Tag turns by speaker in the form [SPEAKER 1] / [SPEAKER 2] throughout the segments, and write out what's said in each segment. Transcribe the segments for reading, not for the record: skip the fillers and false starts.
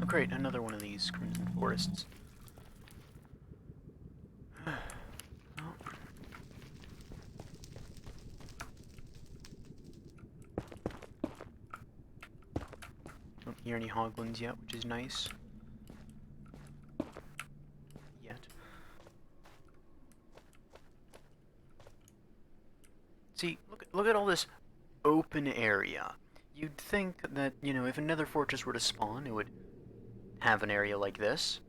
[SPEAKER 1] Oh great, another one of these crimson forests. Oh. Don't hear any hoglins yet, which is nice. Yet. See, look at all this open area. You'd think that, you know, if another fortress were to spawn, it would have an area like this,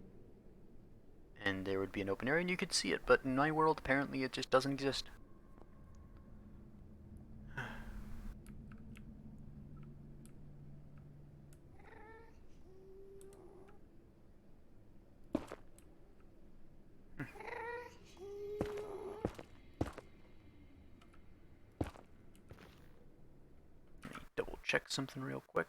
[SPEAKER 1] and there would be an open area and you could see it, but in my world, apparently it just doesn't exist. Let me double check something real quick.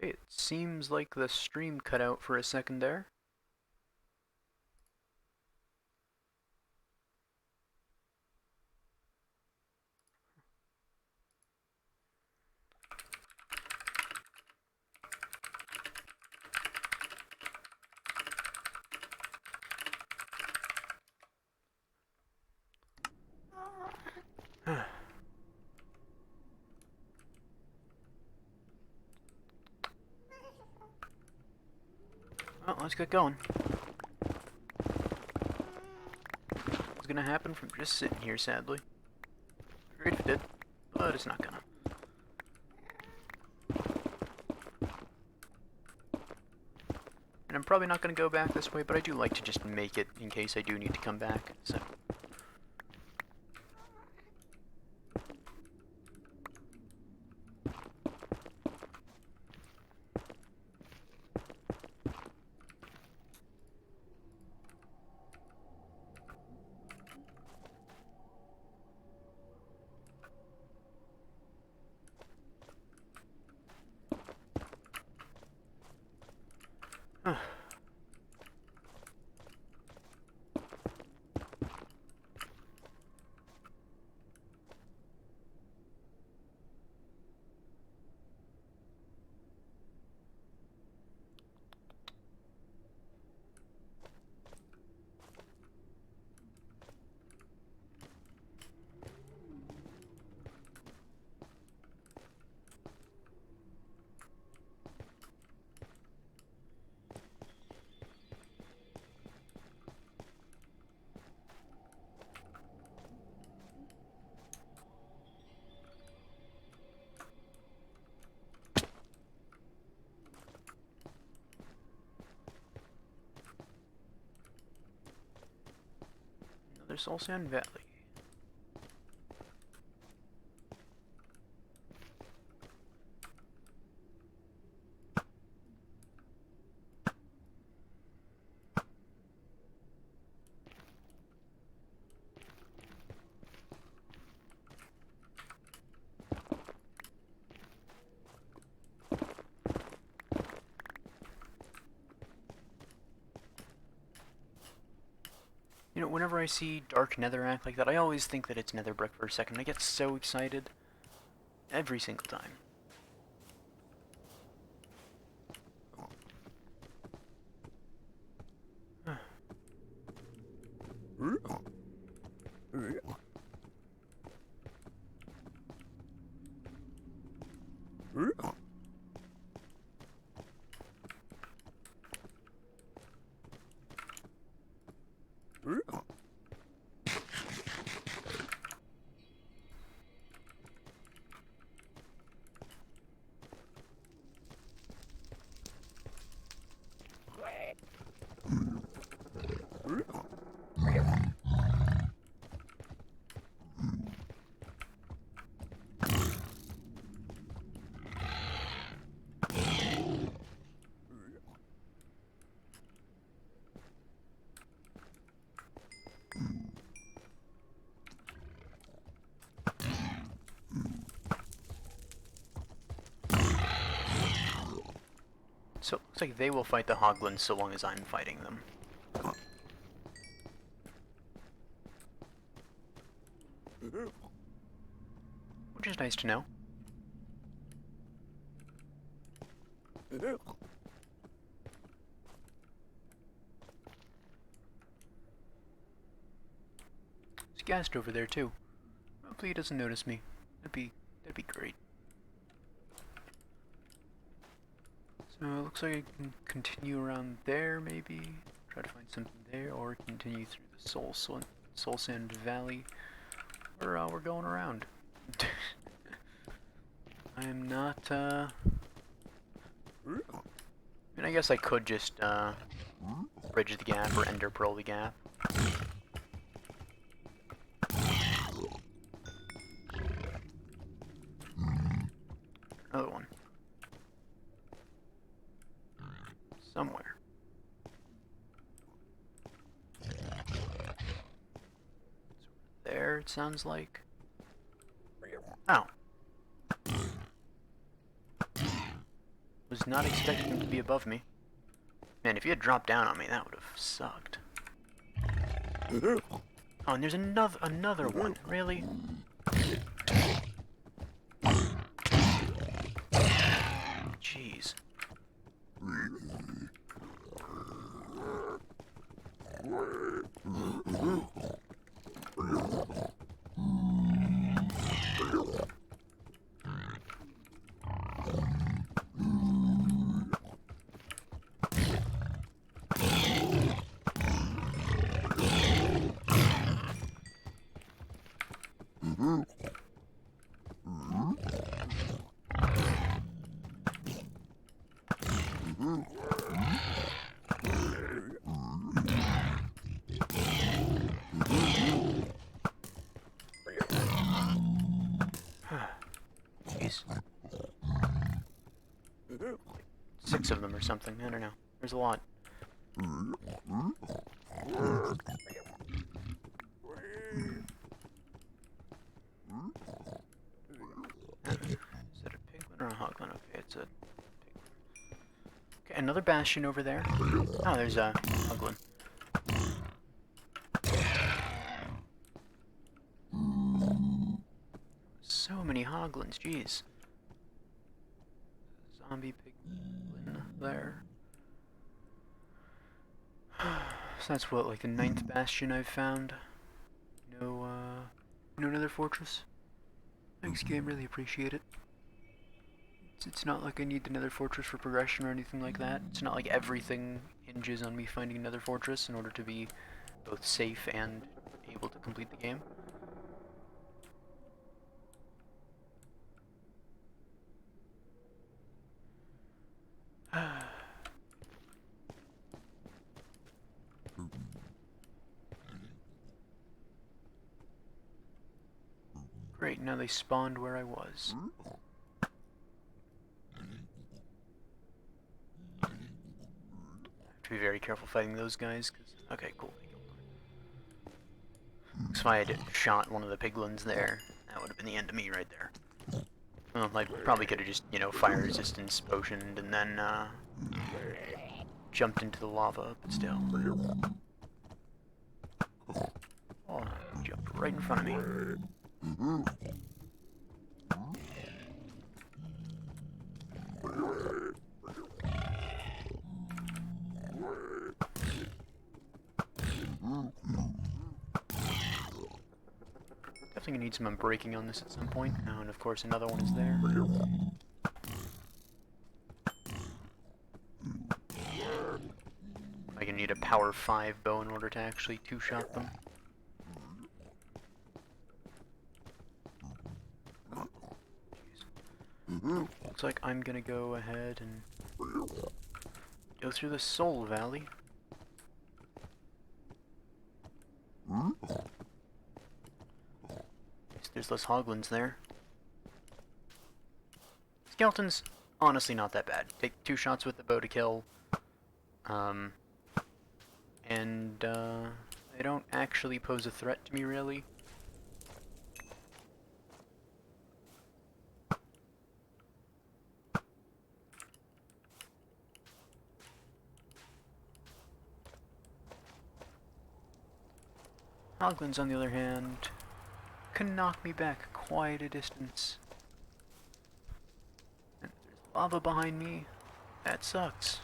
[SPEAKER 1] Okay, it seems like the stream cut out for a second there. Well, let's get going. It's gonna happen from just sitting here, sadly. Great if it did, but it's not gonna. And I'm probably not gonna go back this way, but I do like to just make it in case I do need to come back, so. Another Soul Sand Valley. You know, whenever I see dark netherrack like that, I always think that it's nether brick for a second. I get so excited. Every single time. So it looks like they will fight the Hoglins so long as I'm fighting them. Which is nice to know. There's Ghast over there too. Hopefully he doesn't notice me. That'd be great. So it looks like I can continue around there maybe. Try to find something there, or continue through the Soul Sand Valley. We're going around. I am not, I mean, I guess I could just, bridge the gap or ender pearl the gap. Another one. Somewhere. There, it sounds like. Ow. Was not expecting him to be above me. Man, if he had dropped down on me, that would have sucked. Oh, and there's another one. Really? Jeez. Jeez. 6 of them or something. I don't know. There's a lot. Is that a piglin or a hoglin? Okay, it's a piglin. Okay, another bastion over there. Oh, there's a hoglin. So many hoglins, jeez. Zombie piglin there. So that's what, like the 9th bastion I've found. No another fortress. Thanks, game. Really appreciate it. It's not like I need another fortress for progression or anything like that. It's not like everything hinges on me finding another fortress in order to be both safe and able to complete the game. Great, now they spawned where I was. Have to be very careful fighting those guys, cause okay, cool. If I had shot one of the piglins there, that would have been the end of me right there. Well, I probably could have just, you know, fire resistance potioned and then jumped into the lava, but still. Oh, jumped right in front of me. Definitely gonna need some unbreaking on this at some point. Oh, and of course another one is there. I'm gonna need a power 5 bow in order to actually two-shot them. Looks like I'm gonna go ahead and go through the Soul Valley. There's less hoglins there. Skeletons, honestly not that bad. Take 2 shots with the bow to kill. They don't actually pose a threat to me, really. Hoglins, on the other hand, can knock me back quite a distance. And there's lava behind me. That sucks.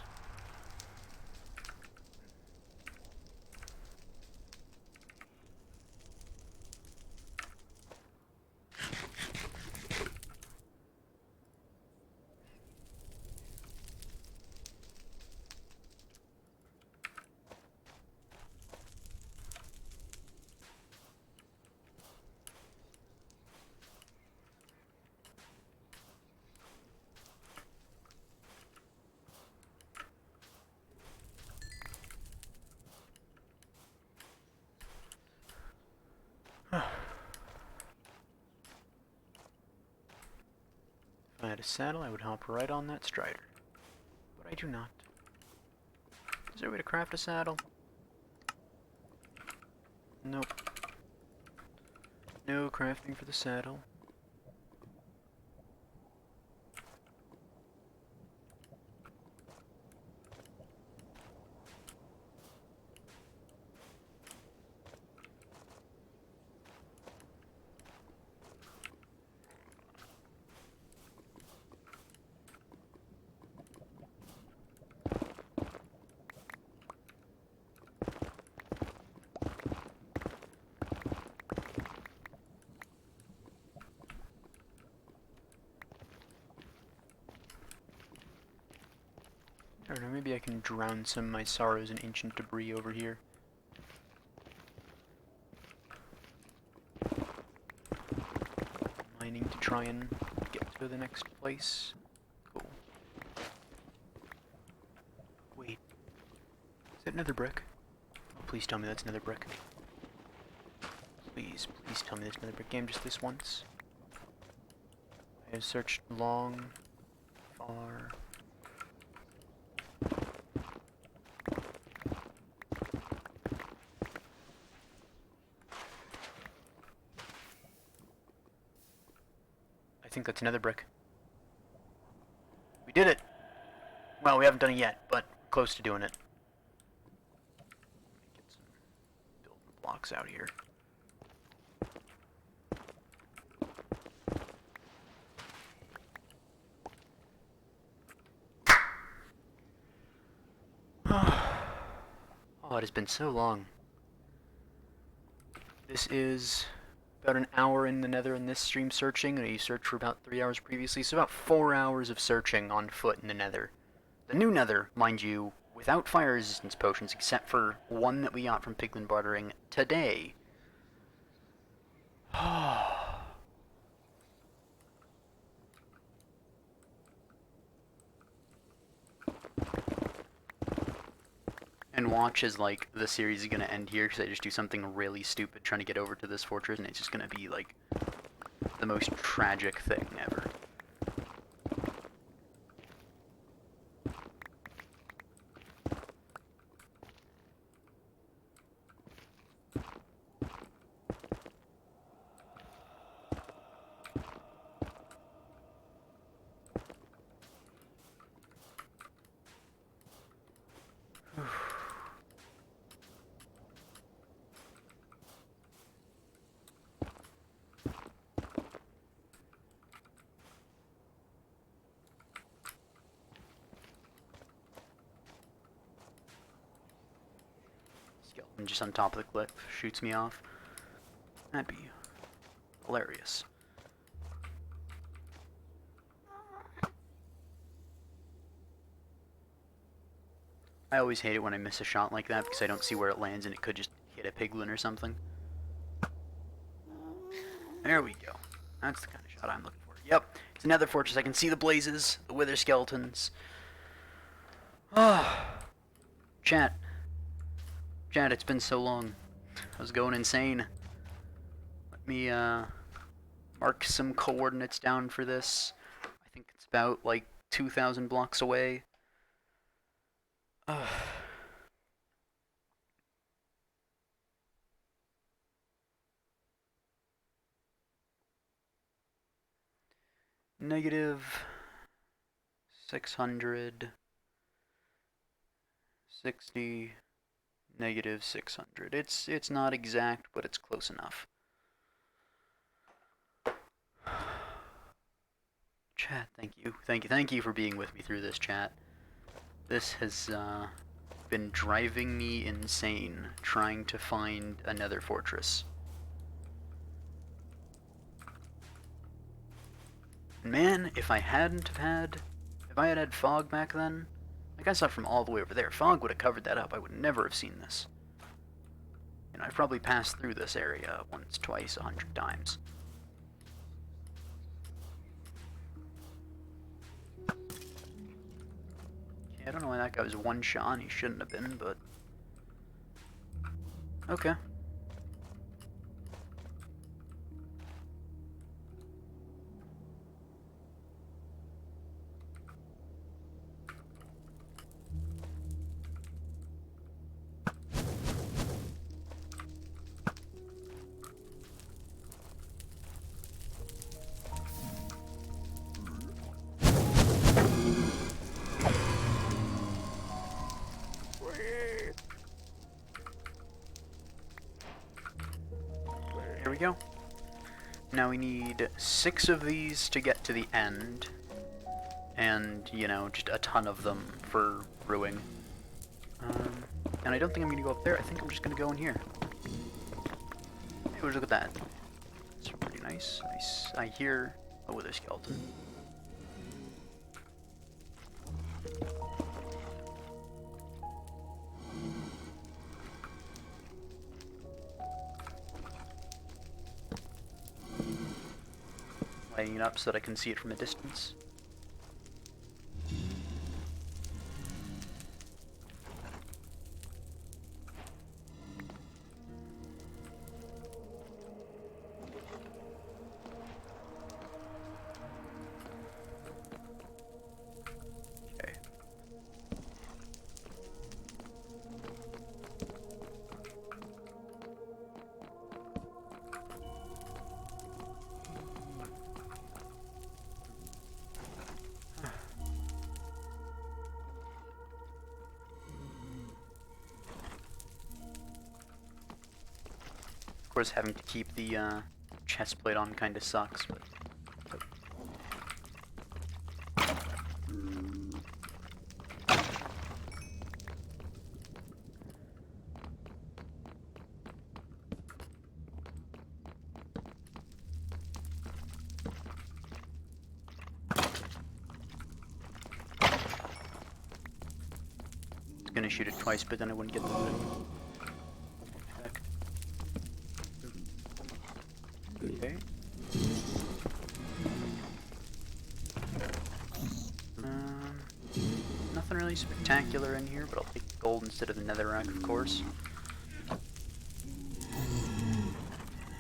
[SPEAKER 1] If I had a saddle, I would hop right on that strider. But I do not. Is there a way to craft a saddle? Nope. No crafting for the saddle. I don't know, maybe I can drown some of my sorrows in ancient debris over here. Mining to try and get to the next place. Cool. Wait. Is that nether brick? Oh, please tell me that's nether brick. Please, please tell me that's nether brick. Game, just this once. I have searched long, far. I think that's another brick. We did it! Well, we haven't done it yet, but close to doing it. Get some building blocks out here. Oh, it has been so long. This is about an hour in the nether in this stream searching, and you searched for about 3 hours previously, so about 4 hours of searching on foot in the nether. The new nether, mind you, without fire resistance potions, except for one that we got from piglin bartering today. And watch as, like, the series is gonna end here, because I just do something really stupid trying to get over to this fortress, and it's just gonna be, like, the most tragic thing ever. Skeleton just on top of the cliff shoots me off. That'd be hilarious. I always hate it when I miss a shot like that because I don't see where it lands and it could just hit a piglin or something. There we go. That's the kind of shot I'm looking for. Yep, it's another fortress. I can see the blazes, the wither skeletons. Ah, chat. Chat, it's been so long. I was going insane. Let me mark some coordinates down for this. I think it's about like 2,000 blocks away. Negative 660 Negative 600. It's not exact, but it's close enough. Chat, thank you for being with me through this, chat. This has been driving me insane trying to find another fortress. Man, if I had had fog back then, like I saw from all the way over there, fog would have covered that up. I would never have seen this. And I've probably passed through this area once, twice, 100 times. I don't know why that guy was one shot. He shouldn't have been, but okay. Here we go. Now we need 6 of these to get to the end. And, you know, just a ton of them for brewing. And I don't think I'm going to go up there. I think I'm just going to go in here. Hey, look at that. It's pretty nice. I hear a wither skeleton. Lighting it up so that I can see it from a distance. Of course, having to keep the chest plate on kind of sucks, but... I was gonna shoot it twice, but then I wouldn't get the effect. Okay. Nothing really spectacular in here, but I'll take gold instead of the netherrack, of course.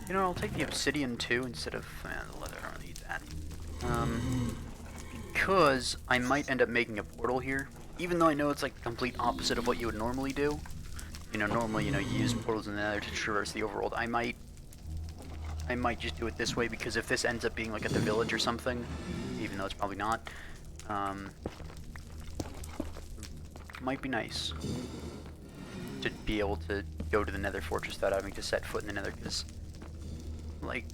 [SPEAKER 1] You know, I'll take the obsidian too instead of the leather. I don't need that. Because I might end up making a portal here, even though I know it's like the complete opposite of what you would normally do. You know, normally, you use portals in the nether to traverse the overworld. I might just do it this way, because if this ends up being like at the village or something, even though it's probably not, might be nice to be able to go to the nether fortress without having to set foot in the nether, because, like,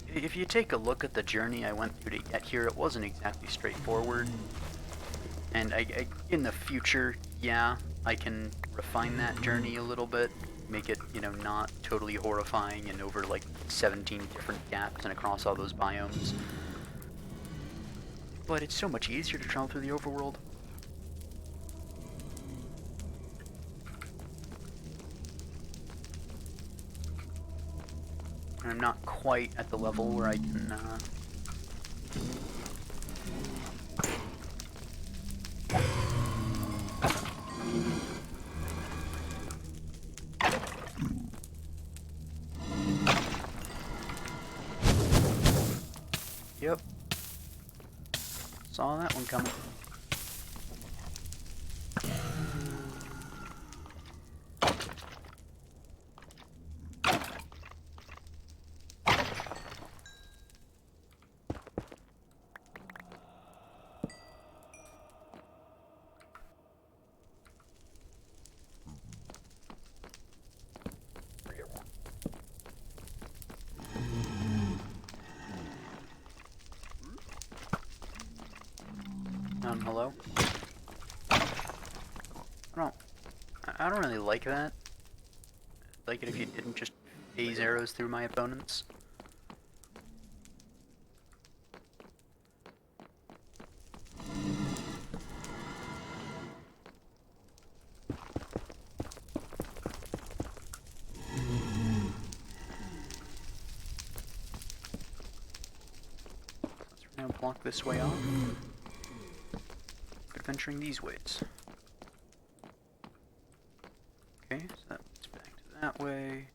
[SPEAKER 1] if you take a look at the journey I went through to get here, it wasn't exactly straightforward. And in the future, yeah, I can refine that journey a little bit, make it, not totally horrifying and over like 17 different gaps and across all those biomes. But it's so much easier to travel through the overworld. And I'm not quite at the level where I can, Yep. Saw that one coming. hello? I don't really like that. I'd like it if you didn't just phase arrows through my opponents. Let's now block this way off. Adventuring these ways. Okay, so that's back to that way.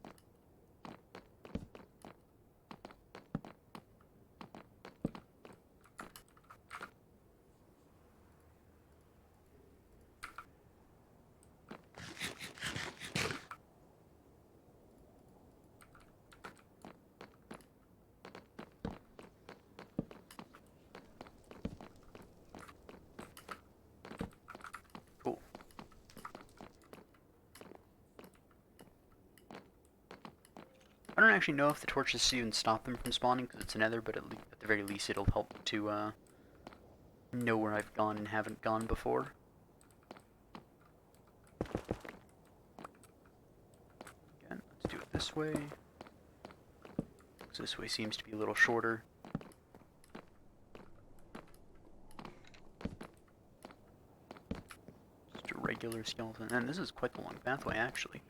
[SPEAKER 1] Cool. I don't actually know if the torches even stop them from spawning because it's nether, but at the very least it'll help to know where I've gone and haven't gone before. Again, let's do it this way. So this way seems to be a little shorter. Just a regular skeleton. And this is quite the long pathway, actually.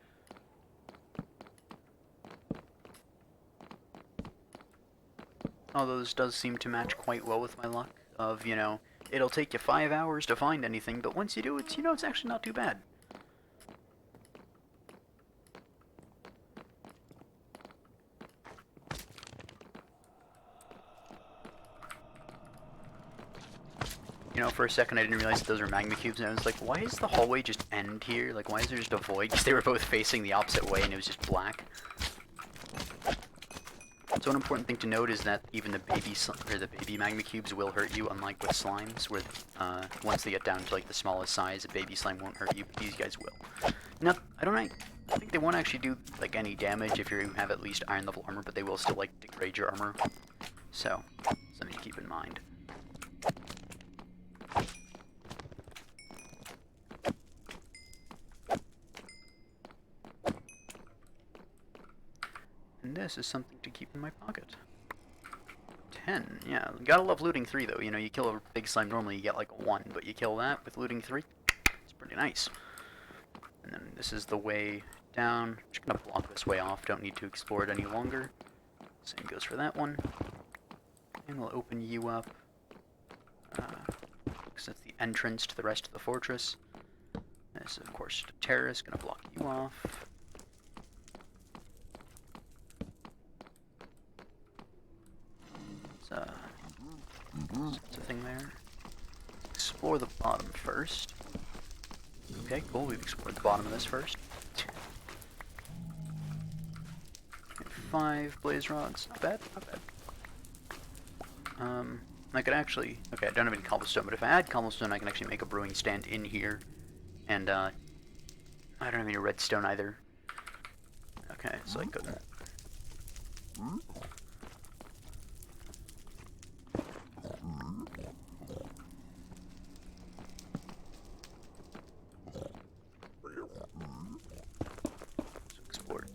[SPEAKER 1] Although this does seem to match quite well with my luck of, you know, it'll take you 5 hours to find anything, but once you do, it's, you know, it's actually not too bad. You know, for a second I didn't realize that those were magma cubes, and I was like, why is the hallway just end here? Like, why is there just a void? Because they were both facing the opposite way and it was just black. So an important thing to note is that even the baby magma cubes will hurt you, unlike with slimes, where once they get down to like the smallest size, a baby slime won't hurt you, but these guys will. Now, I think they won't actually do like any damage if you have at least iron level armor, but they will still like degrade your armor. So, something to keep in mind. And this is something to keep in my pocket. 10, yeah. Gotta love looting 3 though. You know, you kill a big slime normally you get like a 1, but you kill that with looting 3, it's pretty nice. And then this is the way down. Just gonna block this way off, don't need to explore it any longer. Same goes for that one. And we'll open you up. Because that's the entrance to the rest of the fortress. This is of course just a terrace, gonna block you off. It's a thing there. Explore the bottom first. Okay, cool. We've explored the bottom of this first. 5 blaze rods. Not bad. Not bad. I could actually. Okay, I don't have any cobblestone, but if I had cobblestone, I can actually make a brewing stand in here. And I don't have any redstone either. Okay, so I could.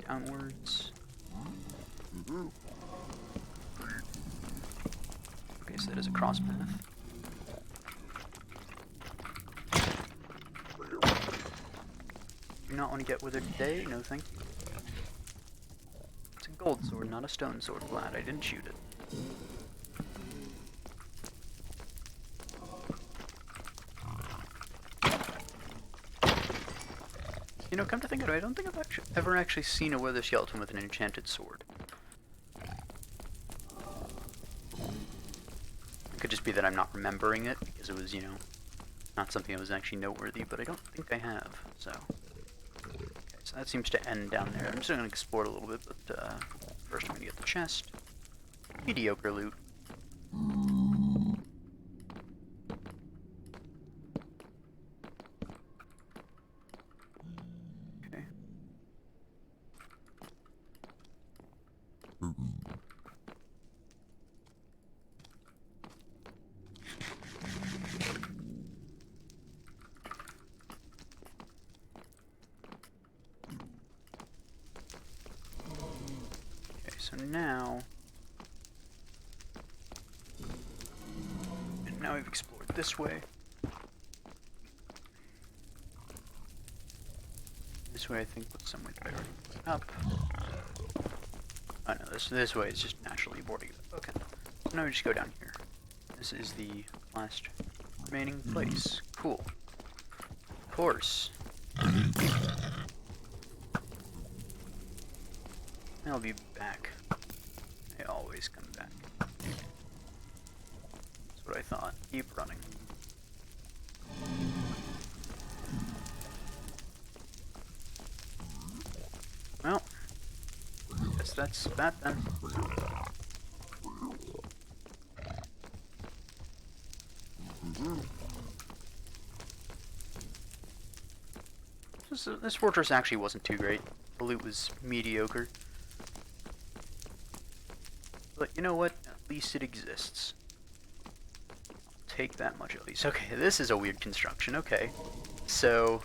[SPEAKER 1] Downwards. Okay, so that is a cross path. Do not want to get withered today? No, thank you. It's a gold sword, not a stone sword. Glad I didn't shoot it. You know, come to think of it, I don't think I've ever actually seen a wither skeleton with an enchanted sword. It could just be that I'm not remembering it, because it was, you know, not something that was actually noteworthy, but I don't think I have, so. Okay, so that seems to end down there. I'm just going to explore it a little bit, but first I'm going to get the chest. Mediocre loot. so now we've explored this way. This way I think was some way that I already put up. Oh no, this way is just naturally boarding it up. Okay. So now we just go down here. This is the last remaining place. Cool. Of course. I'll be back. I always come back. That's what I thought. Keep running. Well, guess that's that then. This fortress actually wasn't too great. The loot was mediocre. But you know what? At least it exists. I'll take that much at least. Okay, this is a weird construction. Okay. So...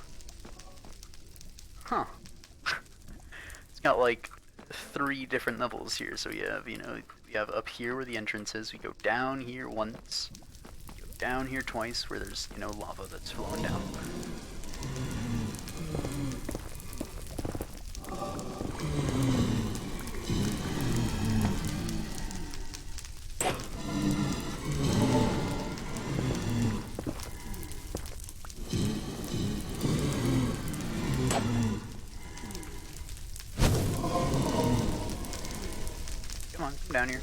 [SPEAKER 1] Huh. It's got like 3 different levels here. So we have, you know, we have up here where the entrance is. We go down here once. We go down here twice where there's, you know, lava that's flowing down. Come on, come down here.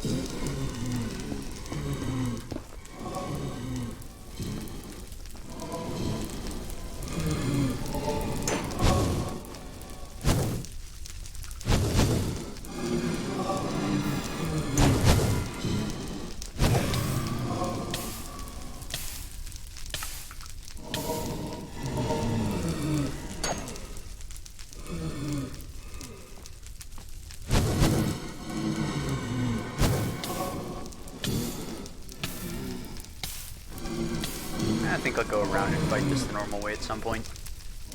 [SPEAKER 1] I think I'll go around and fight this the normal way at some point.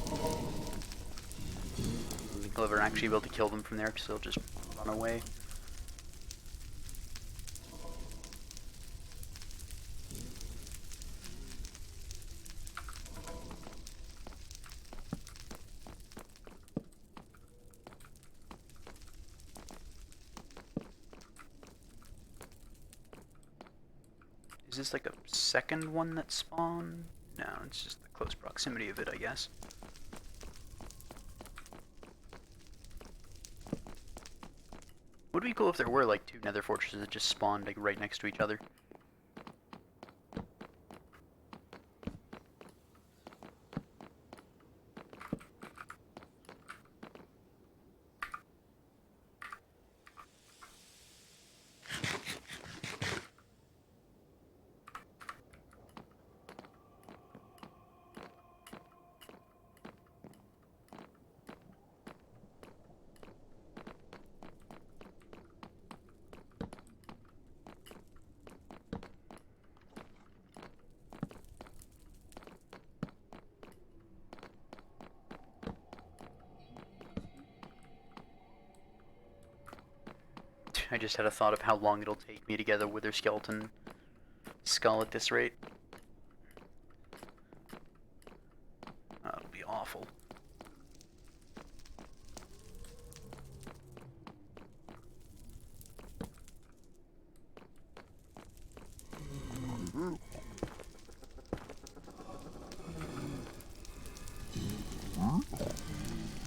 [SPEAKER 1] I don't think I'll ever actually be able to kill them from there because they'll just run away. Is this like a second one that spawned? No, it's just the close proximity of it, I guess. Would be cool if there were like 2 nether fortresses that just spawned like right next to each other. I just had a thought of how long it'll take me to get a wither skeleton skull at this rate. That'll be awful.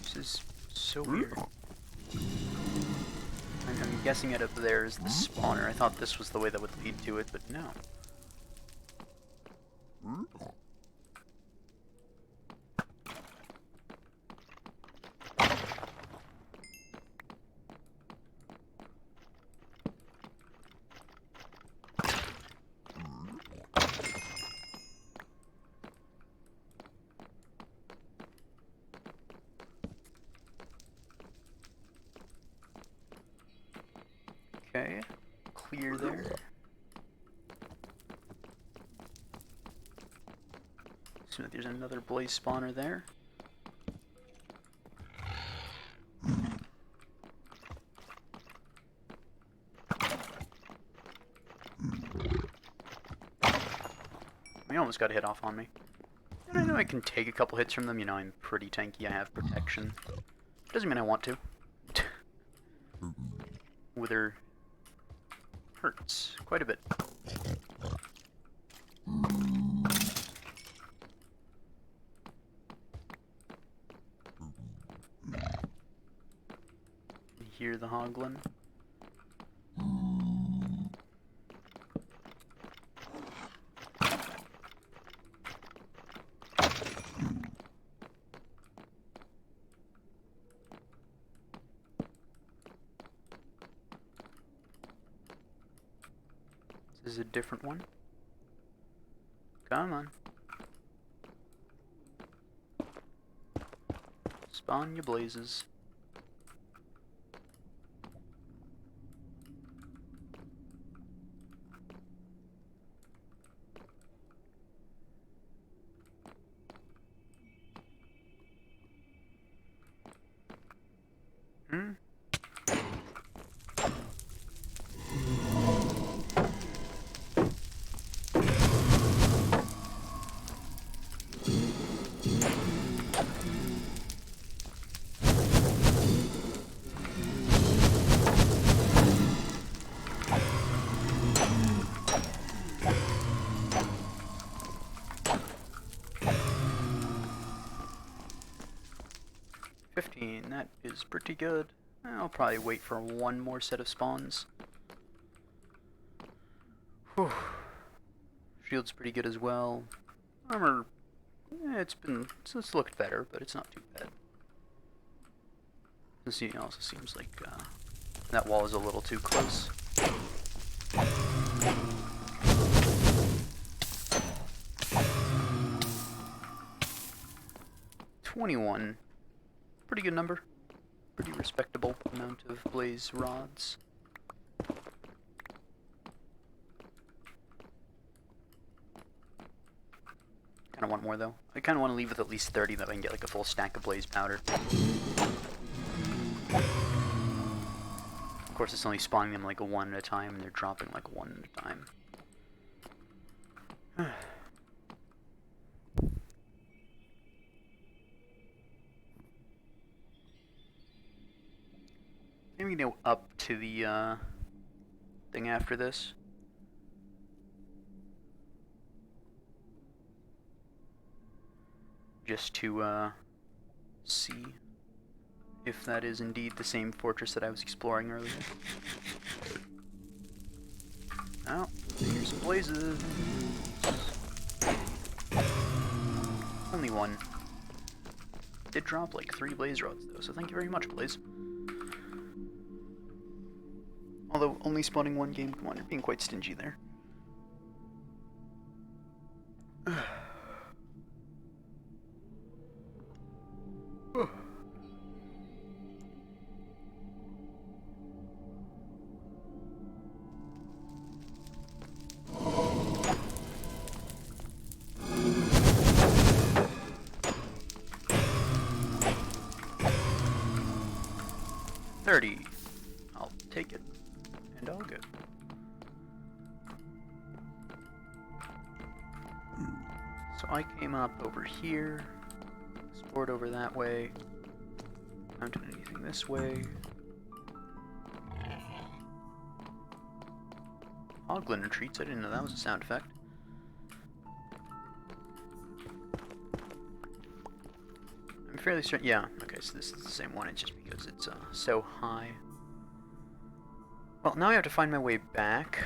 [SPEAKER 1] This is so weird. I'm guessing it up there is the spawner. I thought this was the way that would lead to it, but no. Okay, clear there. So there's another blaze spawner there. He almost got a hit off on me. And I know I can take a couple hits from them. You know, I'm pretty tanky. I have protection. Doesn't mean I want to. Wither hurts quite a bit. You hear the hoglin? This is a different one. Come on. Spawn your blazes. Hmm? That is pretty good. I'll probably wait for one more set of spawns. Whew. Shield's pretty good as well. Armor, it's looked better, but it's not too bad. This also seems like that wall is a little too close. $21. Pretty good number. Pretty respectable amount of blaze rods. Kinda want more though. I kinda want to leave with at least 30 that I can get like a full stack of blaze powder. Of course it's only spawning them like one at a time and they're dropping like one at a time. Maybe go up to the thing after this. Just to see if that is indeed the same fortress that I was exploring earlier. Oh, here's some blazes. Only one. Did drop like 3 blaze rods though, so thank you very much, Blaze. Although only spawning one game, come on, you're being quite stingy there. I'll take it, and I'll go. So I came up over here, explored over that way, haven't done anything this way. Hoglin retreats, I didn't know that was a sound effect. I'm fairly certain, yeah, okay, so this is the same one, it's just because it's so high. Well, now I have to find my way back.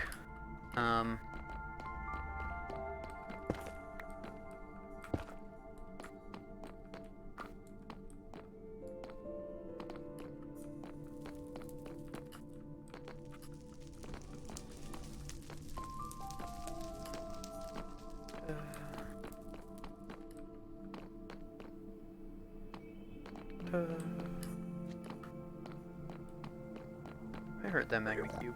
[SPEAKER 1] I heard that magma cube.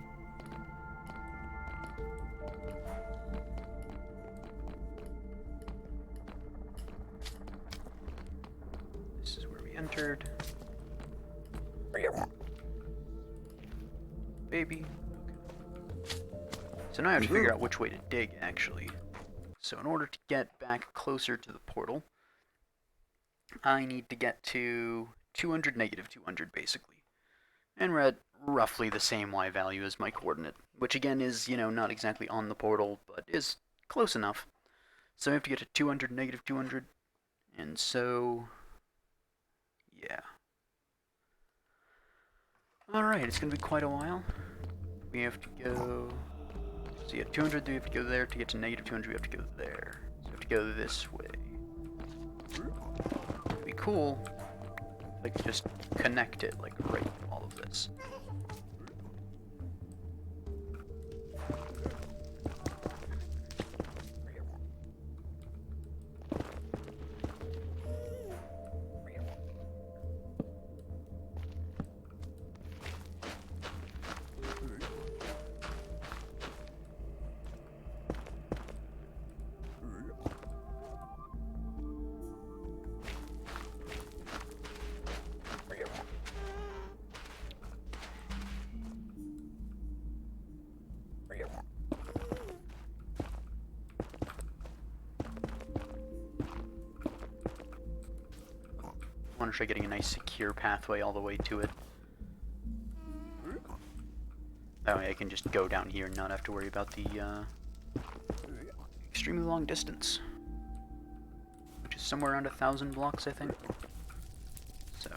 [SPEAKER 1] This is where we entered. Baby. Okay. So now I have to figure out which way to dig, actually. So in order to get back closer to the portal, I need to get to 200, negative 200, basically. And we're at roughly the same y value as my coordinate, which again is, not exactly on the portal, but is close enough. So we have to get to 200, negative 200, and so, yeah. Alright, it's going to be quite a while. We have to go, so yeah, 200, we have to go there. To get to negative 200, we have to go there. So we have to go this way. It'd be cool if I could just connect it, like, right through all of this. I want to try getting a nice secure pathway all the way to it. That way I can just go down here and not have to worry about the extremely long distance. Which is somewhere around 1,000 blocks, I think. So.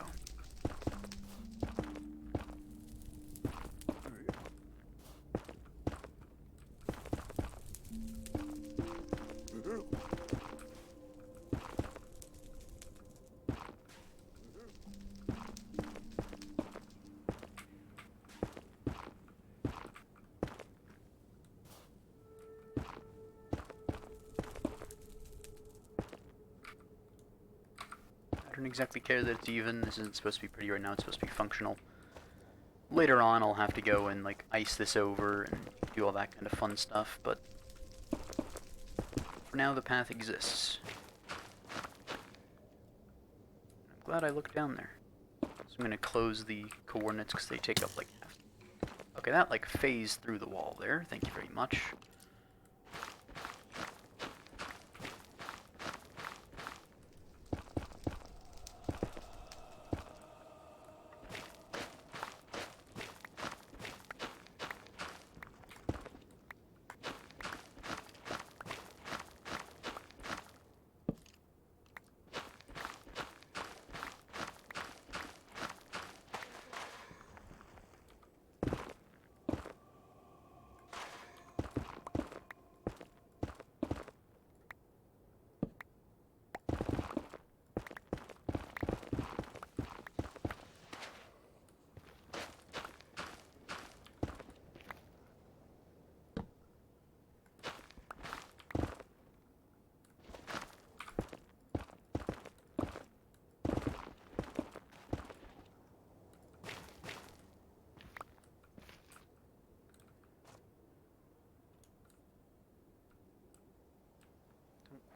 [SPEAKER 1] I don't exactly care that it's even. This isn't supposed to be pretty right now, it's supposed to be functional. Later on I'll have to go and like ice this over and do all that kind of fun stuff, but for now the path exists. I'm glad I looked down there. So I'm gonna close the coordinates because they take up like half. Okay, that like phased through the wall there, thank you very much.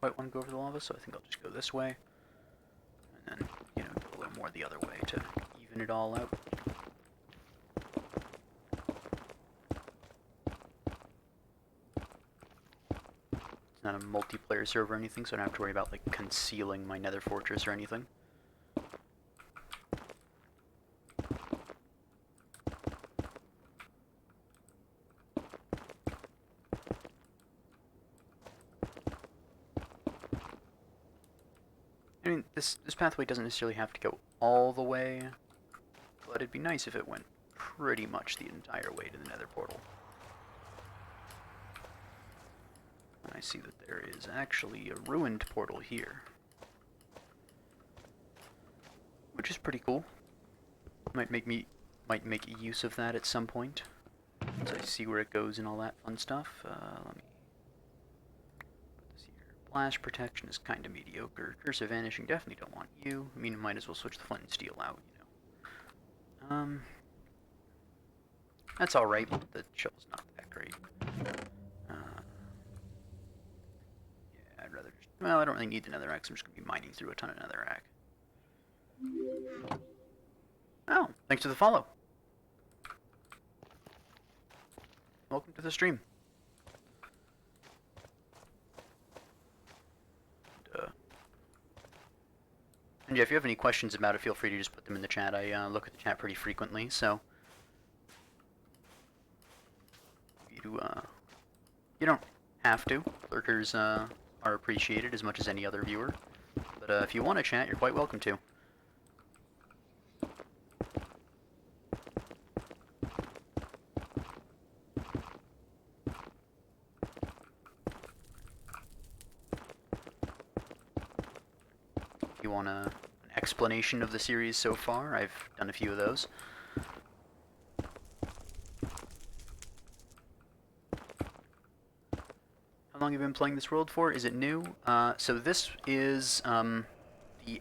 [SPEAKER 1] Quite want to go over the lava, so I think I'll just go this way. And then, go a little more the other way to even it all out. It's not a multiplayer server or anything, so I don't have to worry about, like, concealing my nether fortress or anything. I mean, this pathway doesn't necessarily have to go all the way, but it'd be nice if it went pretty much the entire way to the nether portal. And I see that there is actually a ruined portal here, which is pretty cool. Might make use of that at some point, once I see where it goes and all that fun stuff. Let me Flash protection is kind of mediocre. Curse of Vanishing, definitely don't want you. I mean, might as well switch the flint and steel out, That's alright, but the shovel's not that great. Yeah, I'd rather just... Well, I don't really need the netherrack, so I'm just going to be mining through a ton of netherrack. Oh, thanks for the follow. Welcome to the stream. And yeah, if you have any questions about it, feel free to just put them in the chat. I look at the chat pretty frequently, so you don't have to. Lurkers are appreciated as much as any other viewer. But if you want to chat, you're quite welcome to. If you want an explanation of the series so far, I've done a few of those. How long have you been playing this world for? Is it new? So this is the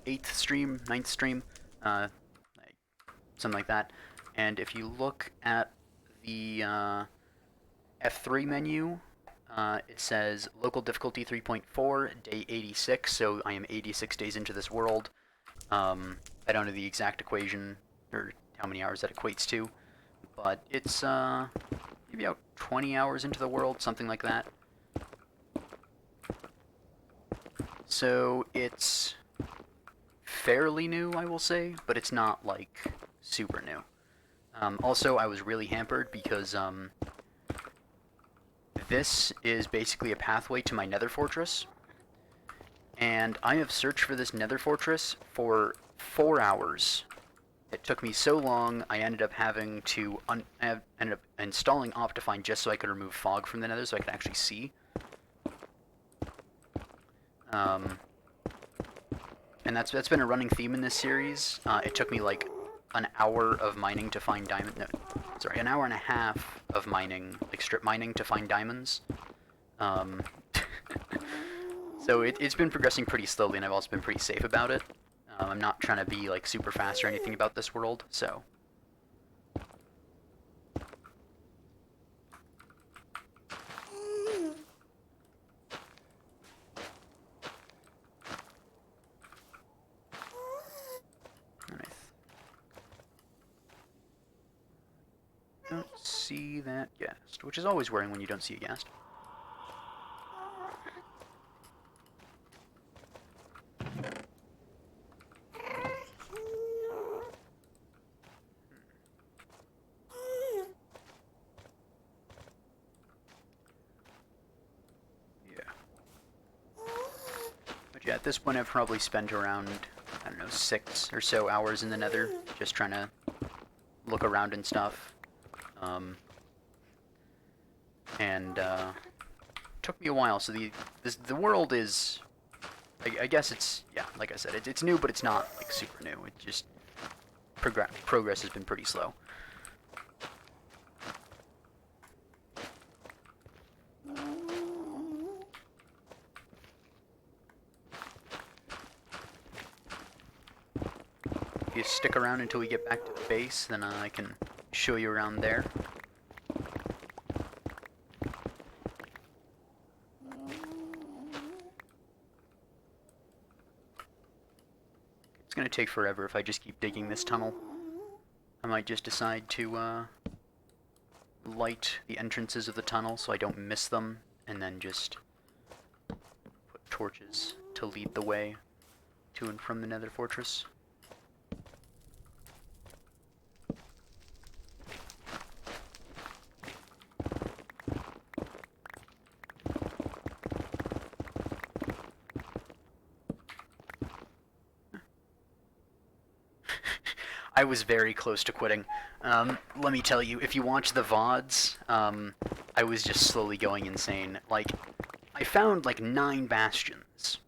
[SPEAKER 1] 8th stream, 9th stream, something like that. And if you look at the F3 menu, it says local difficulty 3.4, day 86, so I am 86 days into this world. I don't know the exact equation, or how many hours that equates to, but it's maybe about 20 hours into the world, something like that. So it's fairly new, I will say, but it's not, like, super new. Also, I was really hampered because this is basically a pathway to my nether fortress, and I have searched for this nether fortress for 4 hours. It took me so long, I ended up having to I ended up installing Optifine just so I could remove fog from the nether so I could actually see. And that's been a running theme in this series. It took me like an hour of mining to find diamond. No, sorry, an hour and a half of mining, like strip mining, to find diamonds. So it's been progressing pretty slowly, and I've also been pretty safe about it. I'm not trying to be like super fast or anything about this world, so. Don't see that ghast, which is always worrying when you don't see a ghast. Yeah. But yeah, at this point I've probably spent around, I don't know, 6 or so hours in the nether, just trying to look around and stuff. Took me a while. So the world is, I guess it's, yeah, like I said, it's new, but it's not like super new. It just progress has been pretty slow. If you stick around until we get back to the base, then I can show you around there. It's gonna take forever if I just keep digging this tunnel. I might just decide to light the entrances of the tunnel so I don't miss them, and then just put torches to lead the way to and from the nether fortress. I was very close to quitting. Let me tell you, if you watch the VODs, I was just slowly going insane. Like, I found like 9 bastions.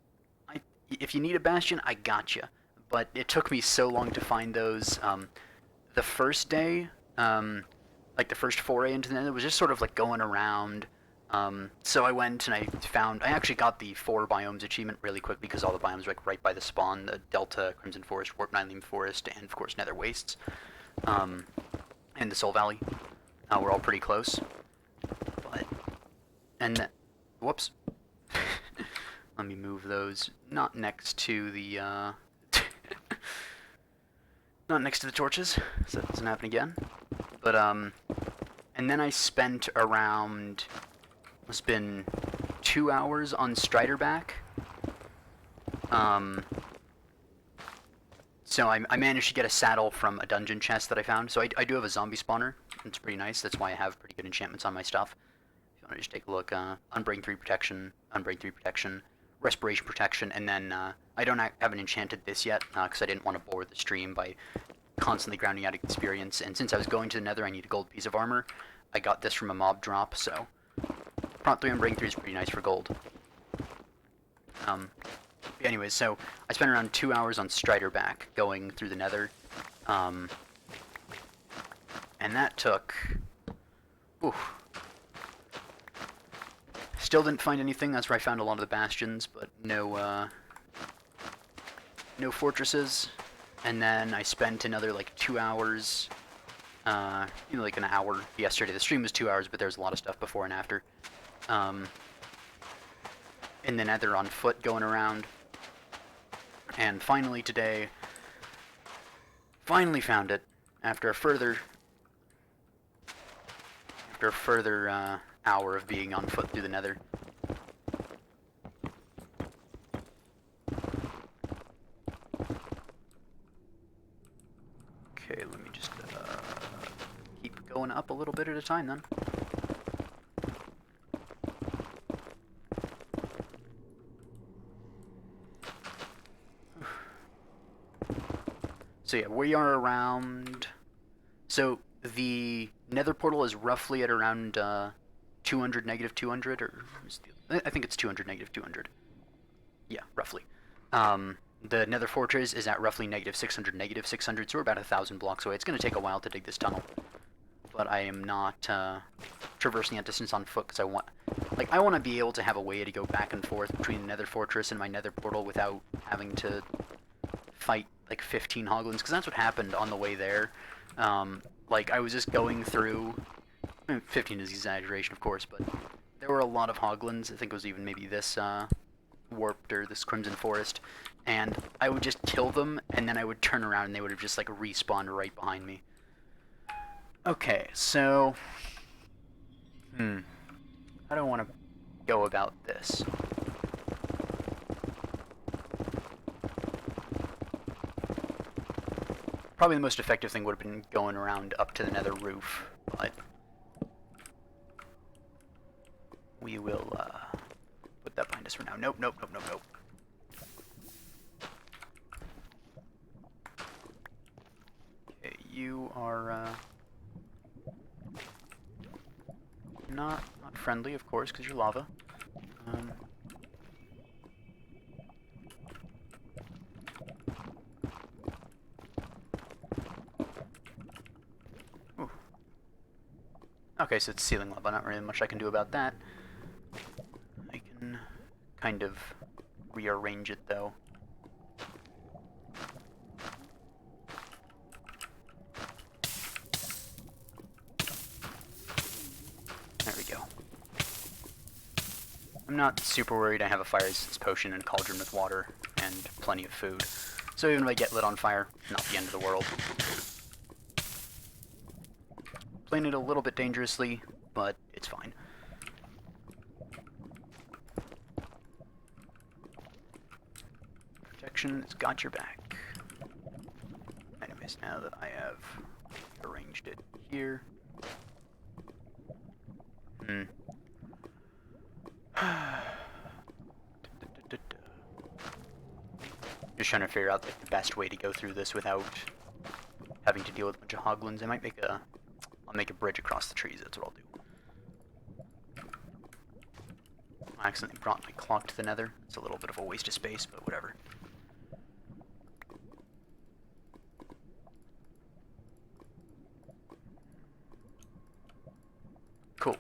[SPEAKER 1] If you need a bastion, I gotcha. But it took me so long to find those. The first day, like the first foray into the nether, was just sort of like going around. So I went and I actually got the 4 biomes achievement really quick because all the biomes were like right by the spawn, the Delta, Crimson Forest, Warp Nightleaf Forest, and of course Nether Wastes, and the Soul Valley. We're all pretty close. Whoops. Let me move those, not next to the, not next to the torches, so that doesn't happen again. But, and then I spent around, it's been 2 hours on Striderback. So I managed to get a saddle from a dungeon chest that I found. So I do have a zombie spawner. It's pretty nice. That's why I have pretty good enchantments on my stuff. If you want to just take a look, Unbreak 3 protection, Unbreak 3 protection, Respiration protection, and then haven't enchanted this yet because I didn't want to bore the stream by constantly grounding out experience. And since I was going to the Nether, I need a gold piece of armor. I got this from a mob drop, so Prompt 3 Unbreak 3 is pretty nice for gold. Anyways, so I spent around 2 hours on Strider back going through the Nether, and that took. Oof. Still didn't find anything. That's where I found a lot of the bastions, but no fortresses. And then I spent another like 2 hours, like an hour yesterday. The stream was 2 hours, but there's a lot of stuff before and after. In the Nether on foot going around. And finally today, finally found it after a further hour of being on foot through the Nether. Okay, let me just keep going up a little bit at a time then. So yeah, we are around. So the Nether portal is roughly at around 200, negative 200, or I think it's 200, negative 200. Yeah, roughly. The Nether fortress is at roughly negative 600, negative 600, so we're about 1,000 blocks away. It's going to take a while to dig this tunnel, but I am not traversing that distance on foot because I want to be able to have a way to go back and forth between the Nether fortress and my Nether portal without having to fight like 15 hoglins, because that's what happened on the way there. Like, I was just going through, 15 is exaggeration, of course, but there were a lot of hoglins. I think it was even maybe this warped or this crimson forest, and I would just kill them, and then I would turn around and they would have just like respawned right behind me. Okay, so how do I want to go about this? Probably the most effective thing would have been going around up to the Nether roof, but we will put that behind us for now. Nope, nope, nope, nope, nope. Okay, you are not friendly, of course, because you're lava. Okay, so it's ceiling lava, not really much I can do about that. I can kind of rearrange it, though. There we go. I'm not super worried. I have a fire resistance potion and cauldron with water and plenty of food. So even if I get lit on fire, not the end of the world. Playing it a little bit dangerously, but it's fine. Protection has got your back. Anyways, now that I have arranged it here. Just trying to figure out like, the best way to go through this without having to deal with a bunch of hoglins. I might make I'll make a bridge across the trees, that's what I'll do. I accidentally brought my clock to the Nether. It's a little bit of a waste of space, but whatever. Cool.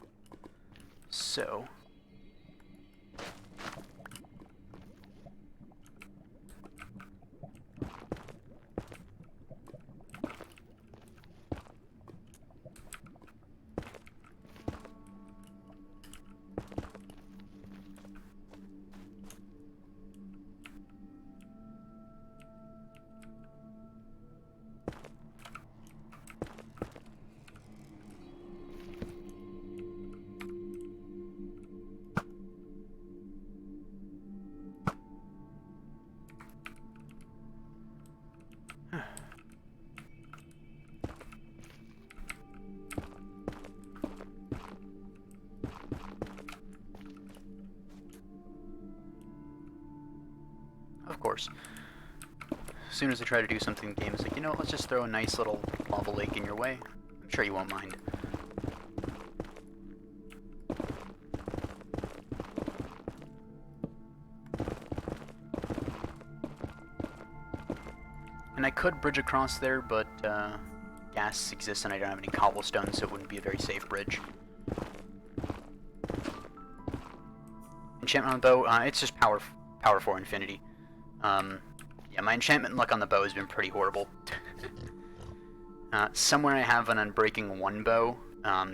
[SPEAKER 1] So course. As soon as I try to do something, the game is like, you know what, let's just throw a nice little lava lake in your way. I'm sure you won't mind. And I could bridge across there, but gas exists and I don't have any cobblestone, so it wouldn't be a very safe bridge. Enchantment on the bow, it's just power 4 infinity. Yeah, my enchantment luck on the bow has been pretty horrible. Somewhere I have an Unbreaking 1 bow,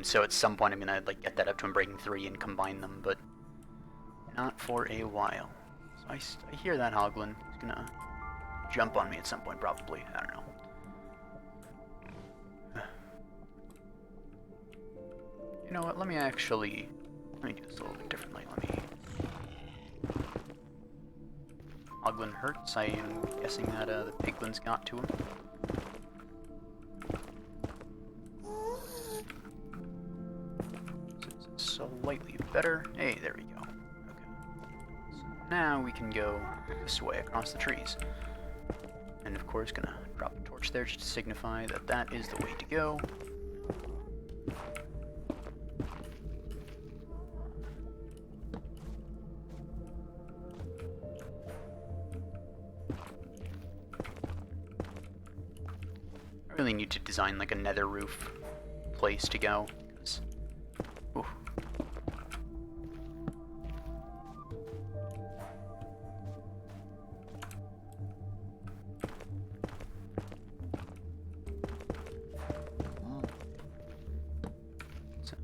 [SPEAKER 1] so at some point I'm gonna like get that up to Unbreaking 3 and combine them, but not for a while. So I hear that Hoglin. He's gonna jump on me at some point, probably. I don't know. You know what? Let me do this a little bit differently. Let me. Hoglin hurts. I am guessing that the piglins got to him. Slightly better. Hey, there we go. Okay. So now we can go this way across the trees. And of course, gonna drop a torch there just to signify that that is the way to go. I really need to design like a nether roof place to go. Ooh.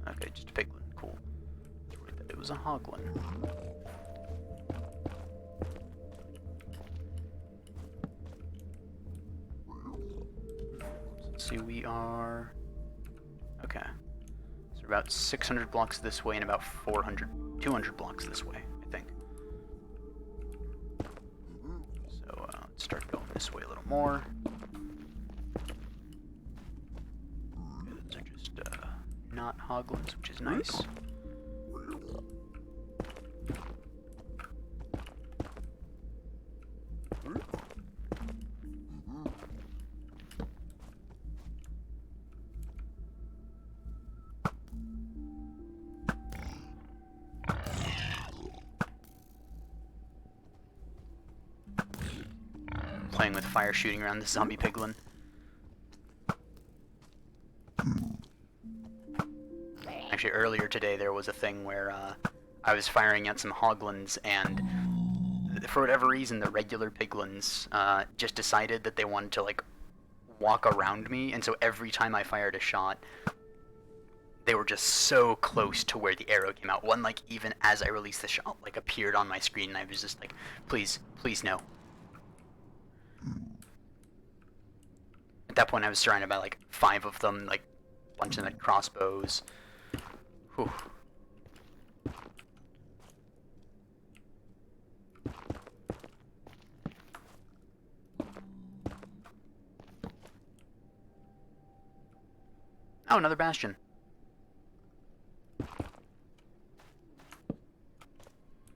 [SPEAKER 1] Okay, just a piglin. Cool. It was a hoglin. Let's see, we are... Okay. So about 600 blocks this way and about 200 blocks this way, I think. So let's start going this way a little more. Okay, those are just not hoglins, which is nice. Playing with fire shooting around this zombie piglin. Actually, earlier today there was a thing where I was firing at some hoglins, and for whatever reason the regular piglins just decided that they wanted to like walk around me, and so every time I fired a shot, they were just so close to where the arrow came out. One, like, even as I released the shot, like, appeared on my screen, and I was just like, please, please no. At that point I was surrounded by like 5 of them, like a bunch of them had crossbows. Whew. Oh, another bastion.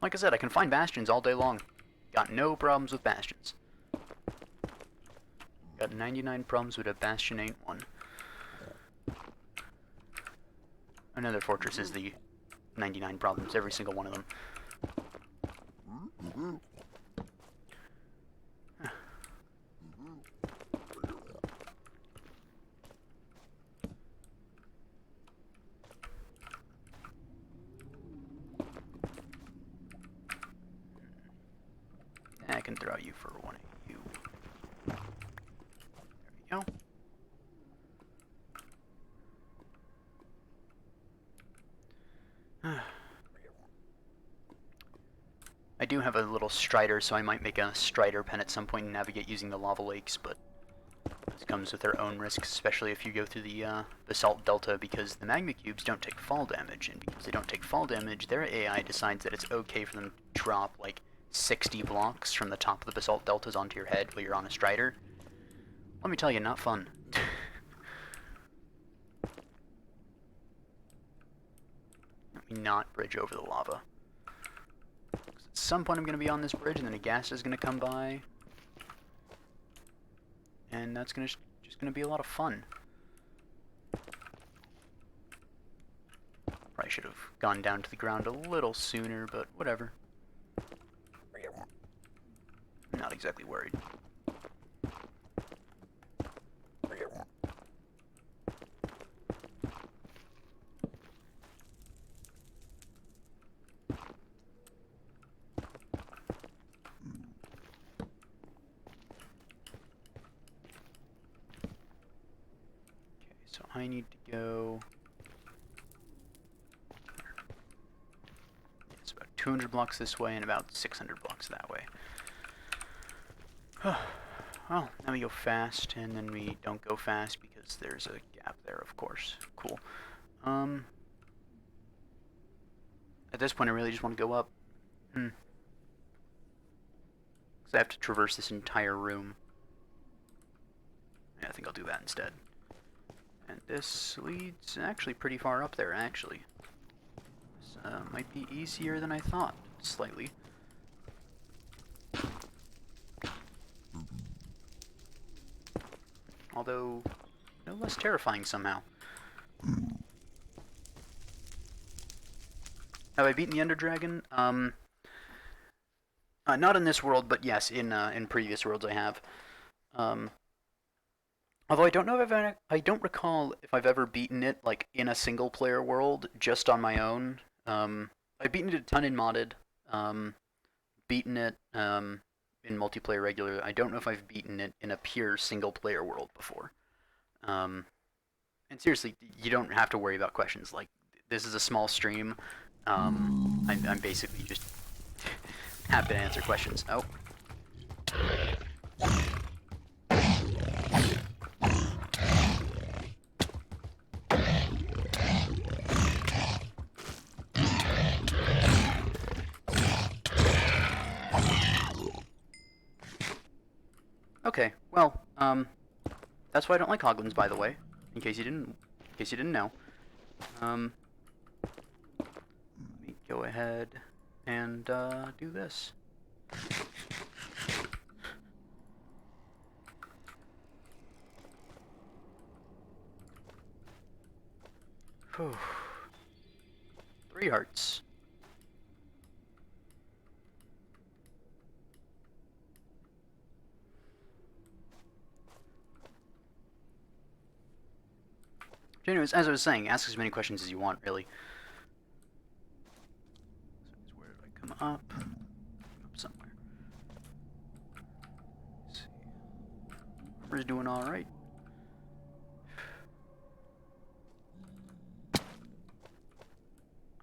[SPEAKER 1] Like I said, I can find bastions all day long. Got no problems with bastions. Got 99 problems with a bastion ain't one. Another fortress is the 99 problems, every single one of them. I can throw you for one of you. There we go. I do have a little strider, so I might make a strider pen at some point and navigate using the lava lakes, but this comes with their own risks, especially if you go through the basalt delta, because the magma cubes don't take fall damage, and because they don't take fall damage, their AI decides that it's okay for them to drop like 60 blocks from the top of the basalt deltas onto your head while you're on a strider. Let me tell you, not fun. Let me not bridge over the lava. at some point I'm going to be on this bridge, and then a gas is going to come by. And that's just going to be a lot of fun. Probably should have gone down to the ground a little sooner, but whatever. I'm not exactly worried. So I need to go... It's about 200 blocks this way and about 600 blocks that way. Well, now we go fast, and then we don't go fast because there's a gap there, of course. Cool. At this point, I really just want to go up. Because I have to traverse this entire room. Yeah, I think I'll do that instead. And this leads actually pretty far up there, actually. This might be easier than I thought, slightly. Although, no less terrifying somehow. Have I beaten the Ender Dragon? Not in this world, but yes, in previous worlds I have. Although I don't know if I don't recall if I've ever beaten it like in a single player world just on my own. I've beaten it a ton in modded. Beaten it in multiplayer regular. I don't know if I've beaten it in a pure single player world before. And seriously, you don't have to worry about questions. Like, this is a small stream. I'm basically just happy to answer questions. Oh. Okay, well, that's why I don't like Hoglins, by the way. In case you didn't know. Let me go ahead and do this. Whew. 3 hearts. Anyways, as I was saying, ask as many questions as you want, really. So where did I come up? Up somewhere. Let's see. Armor's doing alright.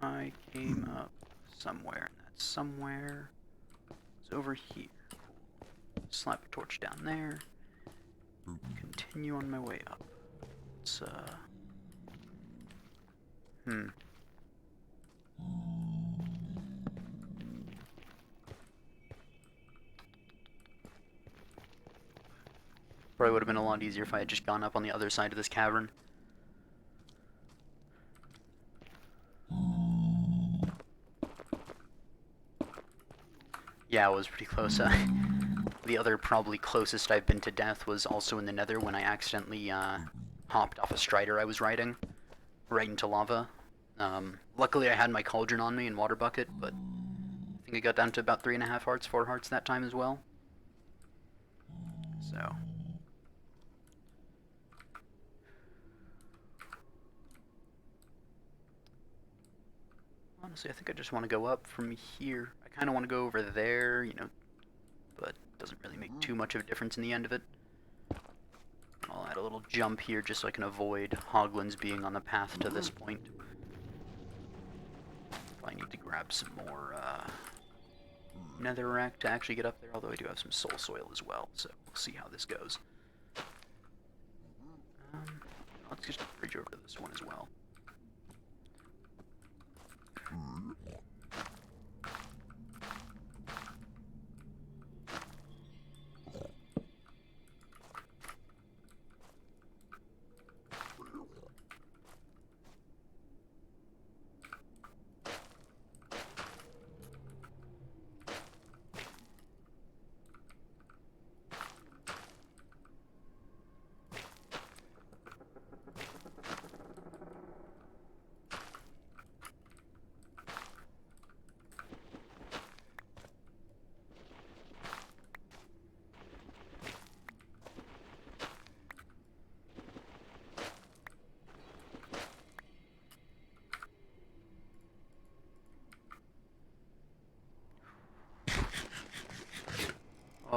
[SPEAKER 1] I came up somewhere, and that somewhere was over here. Slap a torch down there. Continue on my way up. Let's, Probably would have been a lot easier if I had just gone up on the other side of this cavern. Yeah, it was pretty close. The other probably closest I've been to death was also in the Nether when I accidentally hopped off a strider I was riding right into lava. Luckily I had my cauldron on me and water bucket, but I think I got down to about 3.5 hearts, 4 hearts that time as well. So... honestly, I think I just want to go up from here. I kind of want to go over there, you know, but it doesn't really make too much of a difference in the end of it. I'll add a little jump here just so I can avoid Hoglins being on the path to this point. I need to grab some more netherrack to actually get up there, although I do have some soul soil as well, so we'll see how this goes. Let's just bridge over to this one as well.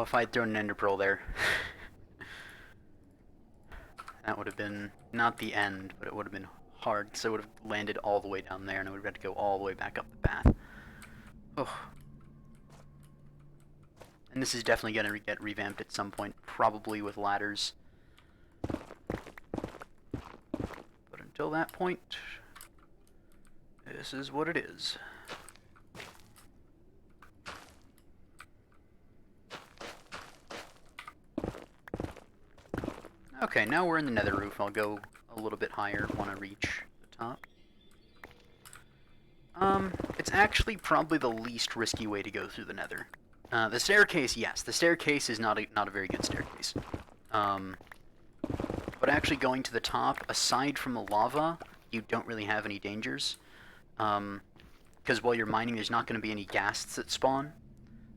[SPEAKER 1] Oh, if I had thrown an ender pearl there. That would have been, not the end, but it would have been hard, so it would have landed all the way down there, and I would have had to go all the way back up the path. Oh. And this is definitely going to get revamped at some point, probably with ladders. But until that point, this is what it is. Okay, now we're in the nether roof. I'll go a little bit higher, want to reach the top. It's actually probably the least risky way to go through the nether. The staircase, yes, the staircase is not a very good staircase. But actually going to the top, aside from the lava, you don't really have any dangers. Because while you're mining, there's not going to be any ghasts that spawn.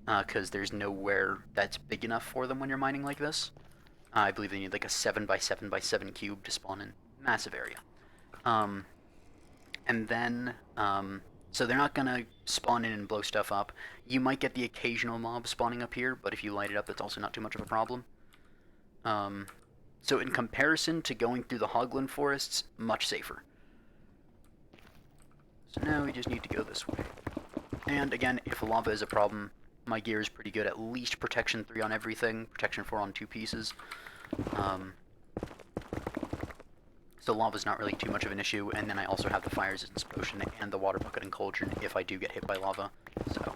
[SPEAKER 1] Because there's nowhere that's big enough for them when you're mining like this. I believe they need like a 7x7x7 cube to spawn in. Massive area. And then, so they're not going to spawn in and blow stuff up. You might get the occasional mob spawning up here, but if you light it up, that's also not too much of a problem. So in comparison to going through the Hogland forests, much safer. So now we just need to go this way. And again, if lava is a problem, my gear is pretty good. At least protection 3 on everything, protection 4 on 2 pieces. So lava's not really too much of an issue, and then I also have the fire resistance potion and the water bucket and cauldron if I do get hit by lava. So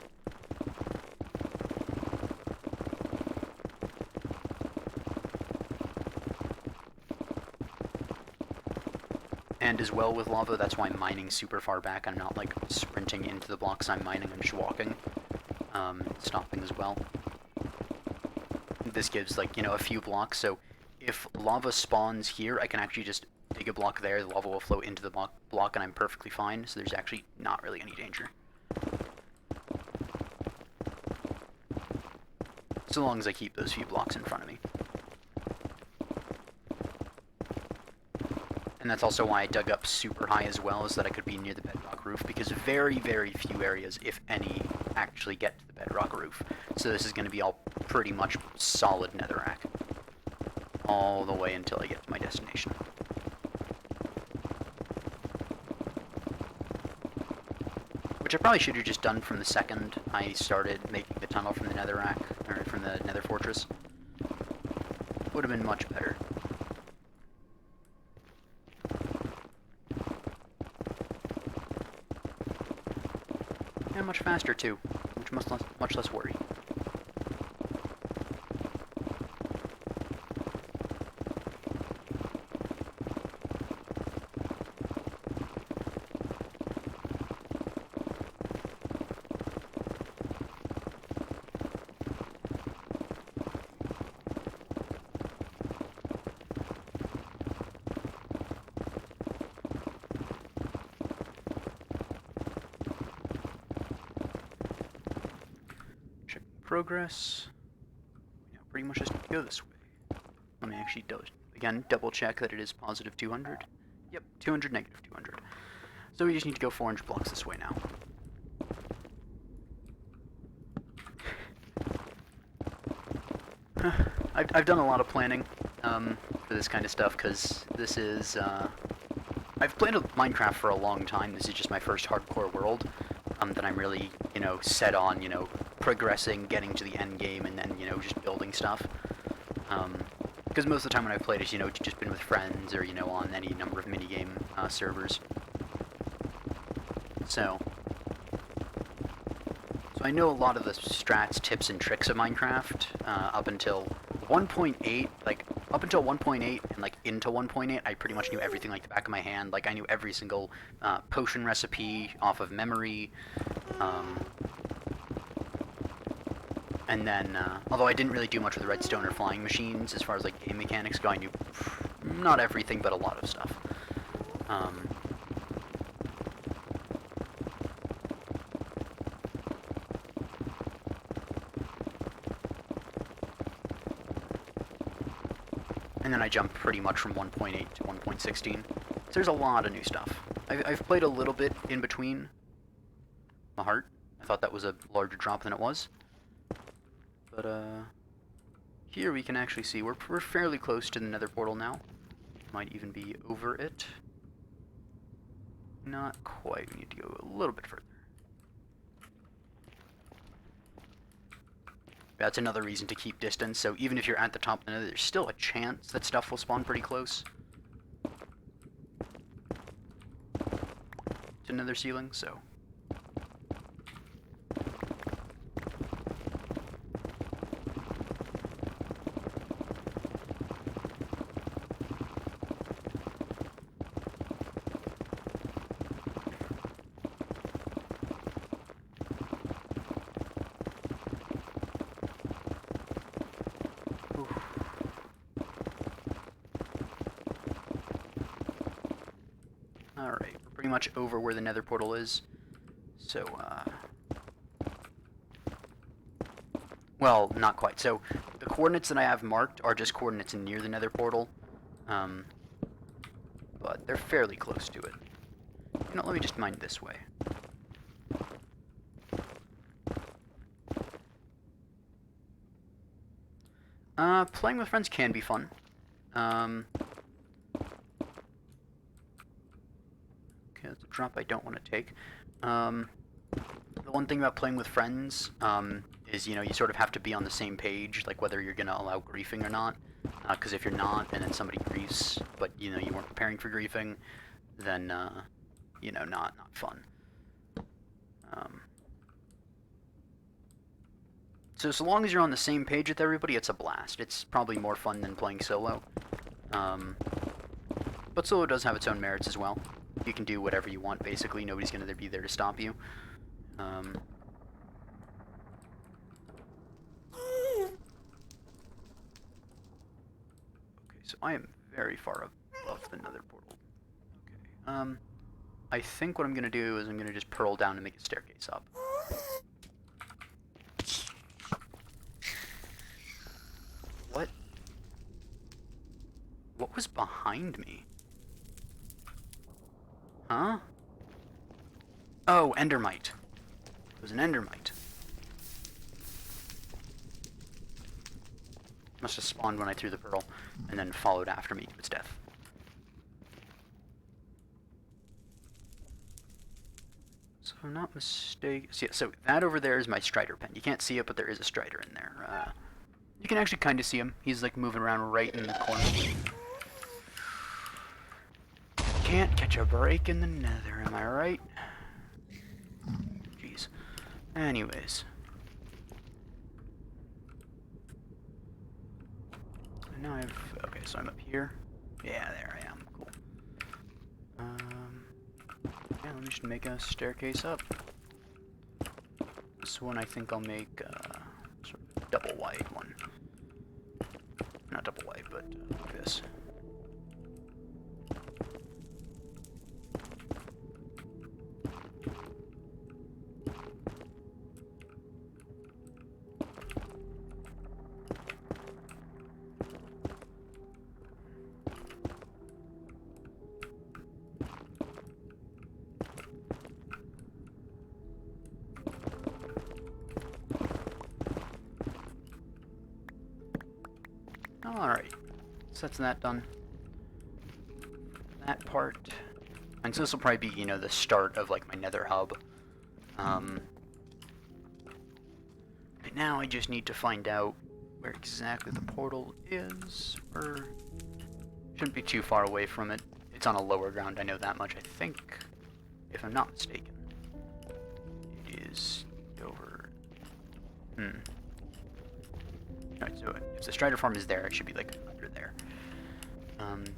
[SPEAKER 1] and as well with lava, that's why I'm mining super far back. I'm not like sprinting into the blocks I'm mining, I'm just walking. Stopping as well. This gives like, you know, a few blocks, so if lava spawns here, I can actually just dig a block there, the lava will flow into the block and I'm perfectly fine, so there's actually not really any danger. So long as I keep those few blocks in front of me. And that's also why I dug up super high as well, is that I could be near the bedrock roof, because very, very few areas, if any, actually get to the bedrock roof. So this is going to be all pretty much solid netherrack. All the way until I get to my destination. Which I probably should have just done from the second I started making the tunnel from the netherrack, or from the nether fortress. Would have been much better. And much faster too, which much less worry. Progress. Yeah, pretty much just need to go this way. Let me actually again double check that it is positive 200. Yep, 200, negative 200. So we just need to go 400 blocks this way now. I've done a lot of planning for this kind of stuff, because this is, I've played Minecraft for a long time. This is just my first hardcore world that I'm really, you know, set on, you know, progressing, getting to the end game, and then, you know, just building stuff. Because most of the time when I've played is, you know, just been with friends or, you know, on any number of minigame servers. So I know a lot of the strats, tips, and tricks of Minecraft up until 1.8, like, up until 1.8 and, like, into 1.8, I pretty much knew everything like the back of my hand. Like, I knew every single potion recipe off of memory. And then, although I didn't really do much with the redstone or flying machines, as far as, like, game mechanics go, I knew not everything, but a lot of stuff. And then I jumped pretty much from 1.8 to 1.16. So there's a lot of new stuff. I've played a little bit in between. My heart. I thought that was a larger drop than it was. But, here we can actually see we're fairly close to the nether portal now. Might even be over it. Not quite. We need to go a little bit further. That's another reason to keep distance, so even if you're at the top of the nether, there's still a chance that stuff will spawn pretty close to nether ceiling, so... Alright, we're pretty much over where the nether portal is. So, well, not quite. So, the coordinates that I have marked are just coordinates near the nether portal. But they're fairly close to it. You know, let me just mine this way. Playing with friends can be fun. Okay, that's a drop I don't want to take. The one thing about playing with friends is, you know, you sort of have to be on the same page, like whether you're going to allow griefing or not. Because if you're not, and then somebody griefs, but, you know, you weren't preparing for griefing, then, you know, not fun. So long as you're on the same page with everybody, it's a blast. It's probably more fun than playing solo. But solo does have its own merits as well. You can do whatever you want, basically. Nobody's going to be there to stop you. Okay, so I am very far above the nether portal. Okay, I think what I'm going to do is I'm going to just pearl down and make a staircase up. What was behind me? Huh? Oh, endermite. It was an endermite. Must have spawned when I threw the pearl, and then followed after me to its death. So if I'm not mistaken... So that over there is my strider pen. You can't see it, but there is a strider in there. You can actually kind of see him. He's like moving around right in the corner. Can't catch a break in the nether, am I right? Jeez. Anyways. And now I have... Okay, so I'm up here. Yeah, there I am. Cool. Yeah, let me just make a staircase up. This one I think I'll make sort of a double wide one. Not double wide, but like this. Alright, so that's that done. That part. And so this will probably be, you know, the start of like my nether hub. Right now I just need to find out where exactly the portal is, or shouldn't be too far away from it. It's on a lower ground, I know that much, I think, if I'm not mistaken. It is over... Alright, so if the strider farm is there, it should be like under there.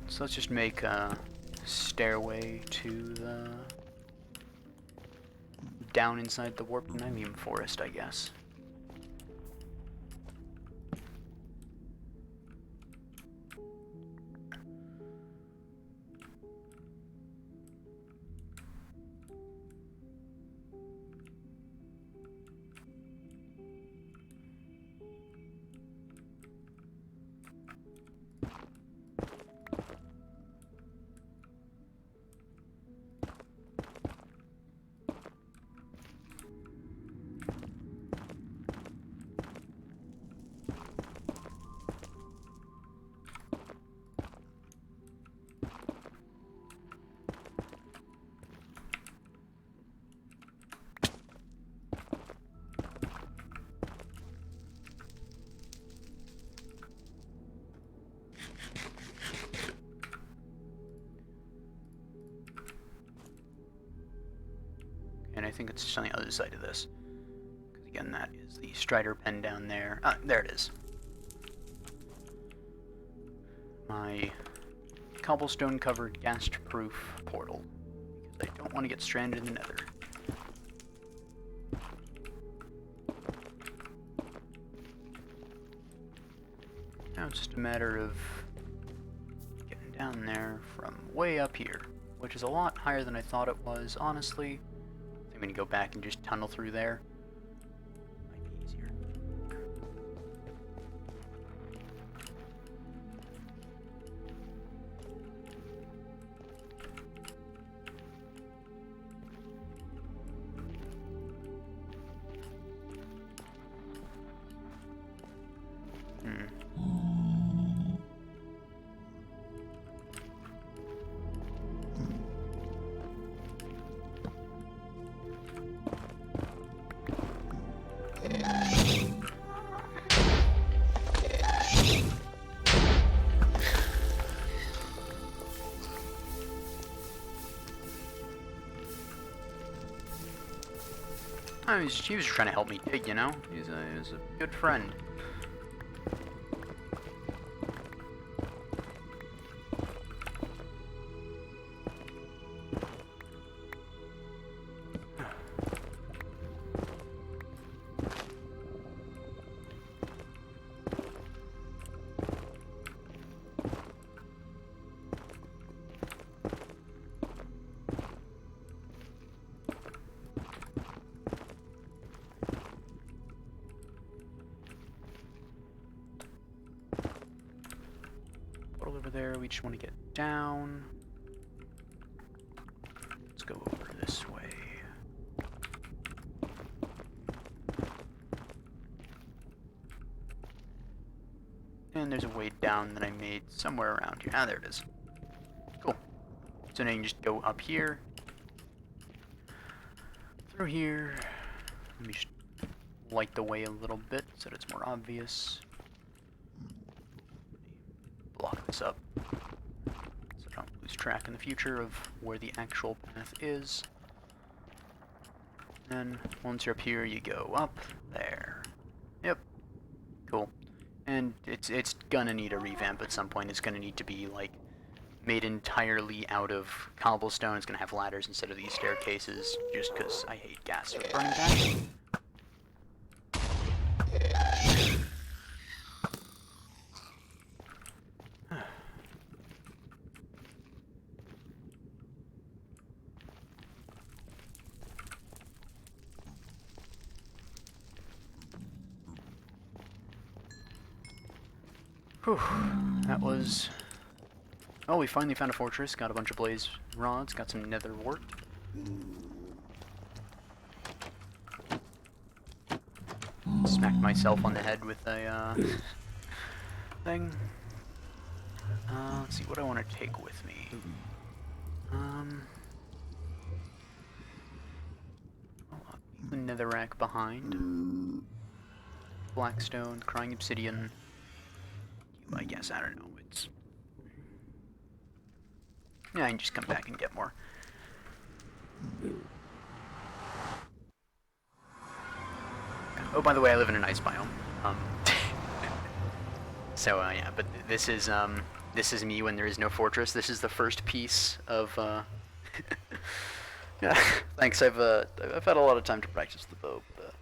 [SPEAKER 1] So let's just make a stairway to the... down inside the warped Nimium forest, I guess. And I think it's just on the other side of this. Because again, that is the Strider pen down there. Ah, there it is. My cobblestone-covered, ghast-proof portal. Because I don't want to get stranded in the nether. Now it's just a matter of getting down there from way up here, which is a lot higher than I thought it was, honestly. I'm going to go back and just tunnel through there. Might be easier. He was trying to help me dig, you know? He's a good friend. Over there, we just want to get down. Let's go over this way. And there's a way down that I made somewhere around here. Ah, there it is. Cool. So now you can just go up here. Through here. Let me just light the way a little bit so that it's more obvious. Block this up so I don't lose track in the future of where the actual path is. And once you're up here, you go up there. Yep. Cool. And it's gonna need a revamp at some point. It's gonna need to be like made entirely out of cobblestone. It's gonna have ladders instead of these staircases, just because I hate gas for burning gas. Whew, that was... Oh, we finally found a fortress, got a bunch of blaze rods, got some nether wart. Smacked myself on the head with a, thing. Let's see what I want to take with me. I'll leave the netherrack behind. Blackstone, crying obsidian. I guess, I don't know, it's... Yeah, I can just come back and get more. Oh, by the way, I live in an ice biome. So, yeah, but this is me when there is no fortress. This is the first piece of, Yeah, thanks, I've had a lot of time to practice the bow, but,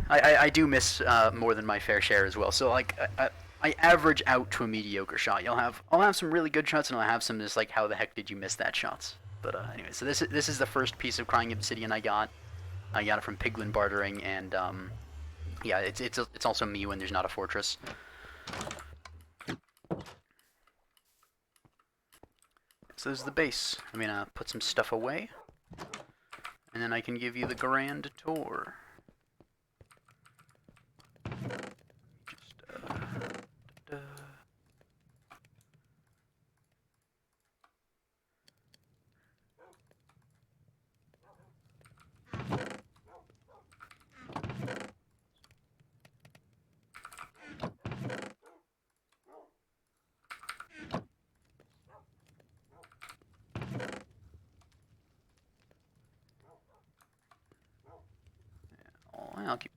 [SPEAKER 1] I do miss more than my fair share as well. So like I average out to a mediocre shot. I'll have some really good shots and I'll have some just like how the heck did you miss that shots. But anyway, so this is the first piece of crying obsidian I got. I got it from piglin bartering, and yeah, it's also me when there's not a fortress. So this is the base. I'm gonna put some stuff away, and then I can give you the grand tour.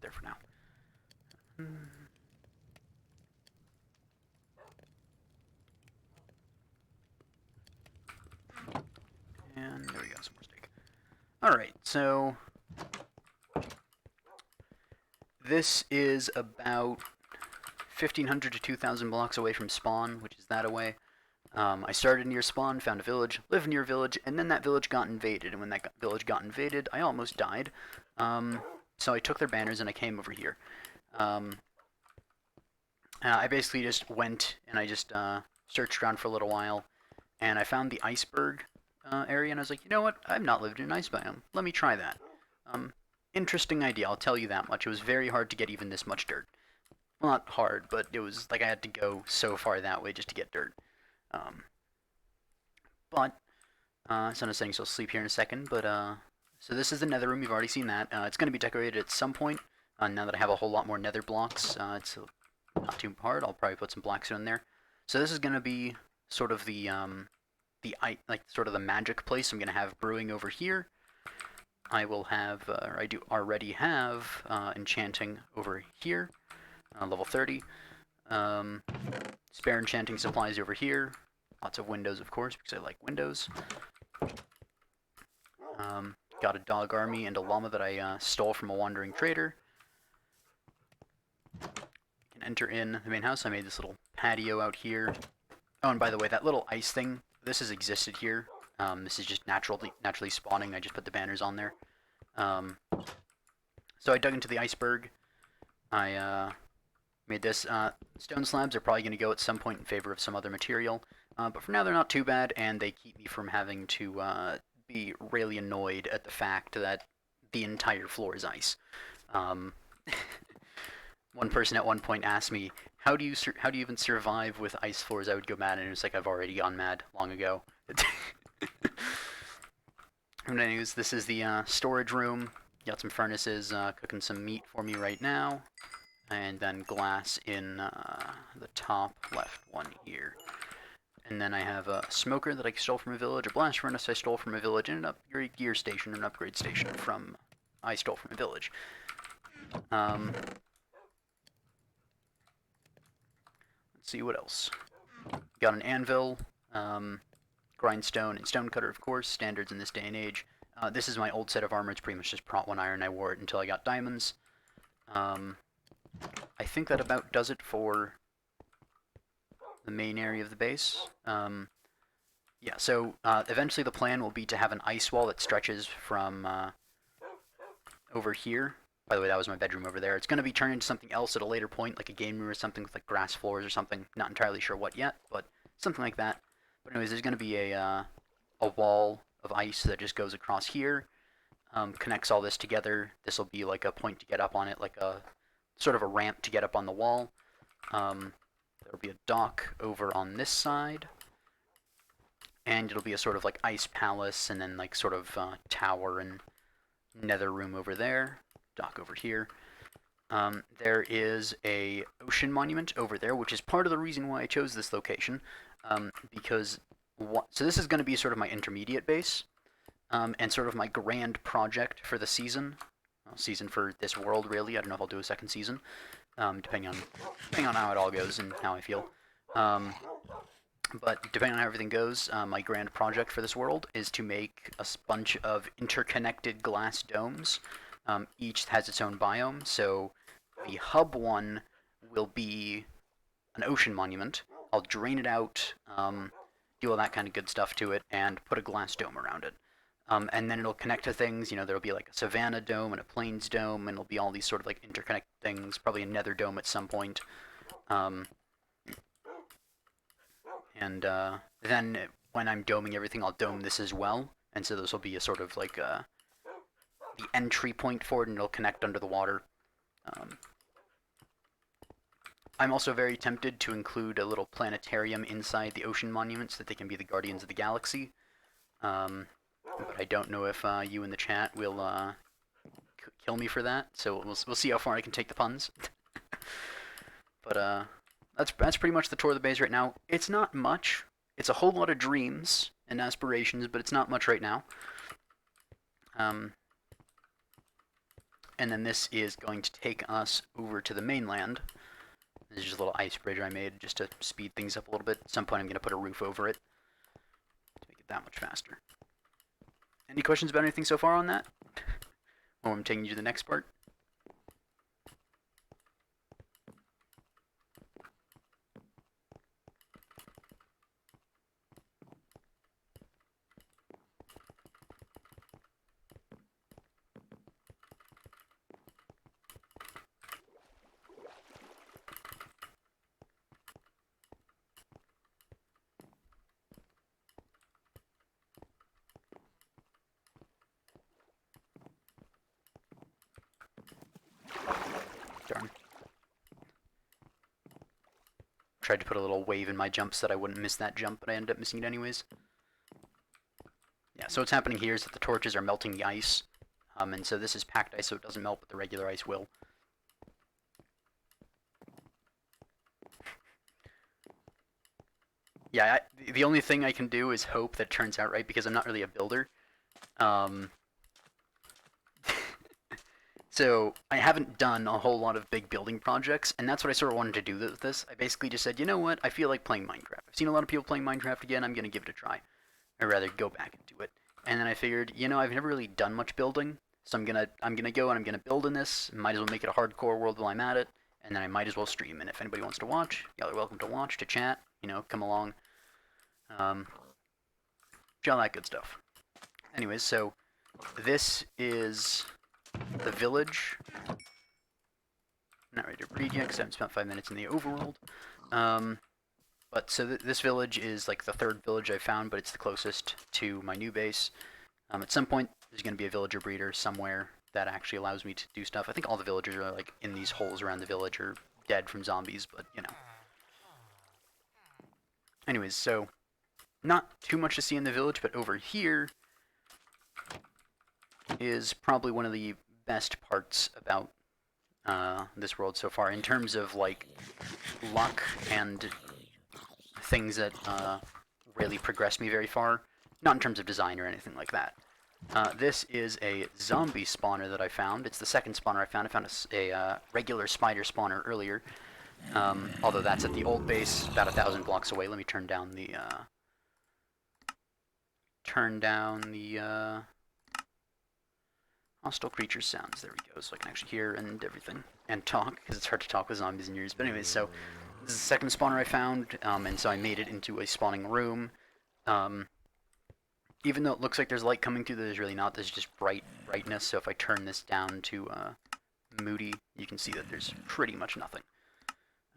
[SPEAKER 1] there for now. And there we go, some more steak. Alright, so this is about 1,500 to 2,000 blocks away from spawn, which is that away. I started near spawn, found a village, lived near a village, and then that village got invaded. And when that village got invaded, I almost died. So I took their banners and I came over here. I basically just went and I just searched around for a little while, and I found the iceberg area, and I was like, you know what? I've not lived in an ice biome. Let me try that. Interesting idea, I'll tell you that much. It was very hard to get even this much dirt. Well, not hard, but it was like I had to go so far that way just to get dirt. Sun is setting, so I'll sleep here in a second. But so this is the nether room. You've already seen that. It's going to be decorated at some point. Now that I have a whole lot more nether blocks, it's not too hard. I'll probably put some blackstone there. So this is going to be sort of the sort of the magic place. I'm going to have brewing over here. I will have, or I do already have, enchanting over here, level 30. Spare enchanting supplies over here. Lots of windows, of course, because I like windows. Got a dog army and a llama that I stole from a wandering trader. You can enter in the main house. I made this little patio out here. Oh, and by the way, that little ice thing, this has existed here. This is just naturally spawning. I just put the banners on there. So I dug into the iceberg. I made this. Stone slabs are probably going to go at some point in favor of some other material. But for now, they're not too bad, and they keep me from having to be really annoyed at the fact that the entire floor is ice. One person at one point asked me, how do you even survive with ice floors? I would go mad, and it was like, I've already gone mad long ago. And anyways, this is the storage room. Got some furnaces cooking some meat for me right now. And then glass in the top left one here. And then I have a smoker that I stole from a village, a blast furnace I stole from a village, and an upgrade gear station, an upgrade station I stole from a village. Let's see what else. Got an anvil, grindstone, and stonecutter, of course, standards in this day and age. This is my old set of armor. It's pretty much just prot 1 iron. I wore it until I got diamonds. I think that about does it for the main area of the base. Yeah, so eventually the plan will be to have an ice wall that stretches from over here. By the way, that was my bedroom over there. It's going to be turned into something else at a later point, like a game room or something with like grass floors or something. Not entirely sure what yet, but something like that. But anyways, there's going to be a wall of ice that just goes across here, connects all this together. This will be like a point to get up on it, like a sort of a ramp to get up on the wall. There'll be a dock over on this side, and it'll be a sort of like ice palace, and then like sort of tower and nether room over there. Dock over here. There is a ocean monument over there, which is part of the reason why I chose this location, because so this is going to be sort of my intermediate base, and sort of my grand project for the season. Season for this world, really. I don't know if I'll do a second season, depending on how it all goes and how I feel. But depending on how everything goes, my grand project for this world is to make a bunch of interconnected glass domes. Each has its own biome, so the hub one will be an ocean monument. I'll drain it out, do all that kind of good stuff to it, and put a glass dome around it. And then it'll connect to things. You know, there'll be like a savanna dome and a plains dome, and it'll be all these sort of like interconnected things, probably a nether dome at some point. Then when I'm doming everything, I'll dome this as well. And so this will be a sort of like the entry point for it, and it'll connect under the water. I'm also very tempted to include a little planetarium inside the ocean monuments so that they can be the guardians of the galaxy. But I don't know if you in the chat will kill me for that, so we'll see how far I can take the puns. But that's pretty much the tour of the base right now. It's not much. It's a whole lot of dreams and aspirations, but it's not much right now. and then this is going to take us over to the mainland. This is just a little ice bridge I made just to speed things up a little bit. At some point I'm going to put a roof over it to make it that much faster. Any questions about anything so far on that? Or I'm taking you to the next part? Darn. Tried to put a little wave in my jump so that I wouldn't miss that jump, but I ended up missing it anyways. Yeah, so what's happening here is that the torches are melting the ice, and so this is packed ice so it doesn't melt, but the regular ice will. Yeah, the only thing I can do is hope that it turns out right, because I'm not really a builder. So I haven't done a whole lot of big building projects, and that's what I sort of wanted to do with this. I basically just said, you know what, I feel like playing Minecraft. I've seen a lot of people playing Minecraft again, I'm going to give it a try. Or rather, go back and do it. And then I figured, you know, I've never really done much building, so I'm gonna go and I'm gonna build in this. Might as well make it a hardcore world while I'm at it, and then I might as well stream. And if anybody wants to watch, y'all are welcome to watch, to chat, you know, come along. All that good stuff. Anyways, so this is the village. Not ready to breed yet because I haven't spent 5 minutes in the overworld. But so this village is like the third village I found, but it's the closest to my new base. At some point, there's going to be a villager breeder somewhere that actually allows me to do stuff. I think all the villagers are like in these holes around the village or dead from zombies, but you know. Anyways, so not too much to see in the village, but over here is probably one of the best parts about this world so far in terms of like luck and things that really progressed me very far. Not in terms of design or anything like that. This is a zombie spawner that I found. It's the second spawner I found. I found a regular spider spawner earlier. Although that's at the old base, about 1,000 blocks away. Let me turn down the hostile creature sounds. There we go, so I can actually hear and everything and talk, because it's hard to talk with zombies in your ears. But anyways, so this is the second spawner I found, and so I made it into a spawning room. Even though it looks like there's light coming through, there's really not. There's just brightness. So if I turn this down to moody, you can see that there's pretty much nothing.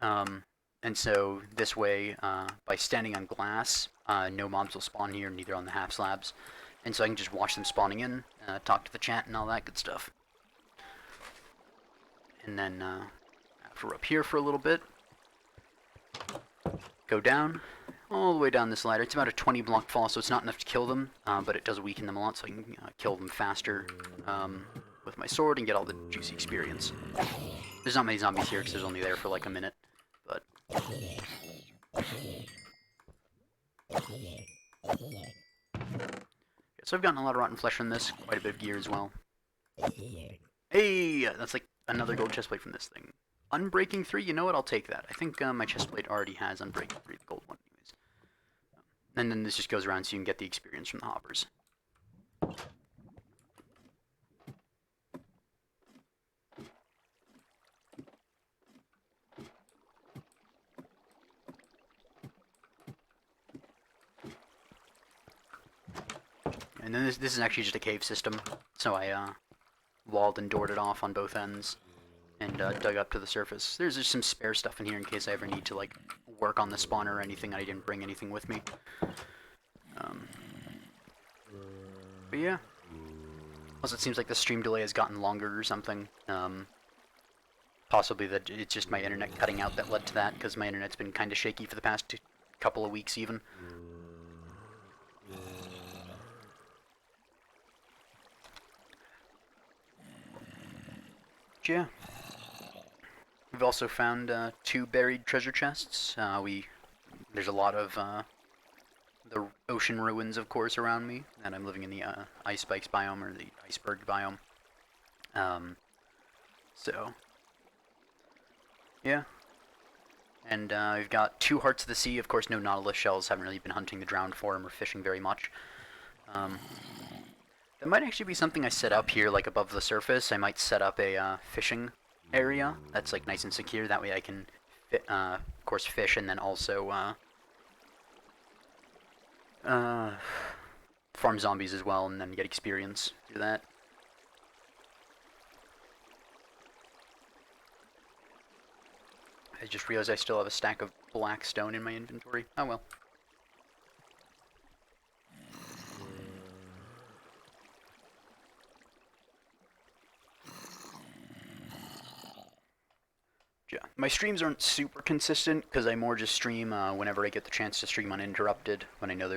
[SPEAKER 1] And so this way, by standing on glass, no mobs will spawn here, neither on the half slabs. And so I can just watch them spawning in, talk to the chat and all that good stuff. And then after we're up here for a little bit, go down, all the way down this ladder. It's about a 20 block fall, so it's not enough to kill them, but it does weaken them a lot, so I can kill them faster with my sword and get all the juicy experience. There's not many zombies here because there's only there for like a minute, but... So I've gotten a lot of rotten flesh from this, quite a bit of gear as well. Hey, that's like another gold chestplate from this thing. Unbreaking 3, you know what, I'll take that. I think my chestplate already has Unbreaking 3, the gold one anyways. And then this just goes around so you can get the experience from the hoppers. And then this is actually just a cave system, so I walled and doored it off on both ends and dug up to the surface. There's just some spare stuff in here in case I ever need to like work on the spawner or anything. I didn't bring anything with me. But yeah. Also, it seems like the stream delay has gotten longer or something. Possibly that it's just my internet cutting out that led to that, because my internet's been kind of shaky for the past couple of weeks even. Yeah. We've also found 2 buried treasure chests. There's a lot of the ocean ruins, of course, around me, and I'm living in the ice spikes biome, or the iceberg biome. So, yeah. And we've got 2 Hearts of the Sea. Of course, no Nautilus shells. Haven't really been hunting the drowned form or fishing very much. Um, that might actually be something I set up here, like above the surface. I might set up a fishing area that's like nice and secure. That way I can, of course, fish and then also farm zombies as well, and then get experience through that. I just realized I still have a stack of black stone in my inventory. Oh well. Yeah, my streams aren't super consistent because I more just stream whenever I get the chance to stream uninterrupted. When I know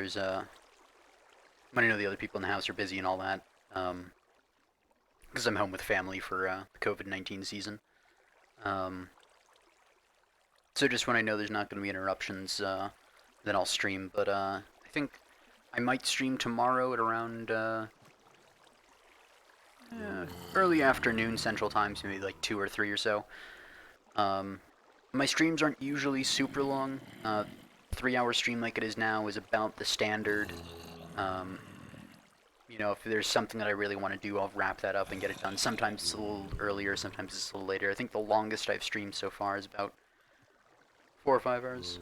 [SPEAKER 1] when I know the other people in the house are busy and all that. Because I'm home with family for the COVID-19 season. Um, so just when I know there's not going to be interruptions, then I'll stream. But I think I might stream tomorrow at around early afternoon Central Time, so maybe like 2 or 3 or so. Um, my streams aren't usually super long. 3-hour stream like it is now is about the standard. Um, you know, if there's something that I really want to do, I'll wrap that up and get it done. Sometimes it's a little earlier, sometimes it's a little later. I think the longest I've streamed so far is about 4 or 5 hours.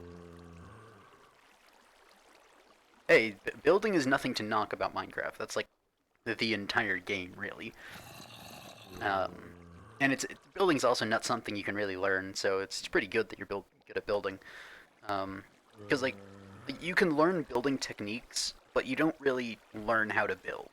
[SPEAKER 1] Hey, building is nothing to knock about Minecraft. That's like the entire game, really. Um, and building's also not something you can really learn, so it's pretty good that you're good at building. Because like you can learn building techniques, but you don't really learn how to build.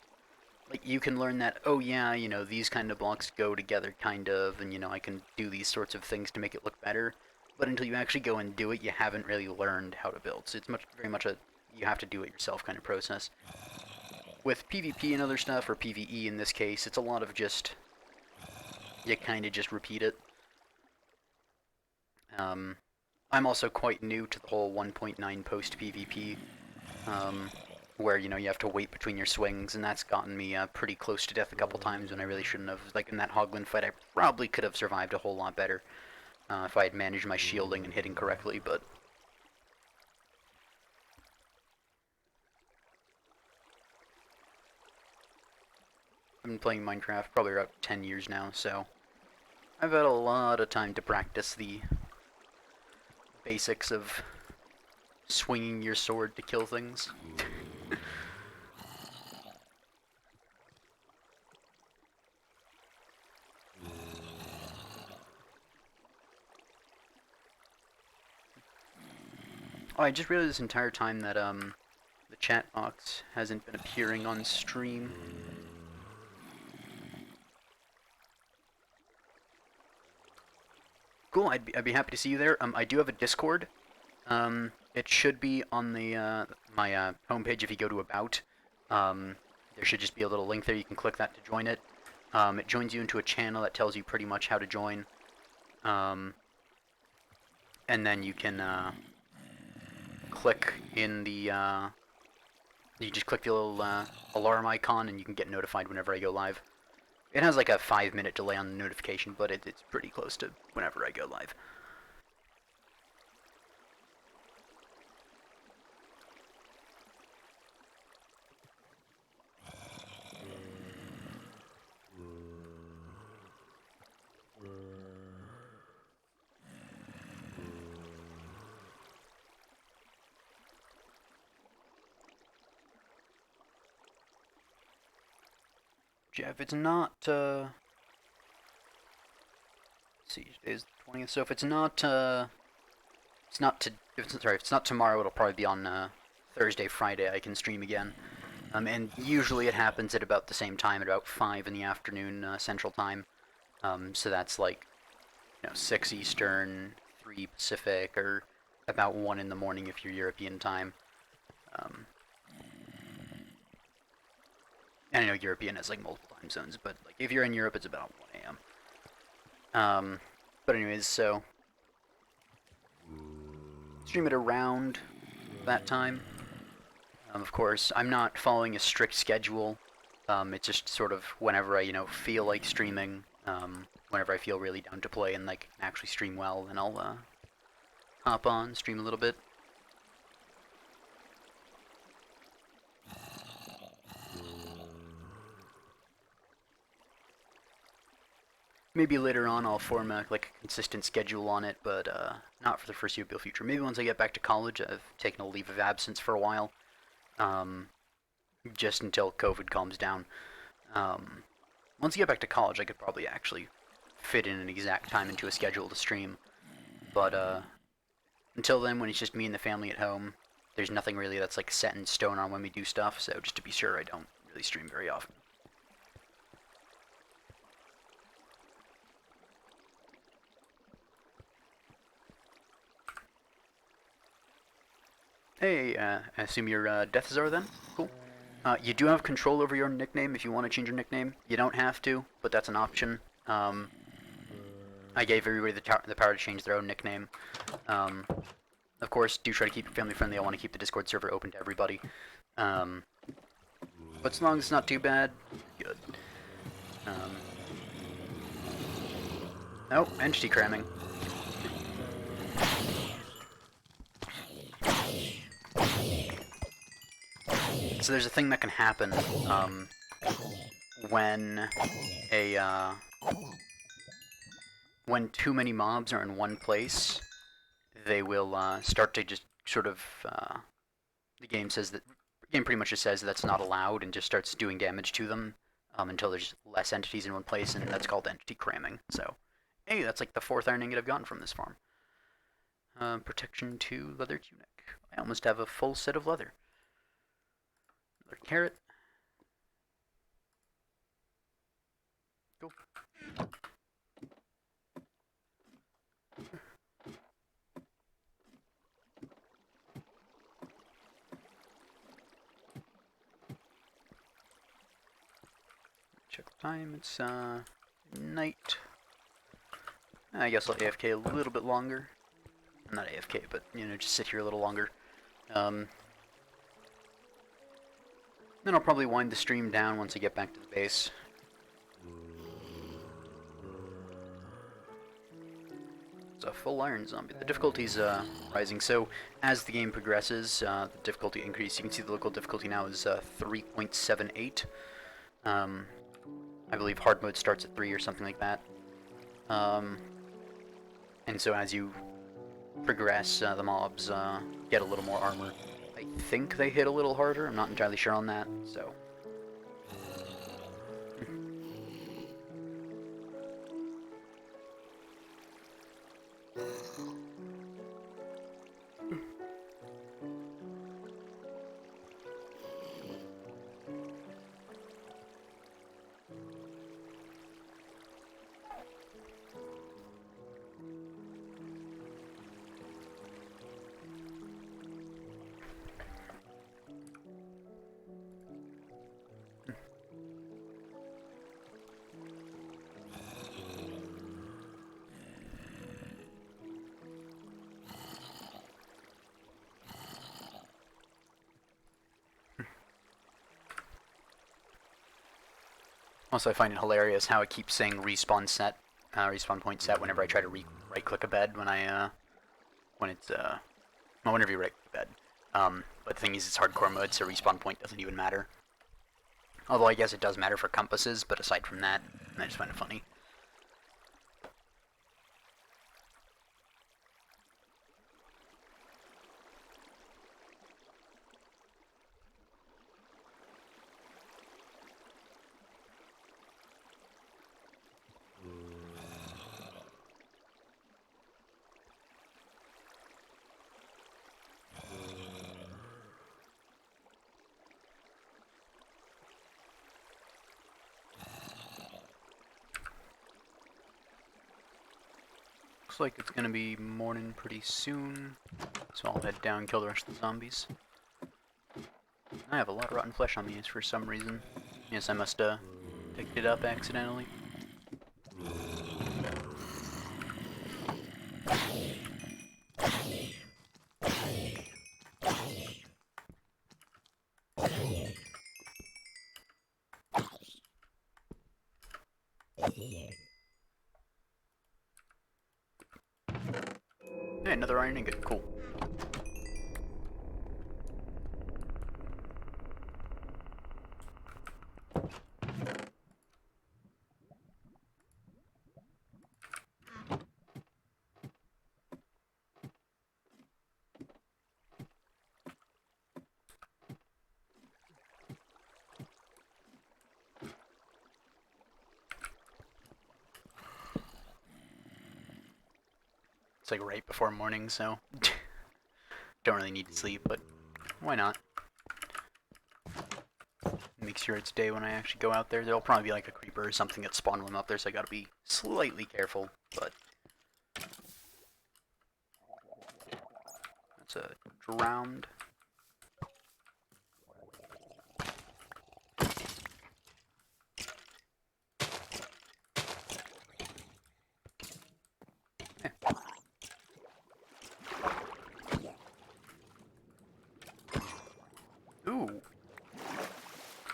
[SPEAKER 1] Like you can learn that, oh yeah, you know, these kind of blocks go together kind of, and you know, I can do these sorts of things to make it look better. But until you actually go and do it, you haven't really learned how to build. So it's very much a you have to do it yourself kind of process. With PvP and other stuff, or PvE in this case, it's a lot of just you kind of just repeat it. Um, I'm also quite new to the whole 1.9 post PvP, where you know you have to wait between your swings, and that's gotten me pretty close to death a couple times when I really shouldn't have. Like in that Hoglin fight, I probably could have survived a whole lot better if I had managed my shielding and hitting correctly, but. I've been playing Minecraft probably about 10 years now, so I've had a lot of time to practice the basics of swinging your sword to kill things. Oh, I just realized this entire time that the chat box hasn't been appearing on stream. Cool, I'd be happy to see you there. I do have a Discord. It should be on the my homepage if you go to About. There should just be a little link there. You can click that to join it. It joins you into a channel that tells you pretty much how to join. And then you can click in the you just click the little alarm icon and you can get notified whenever I go live. It has like a 5-minute delay on the notification, but it's pretty close to whenever I go live. Jeff, it's not, let's see, today's the 20th, so if it's not, sorry, if it's not tomorrow, it'll probably be on, Thursday, Friday, I can stream again. And usually it happens at about the same time, at about 5 in the afternoon, Central Time. So that's like, you know, 6 Eastern, 3 Pacific, or about 1 in the morning if you're European time. And I know European has like multiple time zones, but like if you're in Europe, it's about 1 a.m. But anyways, so stream it around that time. Of course, I'm not following a strict schedule. It's just sort of whenever I, you know, feel like streaming. whenever I feel really down to play and like actually stream well, then I'll hop on, stream a little bit. Maybe later on I'll form a consistent schedule on it, but not for the foreseeable future. Maybe once I get back to college. I've taken a leave of absence for a while, just until COVID calms down. Once I get back to college, I could probably actually fit in an exact time into a schedule to stream. But until then, when it's just me and the family at home, there's nothing really that's like set in stone on when we do stuff. So just to be sure, I don't really stream very often. Hey, I assume you're Death Czar then? Cool. You do have control over your nickname if you want to change your nickname. You don't have to, but that's an option. I gave everybody the power to change their own nickname. Of course, do try to keep it family friendly. I want to keep the Discord server open to everybody. But as long as it's not too bad, good. Oh, entity cramming. So there's a thing that can happen when when too many mobs are in one place, they will start to just sort of the game pretty much just says that's not allowed and just starts doing damage to them until there's less entities in one place, and that's called entity cramming. So, hey, that's like the 4th iron ingot I've gotten from this farm. Protection 2, leather tunic. I almost have a full set of leather. Another carrot. Cool. Check the time. It's night. I guess I'll AFK a little bit longer. I'm not AFK, but just sit here a little longer. Then I'll probably wind the stream down once I get back to the base. It's a full iron zombie. The difficulty's rising, so as the game progresses, the difficulty increases. You can see the local difficulty now is 3.78. I believe hard mode starts at 3 or something like that. And so as you progress, the mobs get a little more armor. I think they hit a little harder. I'm not entirely sure on that, so... Also, I find it hilarious how it keeps saying respawn point set whenever I try to right-click a bed whenever you right-click a bed. But the thing is, it's hardcore mode, so respawn point doesn't even matter. Although I guess it does matter for compasses, but aside from that, I just find it funny. Looks like it's gonna be morning pretty soon, so I'll head down and kill the rest of the zombies. I have a lot of rotten flesh on me for some reason. Yes, I must picked it up accidentally. Hey, another iron ingot. Cool. It's like right before morning, so don't really need to sleep, but why not? Make sure it's day when I actually go out there. There'll probably be like a creeper or something that spawned them up there, so I gotta be slightly careful, but that's a drowned. Eh. Ooh.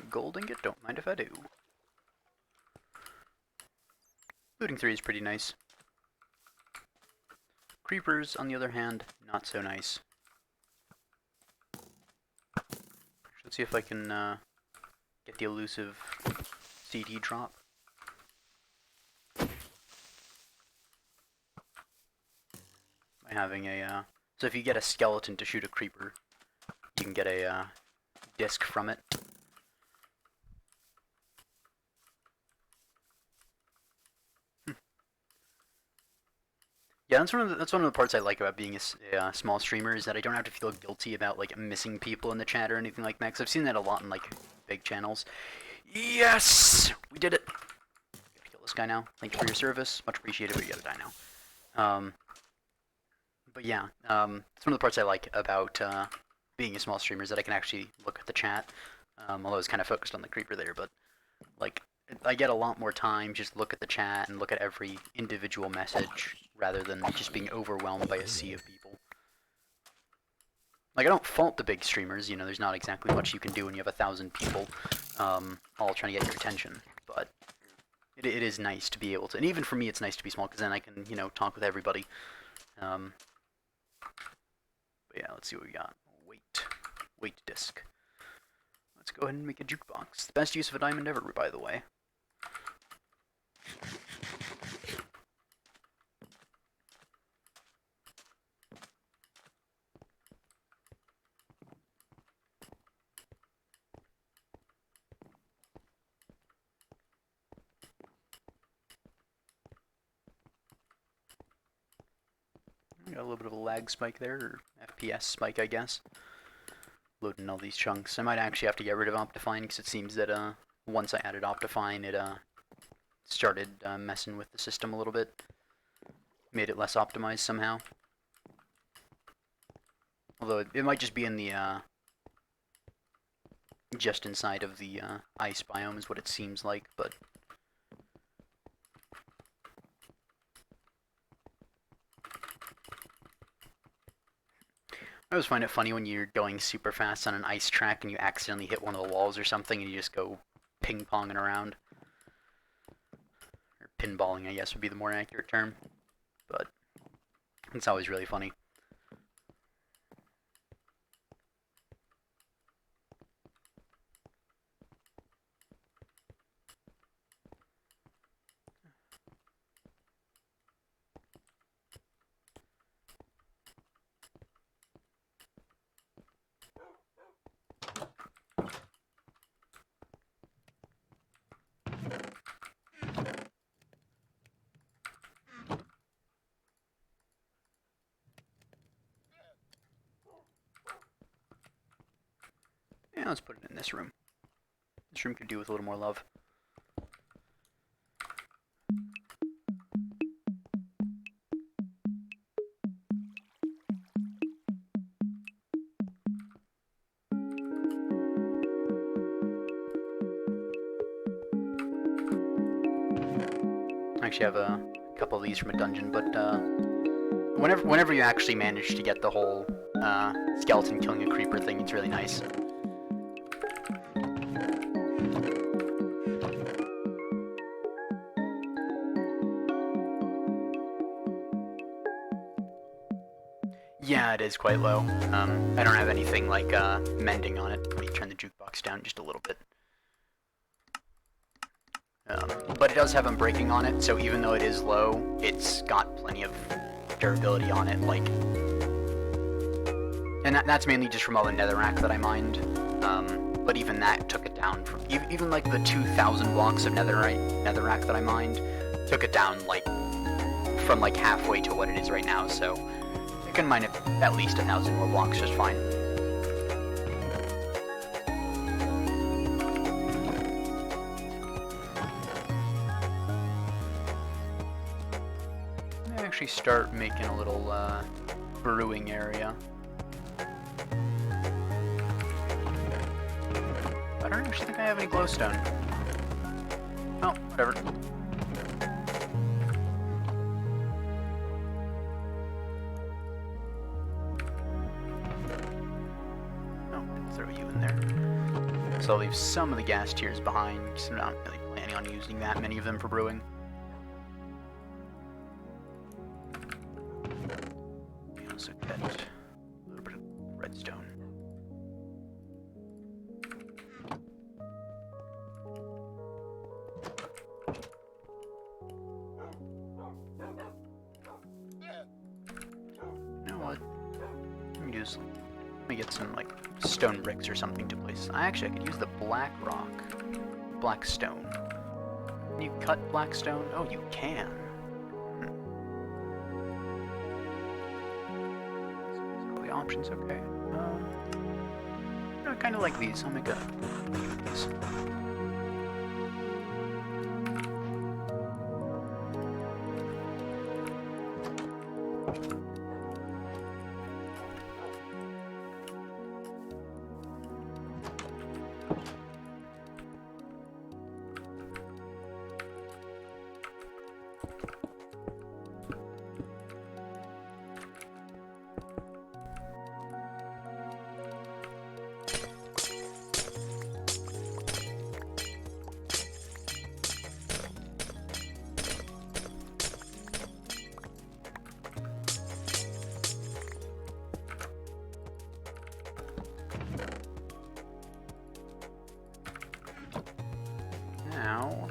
[SPEAKER 1] Gold ingot, don't mind if I do. Looting 3 is pretty nice. Creepers, on the other hand, not so nice. Let's see if I can get the elusive CD drop. By having a, so if you get a skeleton to shoot a creeper, you can get a disc from it. Yeah, that's one of the parts I like about being a small streamer is that I don't have to feel guilty about like missing people in the chat or anything like that. Cause I've seen that a lot in like big channels. Yes, we did it. We have to kill this guy now. Thank you for your service, much appreciated. But you gotta die now. But yeah, it's one of the parts I like about being a small streamer is that I can actually look at the chat. Although I was kind of focused on the creeper there, but like I get a lot more time just look at the chat and look at every individual message rather than just being overwhelmed by a sea of people. Like I don't fault the big streamers, you know, there's not exactly much you can do when you have 1,000 people all trying to get your attention, but it is nice to be able to, and even for me it's nice to be small because then I can, you know, talk with everybody. But yeah, let's see what we got. Wait disc. Let's go ahead and make a jukebox. The best use of a diamond ever, by the way. Got a little bit of a lag spike there, or FPS spike, I guess. Loading all these chunks. I might actually have to get rid of Optifine, because it seems that once I added Optifine, it started messing with the system a little bit. Made it less optimized somehow. Although it might just be in the, just inside of the ice biome is what it seems like, but I always find it funny when you're going super fast on an ice track and you accidentally hit one of the walls or something and you just go ping-ponging around. Or pinballing, I guess would be the more accurate term. But it's always really funny. Yeah, let's put it in this room. This room could do with a little more love. I actually have a couple of these from a dungeon, but whenever you actually manage to get the whole skeleton killing a creeper thing, it's really nice. Yeah, it is quite low. I don't have anything like mending on it. Let me turn the jukebox down just a little bit. But it does have unbreaking on it, so even though it is low, it's got plenty of durability on it. Like, and that's mainly just from all the netherrack that I mined. But even that took it down from even like the 2,000 blocks of netherrack that I mined took it down like from like halfway to what it is right now. So I can mine it at least 1,000 more blocks just fine. I actually start making a little brewing area. I don't actually think I have any glowstone. Oh, whatever. Oh, throw you in there. So I'll leave some of the gas tiers behind, because I'm not really planning on using that many of them for brewing. We also get a little bit of redstone. Let me get some like stone bricks or something to place. I could use the black rock, black stone. Can you cut black stone? Oh, you can. So all the options okay. I kind of like these. I'll make a few of these. Now,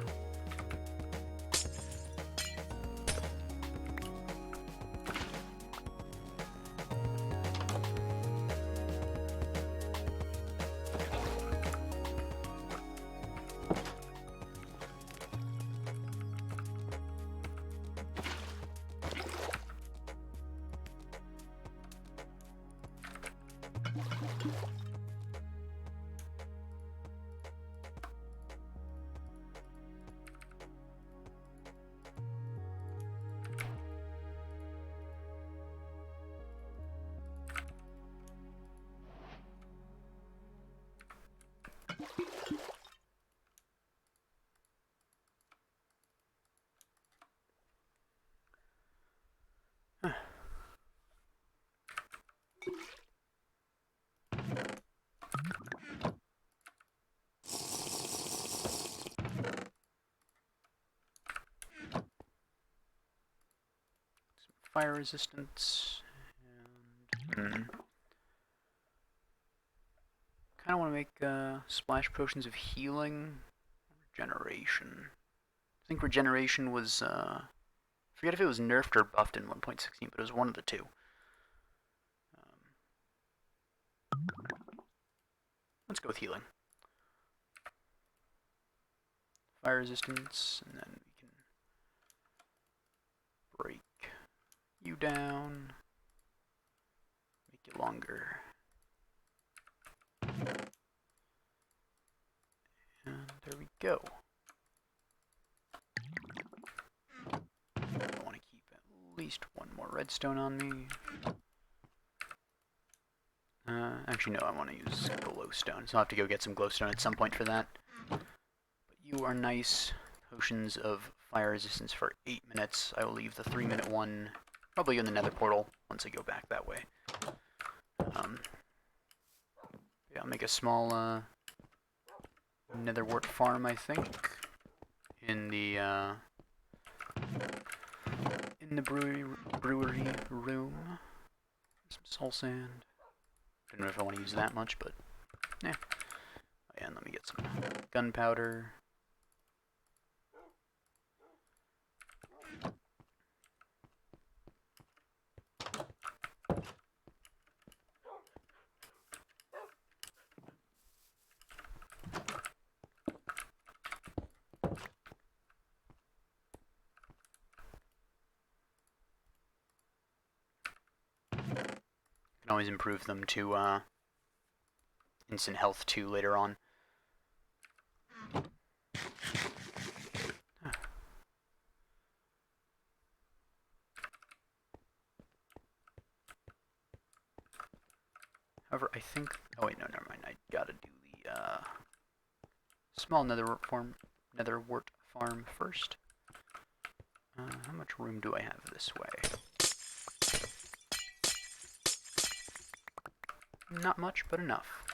[SPEAKER 1] fire resistance, and kind of want to make splash potions of healing, regeneration. I think regeneration was I forget if it was nerfed or buffed in 1.16, but it was one of the two. Let's go with healing. Fire resistance, and then we can break you down, make it longer. And there we go. I want to keep at least one more redstone on me. Actually, no, I want to use glowstone, so I'll have to go get some glowstone at some point for that. But you are nice. Potions of fire resistance for 8 minutes. I will leave the 3-minute one probably in the nether portal once I go back that way. Yeah, I'll make a small netherwort farm, I think, in the brewery room. Some soul sand. Don't know if I want to use that much, but yeah. And let me get some gunpowder. Can always improve them to instant health too later on. However, I think. Oh wait, no, never mind. I gotta do the small netherwort farm first. How much room do I have this way? Not much, but enough.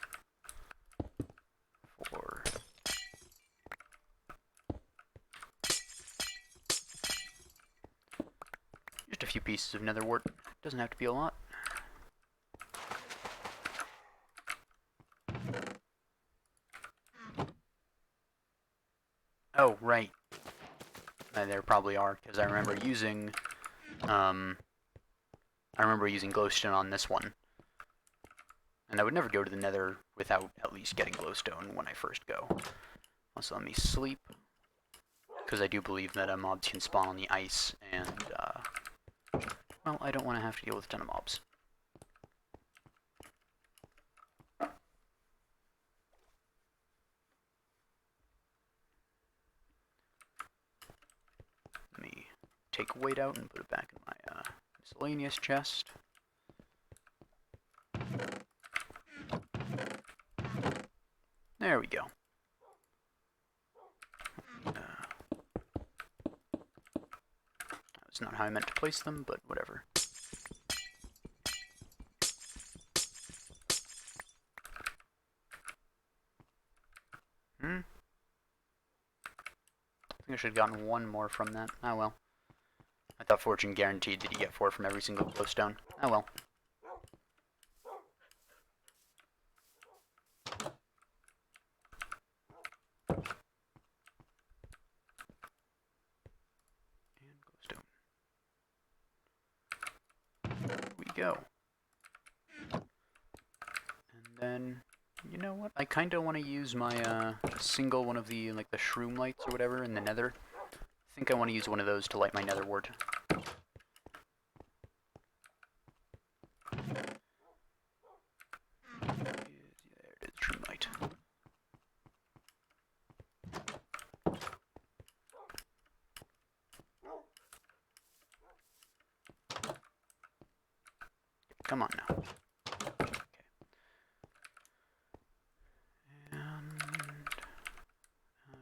[SPEAKER 1] For just a few pieces of netherwort. Doesn't have to be a lot. Oh, right. There probably are, because I remember using glowstone on this one. And I would never go to the nether without at least getting glowstone when I first go. Also, let me sleep, because I do believe that mobs can spawn on the ice, and, well, I don't want to have to deal with a ton of mobs. Let me take weight out and put it back in my miscellaneous chest. There we go. That's not how I meant to place them, but whatever. I think I should have gotten one more from that. Oh well. I thought Fortune guaranteed that you get 4 from every single glowstone. Oh well. And glowstone. There we go. And then, you know what? I kind of want to use my single one of the, like, the shroom lights or whatever in the nether. I think I want to use one of those to light my nether wart. There it is, shroom light. Come on now. Okay. And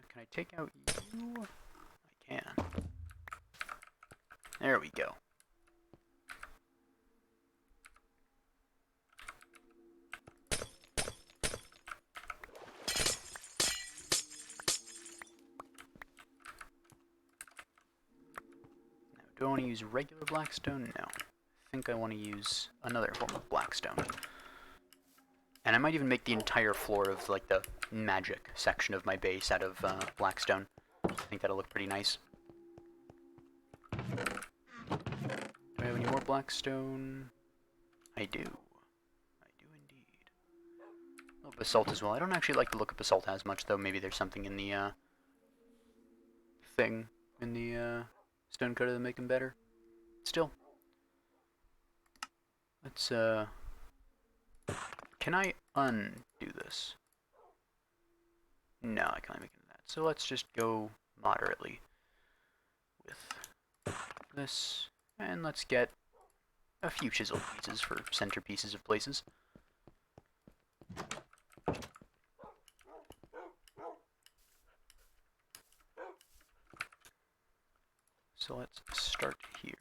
[SPEAKER 1] can I take out you? I can. There we go. Now, do I want to use regular blackstone? No. I think I want to use another form of blackstone. And I might even make the entire floor of, like, the magic section of my base out of blackstone. I think that'll look pretty nice. Do I have any more blackstone? I do. I do indeed. A little basalt as well. I don't actually like the look of basalt as much, though. Maybe there's something in the thing in the stone cutter that make them better. Still. Let's can I undo this? No, I can't make it that. So let's just go moderately with this, and let's get a few chisel pieces for centerpieces of places. So let's start here.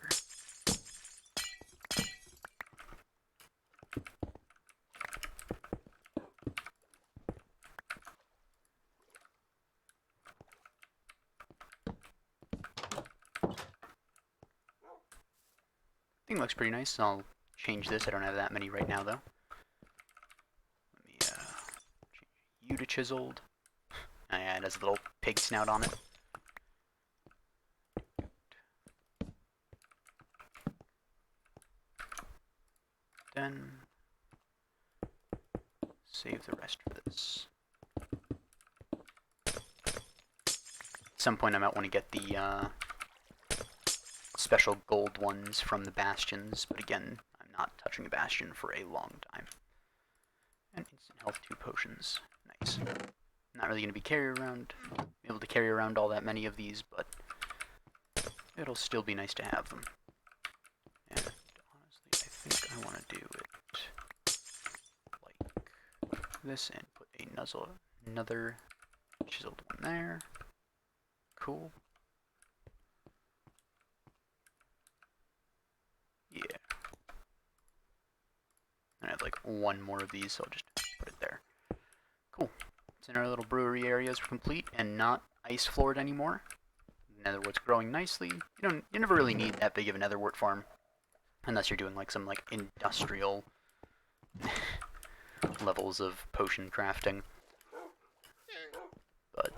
[SPEAKER 1] I think it looks pretty nice. I'll change this. I don't have that many right now, though. Let me change you to chiseled. Oh, yeah, it has a little pig snout on it. Then save the rest for this. At some point I might want to get the special gold ones from the bastions, but again, I'm not touching a bastion for a long time. And instant health 2 potions. Nice. Not really going to be able to carry around all that many of these, but it'll still be nice to have them. And honestly, I think I want to do it like this and put another chiseled one there. Cool. Yeah. I have like one more of these, so I'll just put it there. Cool. So our little brewery area is complete and not ice floored anymore. Netherwort's growing nicely. You never really need that big of a netherwort farm, unless you're doing like some like industrial levels of potion crafting. But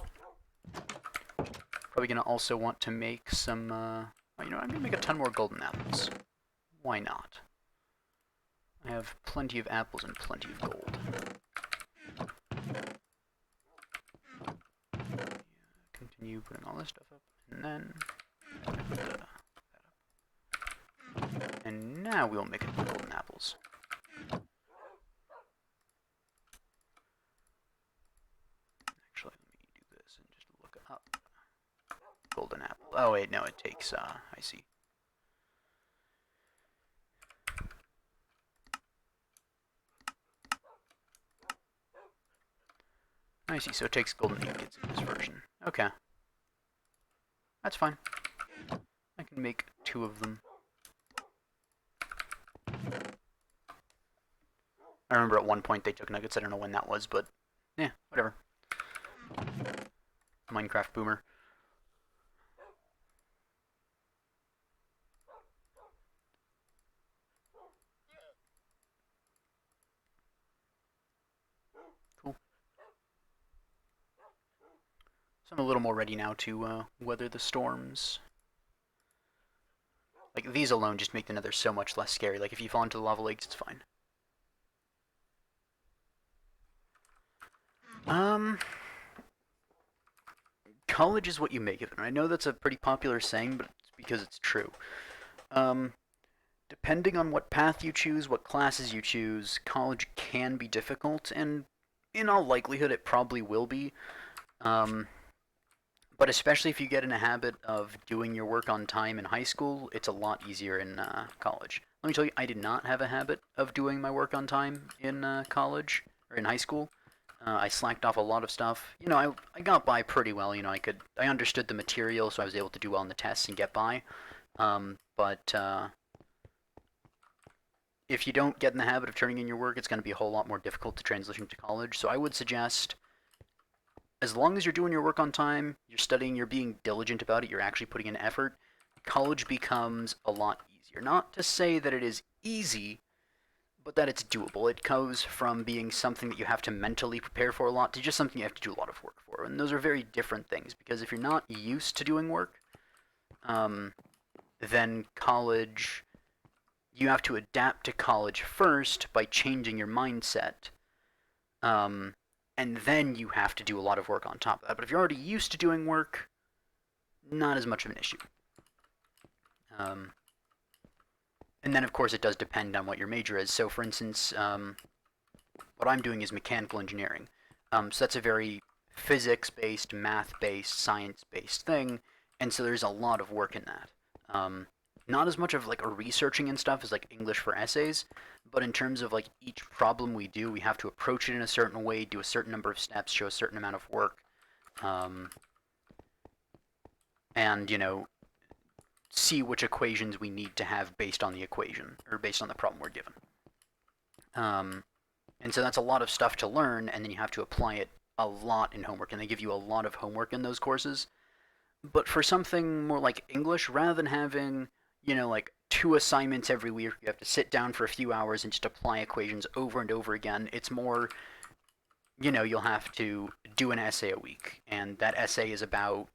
[SPEAKER 1] probably gonna also want to make some. I'm gonna make a ton more golden apples. Why not? I have plenty of apples and plenty of gold. Continue putting all this stuff up, and then put that up. And now we'll make it golden apples. Actually, let me do this and just look up. Golden apple. Oh wait, no, it takes. I see. I see, so it takes golden ingots in this version. Okay. That's fine. I can make 2 of them. I remember at one point they took nuggets, I don't know when that was, but yeah, whatever. Minecraft boomer. Cool. So I'm a little more ready now to weather the storms. Like, these alone just make the nether so much less scary. Like, if you fall into the lava lakes, it's fine. College is what you make of it. And I know that's a pretty popular saying, but it's because it's true. Depending on what path you choose, what classes you choose, college can be difficult, and in all likelihood it probably will be. But especially if you get in a habit of doing your work on time in high school, it's a lot easier in college. Let me tell you, I did not have a habit of doing my work on time in college, or in high school. I slacked off a lot of stuff. I got by pretty well. I understood the material, so I was able to do well in the tests and get by. But if you don't get in the habit of turning in your work, it's going to be a whole lot more difficult to transition to college. So I would suggest, as long as you're doing your work on time, you're studying, you're being diligent about it, you're actually putting in effort, college becomes a lot easier. Not to say that it is easy, but that it's doable. It goes from being something that you have to mentally prepare for a lot to just something you have to do a lot of work for. And those are very different things, because if you're not used to doing work, then college, you have to adapt to college first by changing your mindset. And then you have to do a lot of work on top of that. But if you're already used to doing work, not as much of an issue. And then, of course, it does depend on what your major is. So, for instance, what I'm doing is mechanical engineering. So that's a very physics-based, math-based, science-based thing, and so there's a lot of work in that. Not as much of like a researching and stuff as like English for essays, but in terms of like each problem we do, we have to approach it in a certain way, do a certain number of steps, show a certain amount of work, and see which equations we need to have based on the equation, or based on the problem we're given. And so that's a lot of stuff to learn, and then you have to apply it a lot in homework, and they give you a lot of homework in those courses. But for something more like English, rather than having like 2 assignments every week. You have to sit down for a few hours and just apply equations over and over again. It's more, you'll have to do an essay a week, and that essay is about,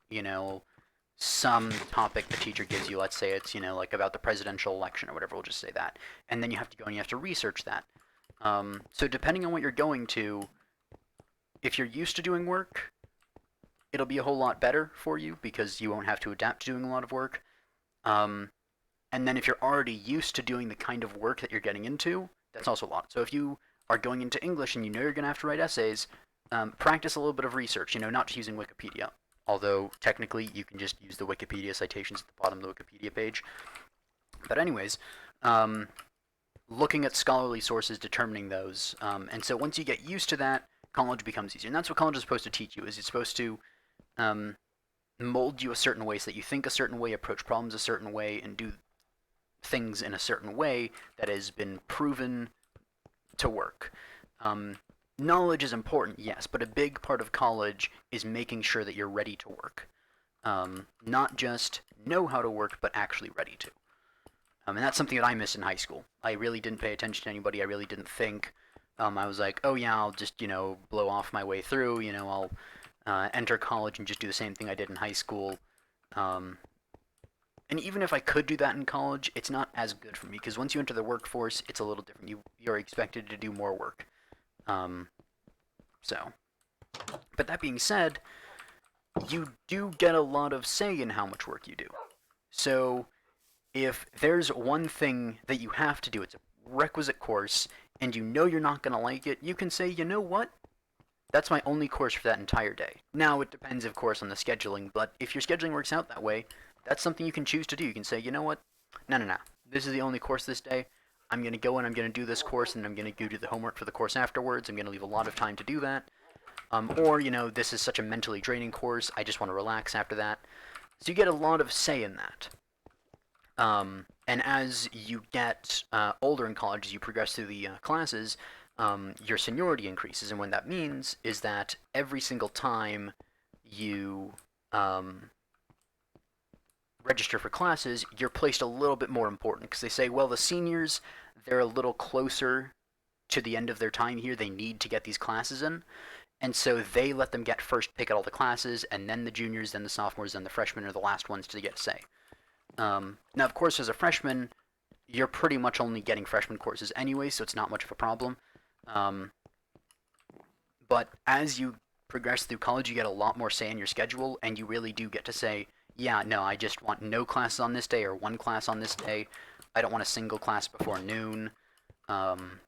[SPEAKER 1] some topic the teacher gives you. Let's say it's, like about the presidential election or whatever. We'll just say that. And then you have to go and you have to research that. So depending on what you're going to, if you're used to doing work, it'll be a whole lot better for you because you won't have to adapt to doing a lot of work. Um, and then if you're already used to doing the kind of work that you're getting into, that's also a lot. So if you are going into English and you know you're going to have to write essays, practice a little bit of research, not just using Wikipedia. Although technically you can just use the Wikipedia citations at the bottom of the Wikipedia page. But anyways, um, looking at scholarly sources, determining those. And so once you get used to that, college becomes easier. And that's what college is supposed to teach you, is it's supposed to um, mold you a certain way so that you think a certain way, approach problems a certain way, and do things in a certain way that has been proven to work. Um, Knowledge is important, yes, but a big part of college is making sure that you're ready to work. Not just know how to work, but actually ready to. And that's something that I missed in high school. I really didn't pay attention to anybody. I really didn't think. I was like, oh yeah, I'll just blow off my way through. I'll enter college and just do the same thing I did in high school. Um, and even if I could do that in college, it's not as good for me because once you enter the workforce, it's a little different. You're expected to do more work. Um, so, but that being said, you do get a lot of say in how much work you do. So if there's one thing that you have to do, it's a requisite course, and you know you're not going to like it, you can say, you know what? That's my only course for that entire day. Now, it depends, of course, on the scheduling, but if your scheduling works out that way, that's something you can choose to do. You can say, you know what? No, no, no. This is the only course this day. I'm going to go and I'm going to do this course, and I'm going to go do the homework for the course afterwards. I'm going to leave a lot of time to do that. Or, this is such a mentally draining course, I just want to relax after that. So you get a lot of say in that. And as you get older in college, as you progress through the classes, your seniority increases. And what that means is that every single time you register for classes, you're placed a little bit more important because they say, well, the seniors, they're a little closer to the end of their time here. They need to get these classes in. And so they let them get first pick at all the classes, and then the juniors, then the sophomores, then the freshmen are the last ones to get a say. Now, of course, as a freshman, you're pretty much only getting freshman courses anyway, so it's not much of a problem. Um, but as you progress through college, you get a lot more say in your schedule, and you really do get to say, yeah, no, I just want no classes on this day or one class on this day. I don't want a single class before noon. Um,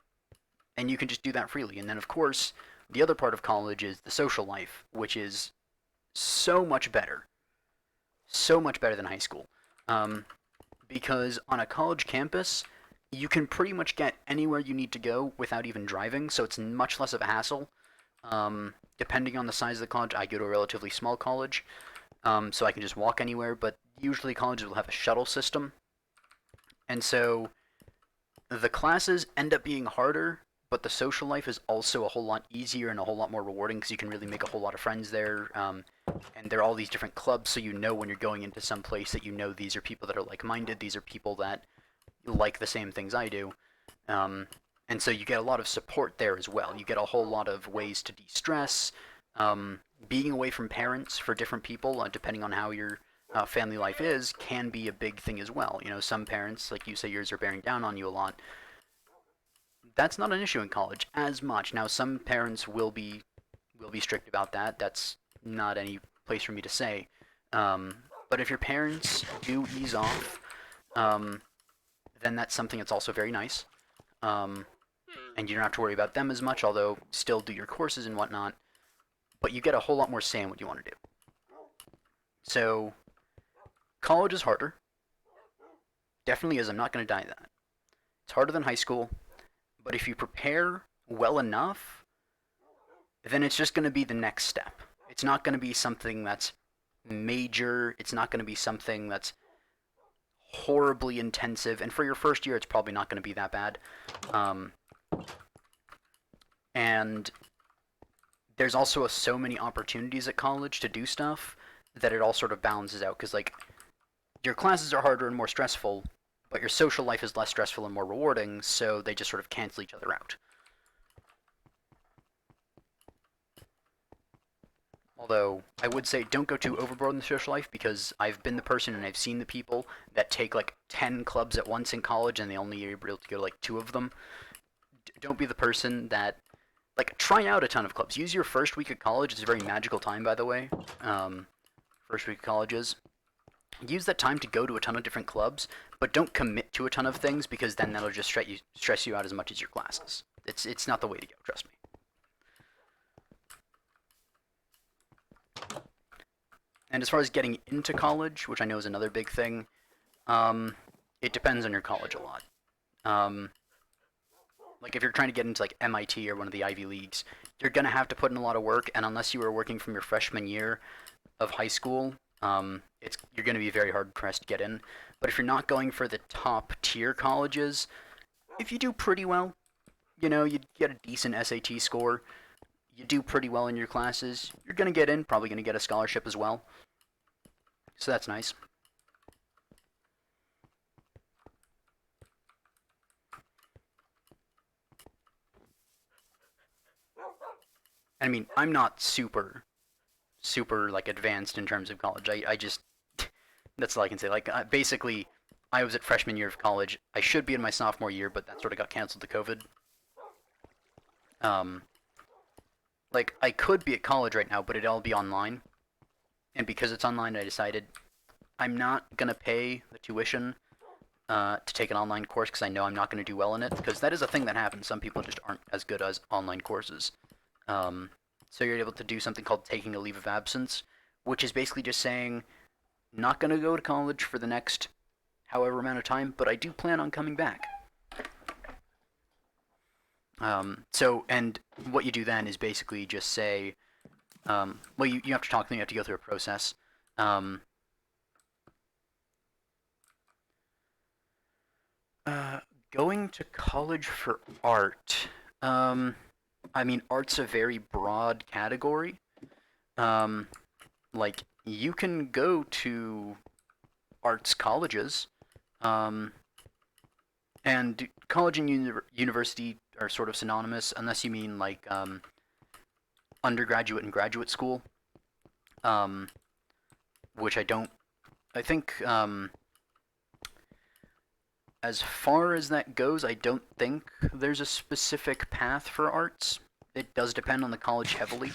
[SPEAKER 1] and you can just do that freely. And then, of course, the other part of college is the social life, which is so much better. So much better than high school. Um, because on a college campus, you can pretty much get anywhere you need to go without even driving, so it's much less of a hassle. Depending on the size of the college, I go to a relatively small college, so I can just walk anywhere, but usually colleges will have a shuttle system. And so the classes end up being harder, but the social life is also a whole lot easier and a whole lot more rewarding because you can really make a whole lot of friends there. And there are all these different clubs, so when you're going into some place that these are people that are like-minded, these are people that like the same things I do. Um, and so you get a lot of support there as well. You get a whole lot of ways to de-stress. Being away from parents for different people, depending on how your family life is, can be a big thing as well. Some parents, like you say, yours are bearing down on you a lot. That's not an issue in college as much. Now, some parents will be strict about that. That's not any place for me to say. But if your parents do ease off, um, then that's something that's also very nice. Um, and you don't have to worry about them as much, although still do your courses and whatnot. But you get a whole lot more say in what you want to do. So college is harder. Definitely is. I'm not going to deny that. It's harder than high school. But if you prepare well enough, then it's just going to be the next step. It's not going to be something that's major. It's not going to be something that's horribly intensive. And for your first year, it's probably not going to be that bad. Um, and there's also so many opportunities at college to do stuff that it all sort of balances out. Because, like, your classes are harder and more stressful, but your social life is less stressful and more rewarding, so they just sort of cancel each other out. Although I would say don't go too overboard in the social life because I've been the person and I've seen the people that take like 10 clubs at once in college and they only are able to go to like two of them. Don't be the person that like try out a ton of clubs. Use your first week of college. It's a very magical time, by the way. First week of colleges. Use that time to go to a ton of different clubs, but don't commit to a ton of things because then that'll just stress you out as much as your classes. It's not the way to go. Trust me. And as far as getting into college, which I know is another big thing, um, it depends on your college a lot. Um, like if you're trying to get into like MIT or one of the Ivy Leagues, you're gonna have to put in a lot of work. And unless you were working from your freshman year of high school, it's you're gonna be very hard pressed to get in. But if you're not going for the top tier colleges, if you do pretty well, you get a decent SAT score, you do pretty well in your classes, you're gonna get in. Probably gonna get a scholarship as well. So that's nice. I mean, I'm not super like advanced in terms of college. I just that's all I can say. Like basically, I was at freshman year of college. I should be in my sophomore year, but that sort of got canceled to COVID. Um, like I could be at college right now, but it'd all be online. And because it's online, I decided I'm not gonna pay the tuition to take an online course because I know I'm not gonna do well in it. Because that is a thing that happens. Some people just aren't as good as online courses. Um, so you're able to do something called taking a leave of absence, which is basically just saying not gonna go to college for the next however amount of time, but I do plan on coming back. And what you do then is basically just say, well, you have to talk to them, you have to go through a process. Um, uh, Going to college for art. Um, I mean, art's a very broad category. Um, like, you can go to arts colleges, um, and college and university are sort of synonymous, unless you mean like undergraduate and graduate school, um, which I don't. I think as far as that goes, I don't think there's a specific path for arts. It does depend on the college heavily.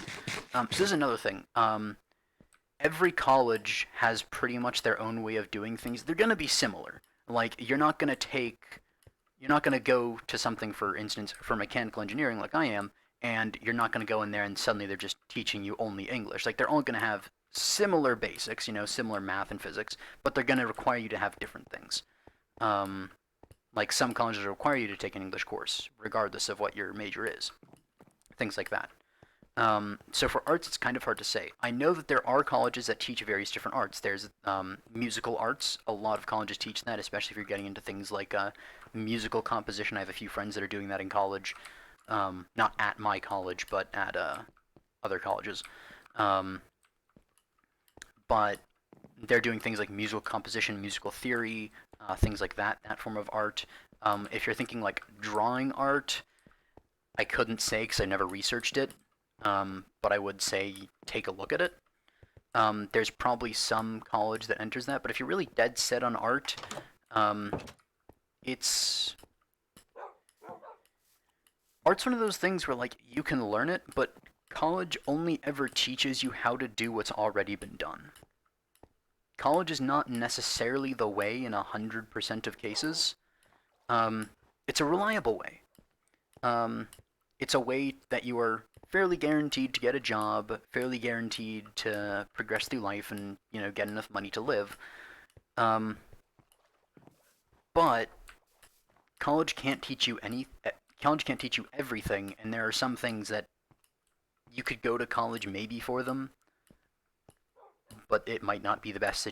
[SPEAKER 1] So this is another thing. Every college has pretty much their own way of doing things. They're gonna be similar. Like you're not gonna go to something, for instance, for mechanical engineering like I am, and you're not gonna go in there and suddenly they're just teaching you only English. Like they're all gonna have similar basics, similar math and physics, but they're gonna require you to have different things. Um, like some colleges require you to take an English course, regardless of what your major is. Things like that. So for arts, it's kind of hard to say. I know that there are colleges that teach various different arts. There's musical arts. A lot of colleges teach that, especially if you're getting into things like musical composition. I have a few friends that are doing that in college. Not at my college, but at other colleges. Um, but they're doing things like musical composition, musical theory, things like that, that form of art. If you're thinking like drawing art, I couldn't say because I never researched it, but I would say take a look at it. There's probably some college that enters that, but if you're really dead set on art, um, it's art's one of those things where like you can learn it, but college only ever teaches you how to do what's already been done. College is not necessarily the way in 100% of cases. Um, it's a reliable way. Um, it's a way that you are fairly guaranteed to get a job, fairly guaranteed to progress through life and, get enough money to live. Um, but college can't teach you college can't teach you everything, and there are some things that you could go to college maybe for them, but it might not be the best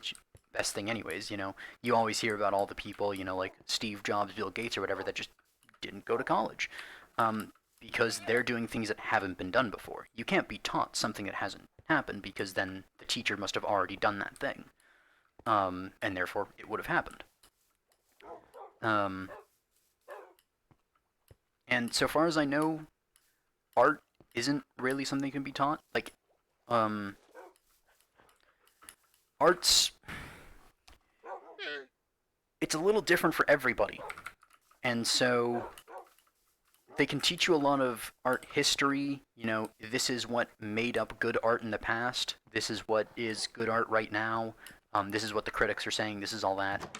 [SPEAKER 1] thing anyways. You always hear about all the people, like Steve Jobs, Bill Gates, or whatever, that just didn't go to college, because they're doing things that haven't been done before. You can't be taught something that hasn't happened because then the teacher must have already done that thing. and therefore it would have happened. Um, and so far as I know, art isn't really something that can be taught. Like, um, art's it's a little different for everybody, and so they can teach you a lot of art history. You know, this is what made up good art in the past. This is what is good art right now. This is what the critics are saying. This is all that.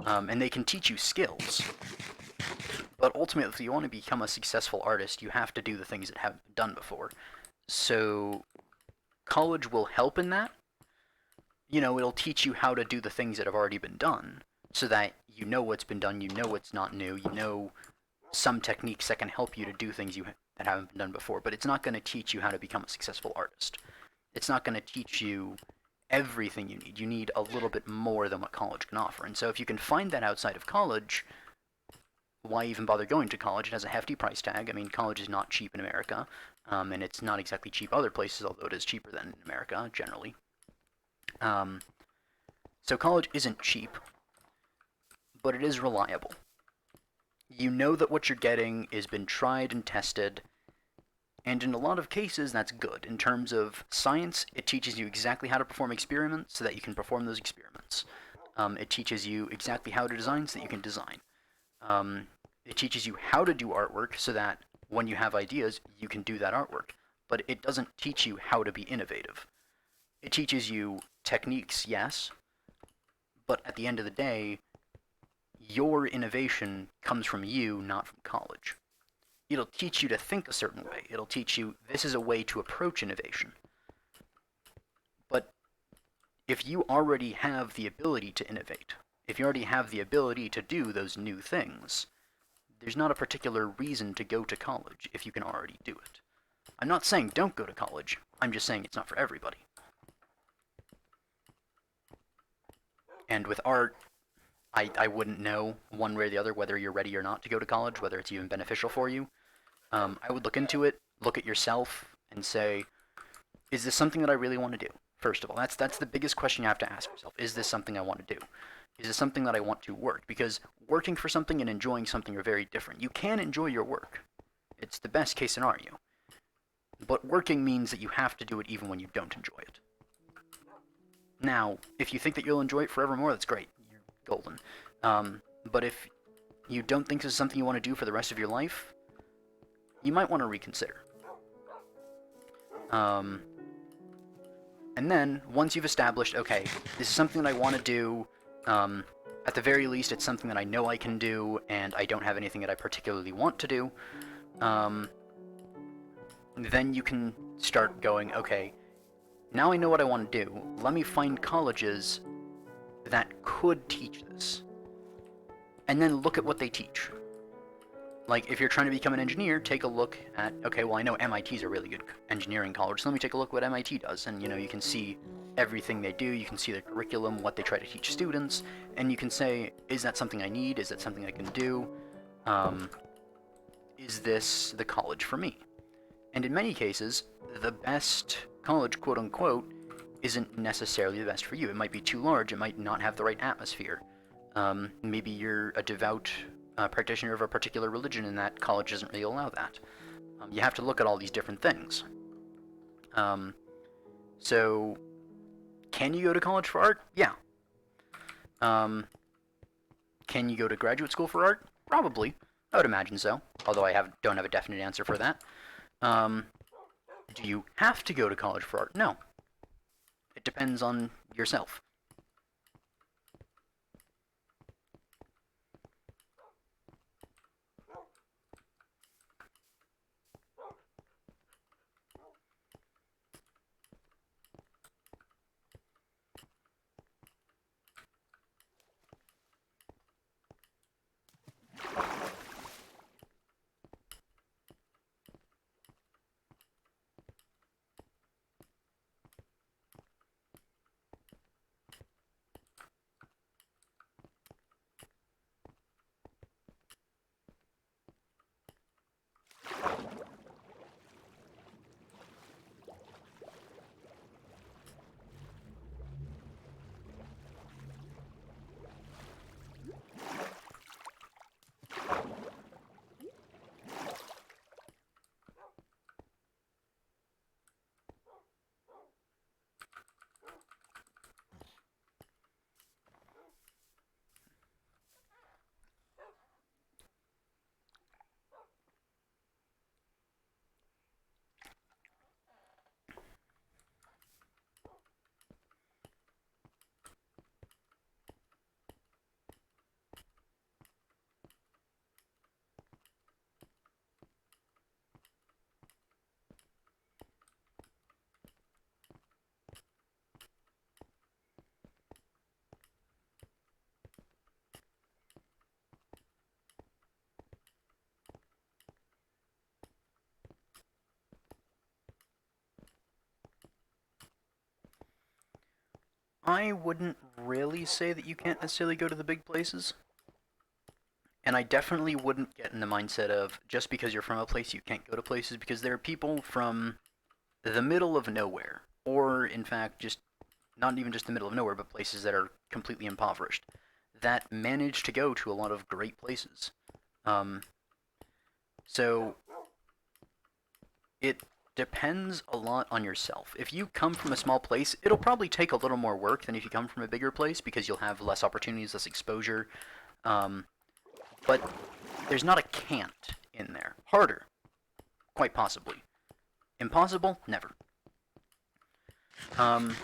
[SPEAKER 1] And they can teach you skills. But ultimately, if you want to become a successful artist, you have to do the things that haven't been done before. So college will help in that. You know, it'll teach you how to do the things that have already been done so that you know what's been done, you know what's not new, you know some techniques that can help you to do things that haven't been done before, but it's not going to teach you how to become a successful artist. It's not going to teach you everything you need. You need a little bit more than what college can offer. And so if you can find that outside of college, why even bother going to college? It has a hefty price tag. I mean, college is not cheap in America, and it's not exactly cheap other places, although it is cheaper than in America generally. Um, so college isn't cheap, but it is reliable. You know that what you're getting has been tried and tested, and in a lot of cases, that's good. In terms of science, it teaches you exactly how to perform experiments so that you can perform those experiments. It teaches you exactly how to design so that you can design. Um, it teaches you how to do artwork so that when you have ideas, you can do that artwork. But it doesn't teach you how to be innovative. It teaches you techniques, yes, but at the end of the day, your innovation comes from you, not from college. It'll teach you to think a certain way. It'll teach you this is a way to approach innovation. But if you already have the ability to innovate, if you already have the ability to do those new things, there's not a particular reason to go to college if you can already do it. I'm not saying don't go to college. I'm just saying it's not for everybody. And with art, I wouldn't know one way or the other whether you're ready or not to go to college, whether it's even beneficial for you. I would look into it, look at yourself, and say, is this something that I really want to do? First of all, that's the biggest question you have to ask yourself. Is this something I want to do? Is this something that I want to work? Because working for something and enjoying something are very different. You can enjoy your work. It's the best case scenario. But working means that you have to do it even when you don't enjoy it. Now, if you think that you'll enjoy it forevermore, that's great. You're golden. But if you don't think this is something you want to do for the rest of your life, you might want to reconsider. Um, and then, once you've established, okay, this is something that I want to do, at the very least, it's something that I know I can do, and I don't have anything that I particularly want to do, then you can start going, okay, now I know what I want to do. Let me find colleges that could teach this. And then look at what they teach. Like, if you're trying to become an engineer, take a look at, okay, well, I know MIT is a really good engineering college, so let me take a look at what MIT does. And, you can see everything they do, you can see their curriculum, what they try to teach students, and you can say, is that something I need? Is that something I can do? Is this the college for me? And in many cases, the best college, quote unquote, isn't necessarily the best for you. It might be too large, it might not have the right atmosphere. Maybe you're a devout practitioner of a particular religion and that college doesn't really allow that. You have to look at all these different things. So, can you go to college for art? Yeah. Can you go to graduate school for art? Probably. I would imagine so, although don't have a definite answer for that. Do you have to go to college for art? No. It depends on yourself. I wouldn't really say that you can't necessarily go to the big places. And I definitely wouldn't get in the mindset of just because you're from a place you can't go to places, because there are people from the middle of nowhere, or in fact, just not even just the middle of nowhere, but places that are completely impoverished, that manage to go to a lot of great places. Um, so it depends a lot on yourself. If you come from a small place, it'll probably take a little more work than if you come from a bigger place because you'll have less opportunities, less exposure. Um, but there's not a can't in there. Harder, quite possibly. Impossible, never. Um,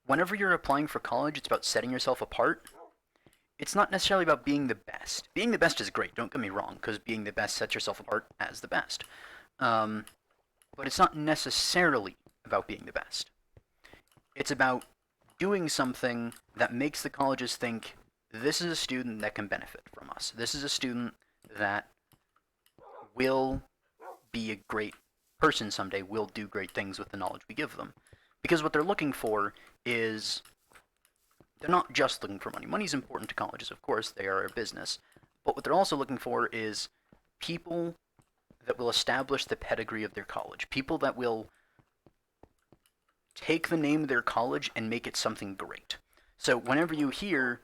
[SPEAKER 1] Whenever you're applying for college, it's about setting yourself apart. It's not necessarily about being the best. Being the best is great, don't get me wrong, because being the best sets yourself apart as the best. Um, but it's not necessarily about being the best. It's about doing something that makes the colleges think this is a student that can benefit from us. This is a student that will be a great person someday, will do great things with the knowledge we give them. Because what they're looking for is they're not just looking for money. Money's important to colleges, of course, they are a business. But what they're also looking for is people that will establish the pedigree of their college, people that will take the name of their college and make it something great. So whenever you hear,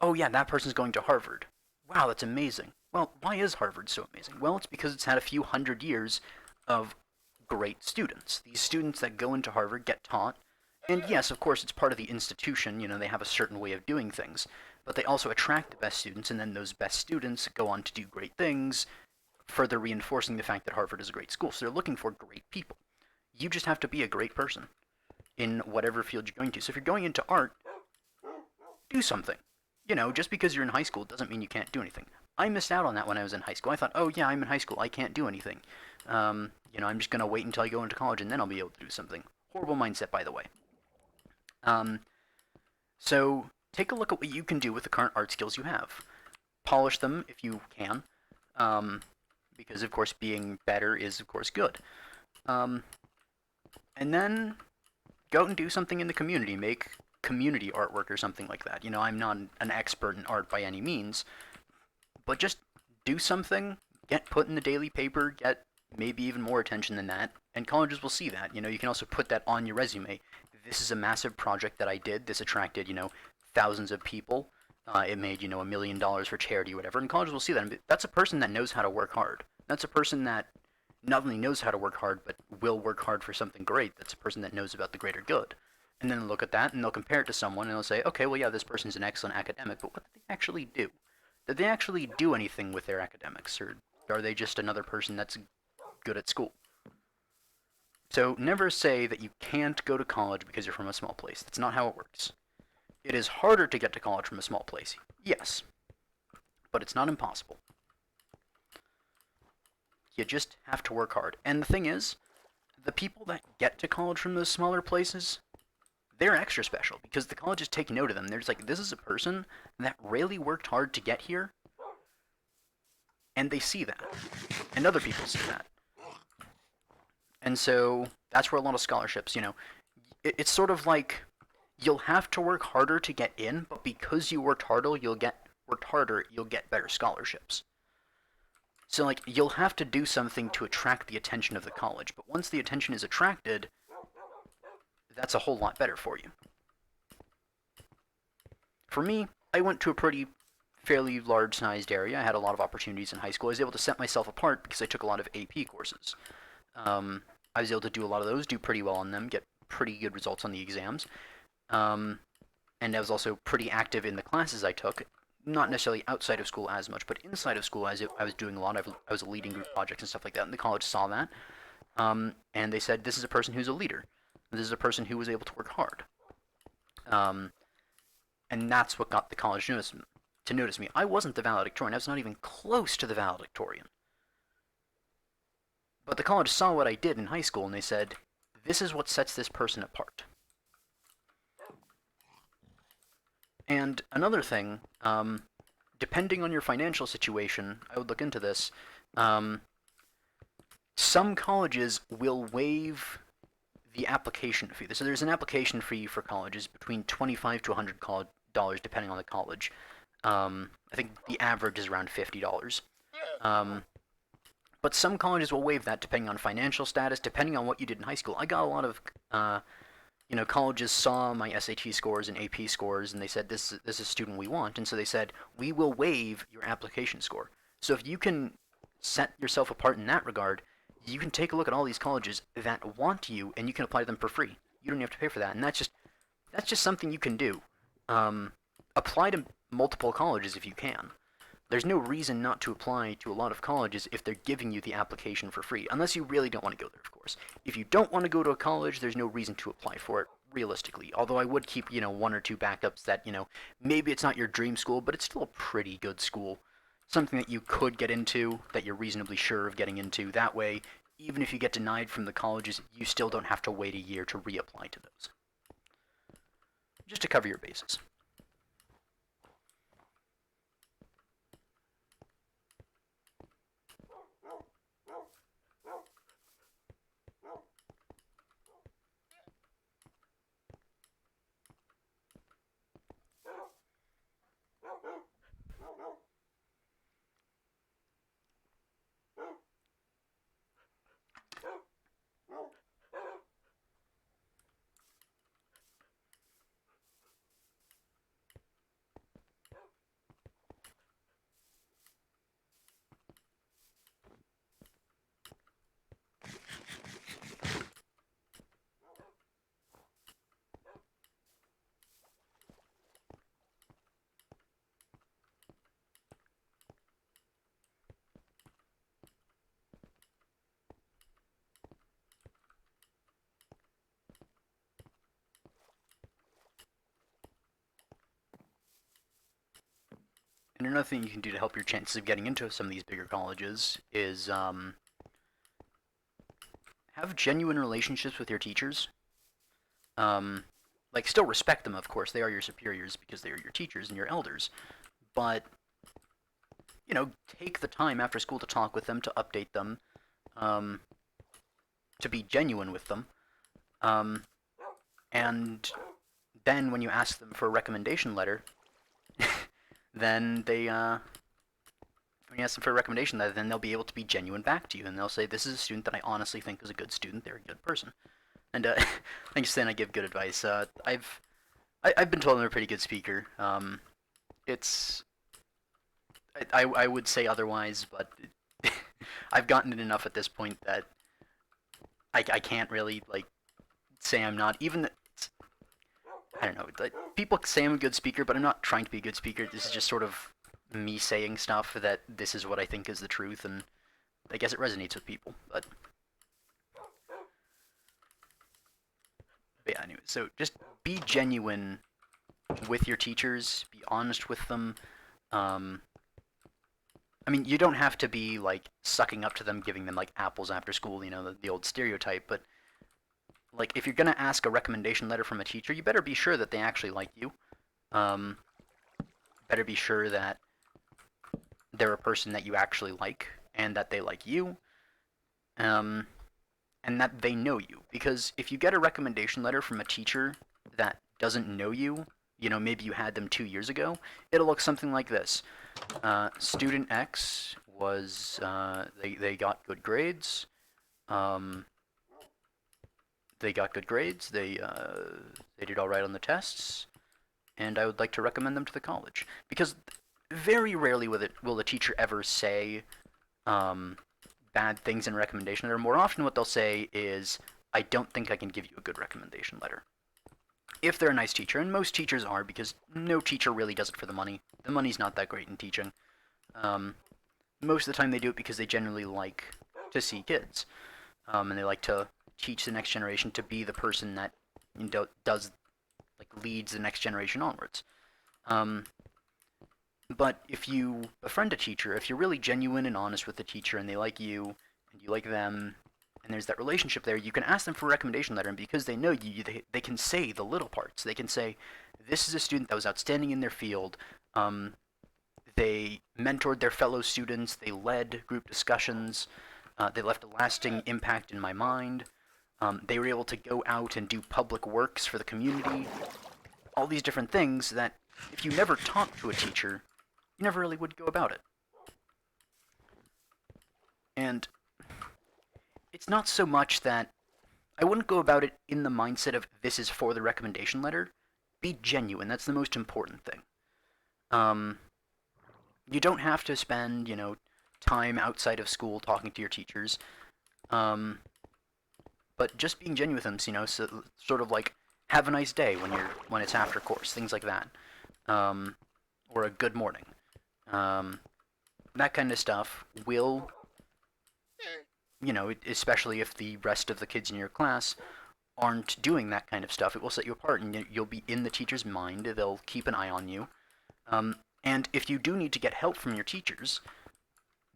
[SPEAKER 1] oh yeah, that person's going to Harvard, wow, that's amazing. Well, why is Harvard so amazing? Well, it's because it's had a few hundred years of great students. These students that go into Harvard get taught, and yes, of course, it's part of the institution, they have a certain way of doing things, but they also attract the best students, and then those best students go on to do great things, further reinforcing the fact that Harvard is a great school. So they're looking for great people. You just have to be a great person in whatever field you're going to. So if you're going into art, do something. Just because you're in high school doesn't mean you can't do anything. I missed out on that when I was in high school. I thought, oh yeah, I'm in high school, I can't do anything. I'm just gonna wait until I go into college and then I'll be able to do something. Horrible mindset, by the way. Um, so take a look at what you can do with the current art skills you have. Polish them if you can, um, because of course being better is of course good. Um, and then go out and do something in the community. Make community artwork or something like that. I'm not an expert in art by any means, but just do something, get put in the daily paper, get maybe even more attention than that, and colleges will see that. You can also put that on your resume. This is a massive project that I did. This attracted, thousands of people. It made, $1 million for charity or whatever, and colleges will see that. And that's a person that knows how to work hard. That's a person that not only knows how to work hard, but will work hard for something great. That's a person that knows about the greater good. And then they'll look at that and they'll compare it to someone and they'll say, okay, well, yeah, this person's an excellent academic, but what did they actually do? Did they actually do anything with their academics, or are they just another person that's good at school? So never say that you can't go to college because you're from a small place. That's not how it works. It is harder to get to college from a small place, yes, but it's not impossible. You just have to work hard. And the thing is, the people that get to college from those smaller places, they're extra special because the colleges take note of them. They're just like, this is a person that really worked hard to get here, and they see that. And other people see that. And so that's where a lot of scholarships, it's sort of like you'll have to work harder to get in, but because you worked harder, you'll get better scholarships. So like you'll have to do something to attract the attention of the college, but once the attention is attracted, that's a whole lot better for you. For me, I went to a fairly large-sized area. I had a lot of opportunities in high school. I was able to set myself apart because I took a lot of AP courses. I was able to do a lot of those, do pretty well on them, get pretty good results on the exams. Um, and I was also pretty active in the classes I took. Not necessarily outside of school as much, but inside of school, I was doing a lot. I was leading group projects and stuff like that, and the college saw that. And they said, this is a person who's a leader. This is a person who was able to work hard. Um, and that's what got the college to notice me. I wasn't the valedictorian. I was not even close to the valedictorian. But the college saw what I did in high school, and they said, this is what sets this person apart. And another thing, depending on your financial situation, I would look into this. Some colleges will waive the application fee. So there's an application fee for colleges between $25 to $100 depending on the college. I think the average is around $50. Um, but some colleges will waive that depending on financial status, depending on what you did in high school. I got a lot of colleges saw my SAT scores and AP scores, and they said this is a student we want, and so they said we will waive your application score. So if you can set yourself apart in that regard, you can take a look at all these colleges that want you, and you can apply to them for free. You don't have to pay for that, and that's just something you can do. Um, Apply to multiple colleges if you can. There's no reason not to apply to a lot of colleges if they're giving you the application for free, unless you really don't want to go there, of course. If you don't want to go to a college, there's no reason to apply for it, realistically. Although I would keep, one or two backups that, maybe it's not your dream school, but it's still a pretty good school. Something that you could get into, that you're reasonably sure of getting into. That way, even if you get denied from the colleges, you still don't have to wait a year to reapply to those. Just to cover your bases. And another thing you can do to help your chances of getting into some of these bigger colleges is have genuine relationships with your teachers. Um, like, still respect them, of course. They are your superiors because they are your teachers and your elders. But, take the time after school to talk with them, to update them, um, to be genuine with them. Um, and then when you ask them for a recommendation letter, then when you ask them for a recommendation letter, then they'll be able to be genuine back to you, and they'll say, "This is a student that I honestly think is a good student. They're a good person." And I'm just saying I give good advice. I've been told I'm a pretty good speaker. It's I would say otherwise, but I've gotten it enough at this point that I can't really say I'm not. Even I don't know. Like, people say I'm a good speaker, but I'm not trying to be a good speaker. This is just sort of me saying stuff that this is what I think is the truth, and I guess it resonates with people. But yeah, anyway. So just be genuine with your teachers. Be honest with them. Um, I mean, you don't have to be sucking up to them, giving them apples after school. The old stereotype. But if you're gonna ask a recommendation letter from a teacher, you better be sure that they actually like you. Um, Better be sure that they're a person that you actually like and that they like you. Um, and that they know you. Because if you get a recommendation letter from a teacher that doesn't know you, maybe you had them 2 years ago, it'll look something like this. Student X was, they got good grades. Um, they got good grades. They did all right on the tests, and I would like to recommend them to the college. Because very rarely will the teacher ever say bad things in a recommendation letter. More often, what they'll say is, "I don't think I can give you a good recommendation letter." If they're a nice teacher, and most teachers are, because no teacher really does it for the money. The money's not that great in teaching. Most of the time, they do it because they generally like to see kids, and they like to teach the next generation to be the person that does leads the next generation onwards. Um, but if you befriend a teacher, if you're really genuine and honest with the teacher, and they like you, and you like them, and there's that relationship there, you can ask them for a recommendation letter, and because they know you, they can say the little parts. They can say, "This is a student that was outstanding in their field. They mentored their fellow students. They led group discussions. They left a lasting impact in my mind. They were able to go out and do public works for the community, all these different things that if you never talked to a teacher, you never really would go about it. And it's not so much that I wouldn't go about it in the mindset of this is for the recommendation letter. Be genuine. That's the most important thing. Um, you don't have to spend, time outside of school talking to your teachers. Um, but just being genuine with them, so, sort of like have a nice day when it's after course, things like that, um, or a good morning. Um, that kind of stuff will, especially if the rest of the kids in your class aren't doing that kind of stuff, it will set you apart, and you'll be in the teacher's mind. They'll keep an eye on you. And if you do need to get help from your teachers,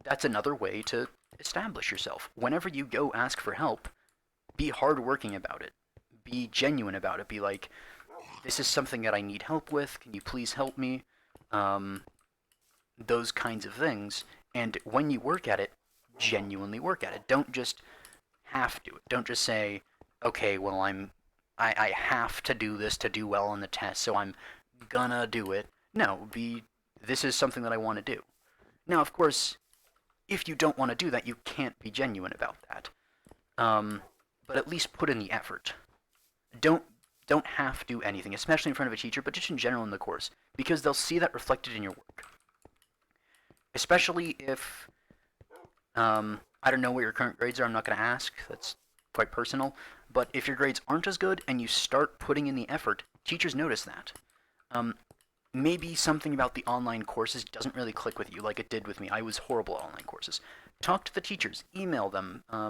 [SPEAKER 1] that's another way to establish yourself. Whenever you go ask for help, be hardworking about it. Be genuine about it. Be like, this is something that I need help with. Can you please help me? Um, those kinds of things. And when you work at it, genuinely work at it. Don't just have to. Don't just say, okay, well, I have to do this to do well on the test, so I'm gonna do it. No, this is something that I want to do. Now, of course, if you don't want to do that, you can't be genuine about that. Um, but at least put in the effort. Don't don't have to do anything, especially in front of a teacher, but just in general in the course, because they'll see that reflected in your work. Especially if I don't know what your current grades are. I'm not going to ask. That's quite personal. But if your grades aren't as good and you start putting in the effort, teachers notice that. Um, Maybe something about the online courses doesn't really click with you like it did with me. I was horrible at online courses. Talk to the teachers, email them. I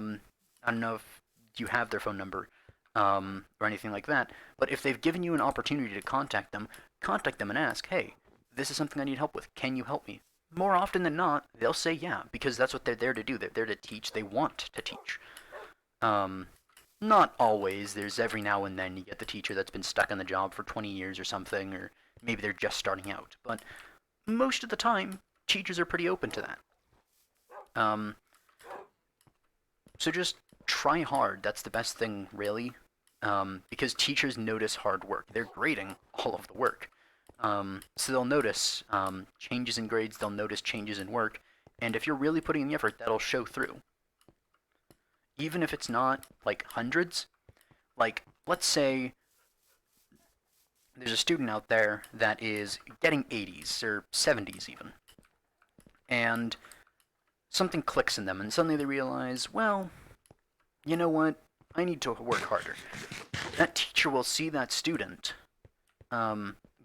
[SPEAKER 1] don't know if you have their phone number or anything like that, but if they've given you an opportunity to contact them and ask, hey, this is something I need help with. Can you help me? More often than not, they'll say yeah, because that's what they're there to do. They're there to teach. They want to teach. Um, Not always. There's every now and then you get the teacher that's been stuck in the job for 20 years or something, or maybe they're just starting out. But most of the time, teachers are pretty open to that. Um, so just try hard. That's the best thing, really, because teachers notice hard work. They're grading all of the work. So they'll notice changes in grades, they'll notice changes in work, and if you're really putting in the effort, that'll show through. Even if it's not like hundreds, like let's say there's a student out there that is getting 80s or 70s even, and something clicks in them, and suddenly they realize, well, you know what? I need to work harder. That teacher will see that student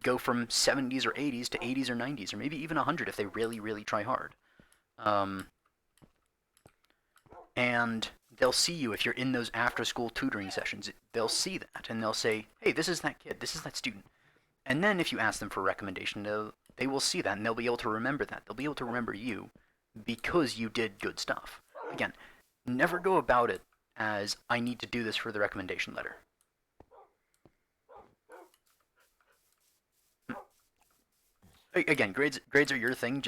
[SPEAKER 1] go from 70s or 80s to 80s or 90s, or maybe even 100 if they really, really try hard. Um, and they'll see you if you're in those after school tutoring sessions. They'll see that and they'll say, hey, this is that kid, this is that student. And then if you ask them for a recommendation, they will see that and they'll be able to remember that. They'll be able to remember you because you did good stuff. Again, never go about it as I need to do this for the recommendation letter. Again, grades are your thing.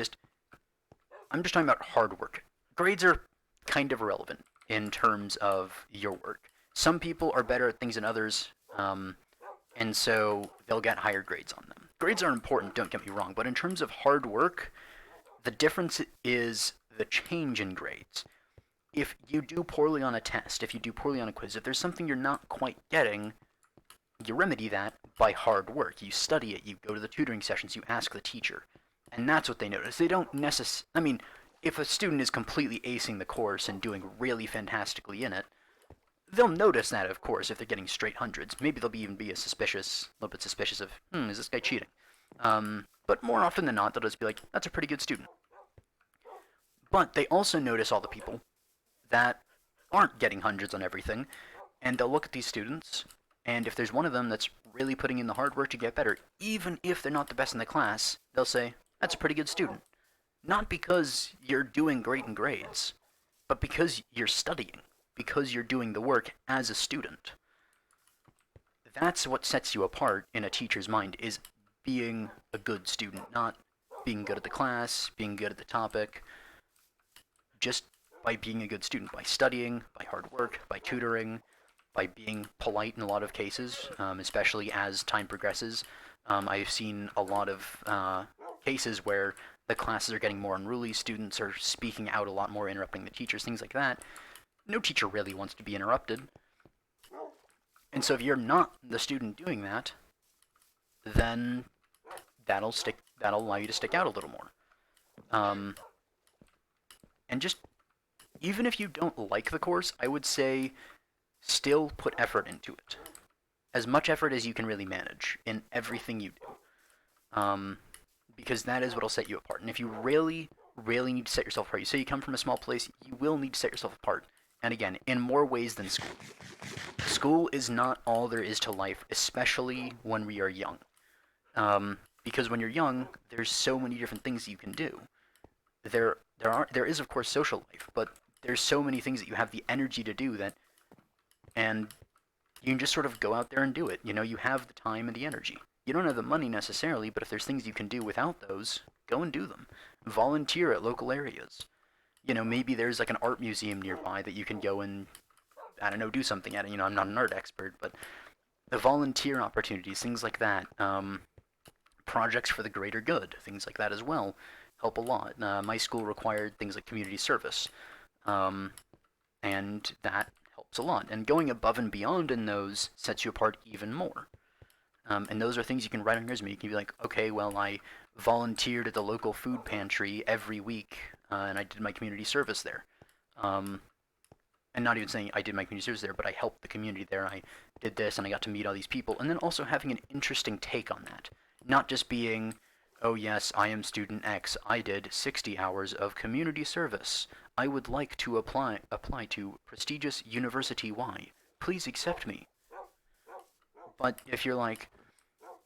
[SPEAKER 1] I'm just talking about hard work. Grades are kind of irrelevant in terms of your work. Some people are better at things than others, and so they'll get higher grades on them. Grades are important, don't get me wrong, but in terms of hard work, the difference is the change in grades. If you do poorly on a test, if you do poorly on a quiz, if there's something you're not quite getting, you remedy that by hard work. You study it, you go to the tutoring sessions, you ask the teacher. And that's what they notice. They don't necessarily. I mean, if a student is completely acing the course and doing really fantastically in it, they'll notice that, of course, if they're getting straight hundreds. Maybe they'll even be a little bit suspicious of, is this guy cheating? But more often than not, they'll just be like, that's a pretty good student. But they also notice all the people that aren't getting hundreds on everything, and they'll look at these students, and if there's one of them that's really putting in the hard work to get better, even if they're not the best in the class, they'll say, that's a pretty good student. Not because you're doing great in grades, but because you're studying, because you're doing the work as a student. That's what sets you apart in a teacher's mind, is being a good student, not being good at the class, being good at the topic, just by being a good student, by studying, by hard work, by tutoring, by being polite in a lot of cases, especially as time progresses. I've seen a lot of cases where the classes are getting more unruly, students are speaking out a lot more, interrupting the teachers, things like that. No teacher really wants to be interrupted. And so if you're not the student doing that, then that'll allow you to stick out a little more. Um, and just even if you don't like the course, I would say still put effort into it. As much effort as you can really manage in everything you do. Because that is what will set you apart. And if you really, really need to set yourself apart, you say you come from a small place, you will need to set yourself apart. And again, in more ways than school. School is not all there is to life, especially when we are young. Because when you're young, there's so many different things you can do. There is of course social life, but there's so many things that you have the energy to do that, and you can just sort of go out there and do it. You know, you have the time and the energy. You don't have the money necessarily, but if there's things you can do without those, go and do them. Volunteer at local areas. You know, maybe there's like an art museum nearby that you can go and, I don't know, do something at it. You know, I'm not an art expert, but the volunteer opportunities, things like that. Projects for the greater good, things like that as well, help a lot. My school required things like community service, um, and that helps a lot. And going above and beyond in those sets you apart even more. And those are things you can write on your resume. You can be like, okay, well, I volunteered at the local food pantry every week, and I did my community service there. Um, and not even saying I did my community service there, but I helped the community there. I did this, and I got to meet all these people. And then also having an interesting take on that. Not just being, oh yes, I am student X. I did 60 hours of community service. I would like to apply to prestigious University Y. Please accept me. But if you're like,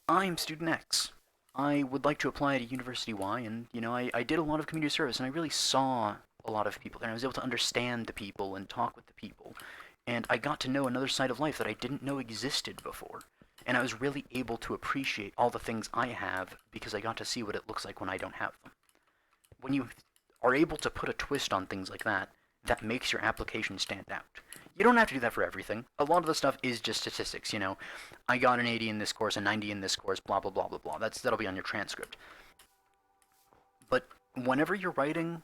[SPEAKER 1] I'm student X. I would like to apply to University Y, and I did a lot of community service, and I really saw a lot of people there. And I was able to understand the people and talk with the people, and I got to know another side of life that I didn't know existed before. And I was really able to appreciate all the things I have because I got to see what it looks like when I don't have them. When you are able to put a twist on things like that, that makes your application stand out. You don't have to do that for everything. A lot of the stuff is just statistics, you know. I got an 80 in this course, a 90 in this course, blah blah blah blah blah. That'll be on your transcript. But whenever you're writing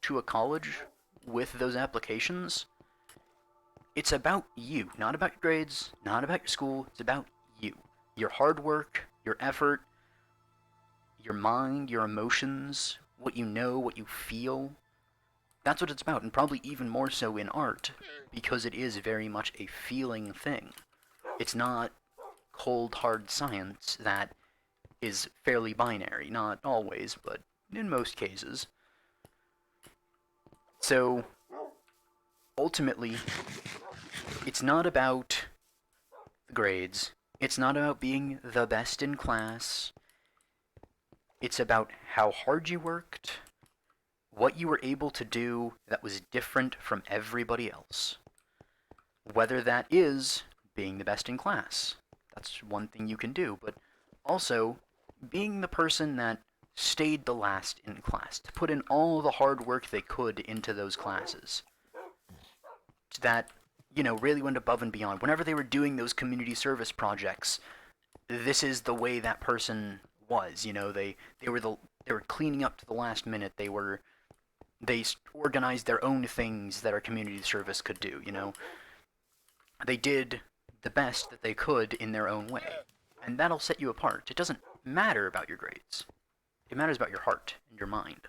[SPEAKER 1] to a college with those applications, it's about you, not about your grades, not about your school. It's about you. Your hard work, your effort, your mind, your emotions, what you know, what you feel. That's what it's about, and probably even more so in art, because it is very much a feeling thing. It's not cold, hard science that is fairly binary. Not always, but in most cases. So, ultimately, it's not about the grades. It's not about being the best in class. It's about how hard you worked, what you were able to do that was different from everybody else. Whether that is being the best in class. That's one thing you can do, but also being the person that stayed the last in class, to put in all the hard work they could into those classes. That, really went above and beyond. Whenever they were doing those community service projects, this is the way that person was. They were cleaning up to the last minute. They organized their own things that our community service could do. They did the best that they could in their own way, and that'll set you apart. It doesn't matter about your grades. It matters about your heart and your mind.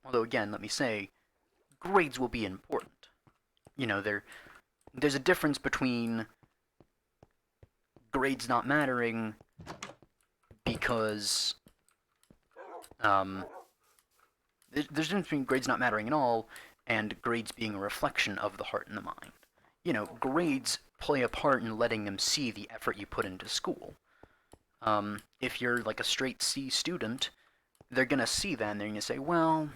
[SPEAKER 1] Although again, let me say, grades will be important. There's a difference between grades not mattering because um, there's a difference between grades not mattering at all and grades being a reflection of the heart and the mind. Grades play a part in letting them see the effort you put into school. If you're like a straight C student, they're gonna see that and they're gonna say, well,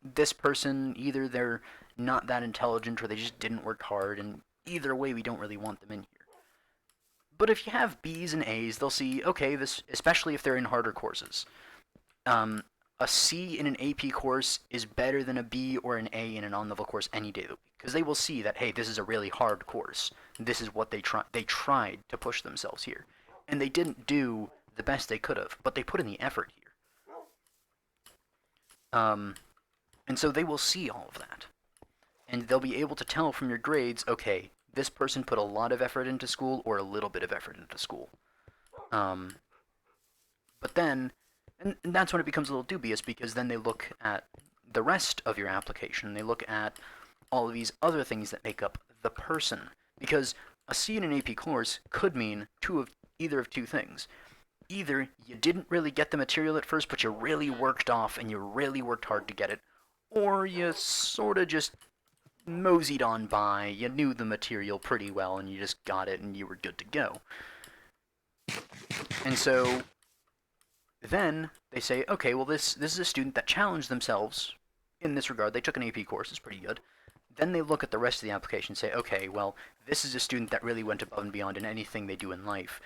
[SPEAKER 1] this person, either they're not that intelligent or they just didn't work hard, and either way, we don't really want them in here. But if you have B's and A's, they'll see, okay, this, especially if they're in harder courses. Um, a C in an AP course is better than a B or an A in an on-level course any day of the week, because they will see that, hey, this is a really hard course. This is what they tried to push themselves here, and they didn't do the best they could have, but they put in the effort here. Um, and so they will see all of that, and they'll be able to tell from your grades, okay, this person put a lot of effort into school or a little bit of effort into school. Um, but then, and that's when it becomes a little dubious, because then they look at the rest of your application. They look at all of these other things that make up the person. Because a C in an AP course could mean either of two things. Either you didn't really get the material at first, but you really worked off and you really worked hard to get it, or you sort of just moseyed on by, you knew the material pretty well and you just got it and you were good to go. And so then they say, okay, well, this is a student that challenged themselves in this regard. They took an AP course, it's pretty good. Then they look at the rest of the application and say, okay, well, this is a student that really went above and beyond in anything they do in life.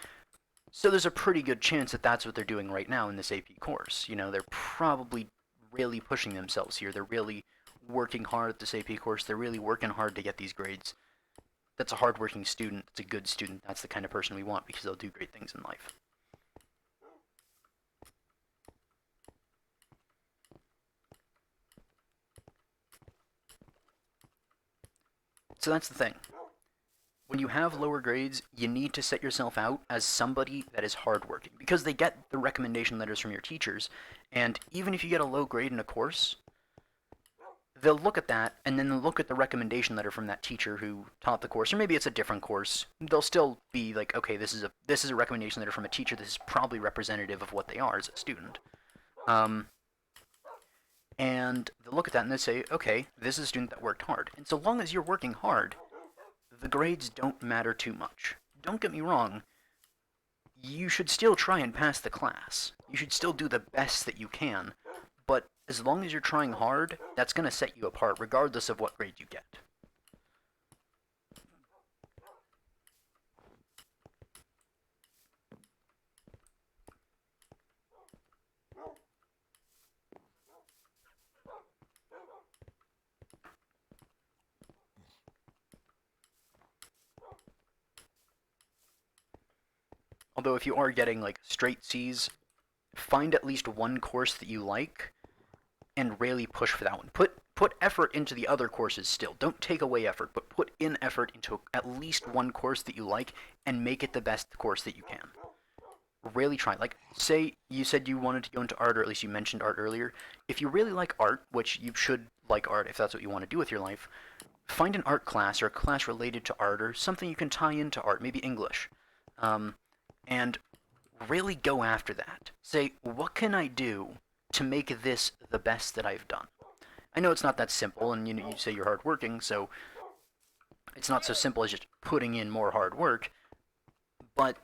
[SPEAKER 1] So there's a pretty good chance that that's what they're doing right now in this AP course. You know, they're probably really pushing themselves here. They're really working hard at this AP course. They're really working hard to get these grades. That's a hardworking student. That's a good student. That's the kind of person we want, because they'll do great things in life. So that's the thing. When you have lower grades, you need to set yourself out as somebody that is hardworking, because they get the recommendation letters from your teachers, and even if you get a low grade in a course, they'll look at that, and then they'll look at the recommendation letter from that teacher who taught the course, or maybe it's a different course. They'll still be like, okay, this is a recommendation letter from a teacher. This is probably representative of what they are as a student. Um, and they'll look at that and they say, okay, this is a student that worked hard. And so long as you're working hard, the grades don't matter too much. Don't get me wrong, you should still try and pass the class. You should still do the best that you can, but as long as you're trying hard, that's going to set you apart regardless of what grade you get. Although if you are getting like straight C's, find at least one course that you like and really push for that one. Put effort into the other courses still. Don't take away effort, but put in effort into at least one course that you like and make it the best course that you can. Really try. Like, say you said you wanted to go into art, or at least you mentioned art earlier. If you really like art, which you should like art if that's what you want to do with your life, find an art class or a class related to art or something you can tie into art, maybe English. Um, and really go after that. Say, what can I do to make this the best that I've done? I know it's not that simple, and you say you're hardworking, so it's not so simple as just putting in more hard work, but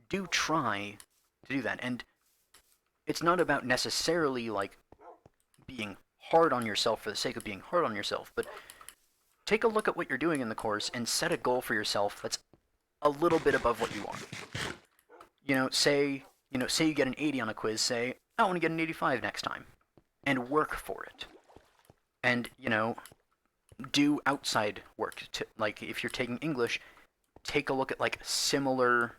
[SPEAKER 1] do try to do that. And it's not about necessarily like being hard on yourself for the sake of being hard on yourself, but take a look at what you're doing in the course and set a goal for yourself that's a little bit above what you want. Say you get an 80 on a quiz, say, I want to get an 85 next time, and work for it. And, do outside work. Like, if you're taking English, take a look at, like, similar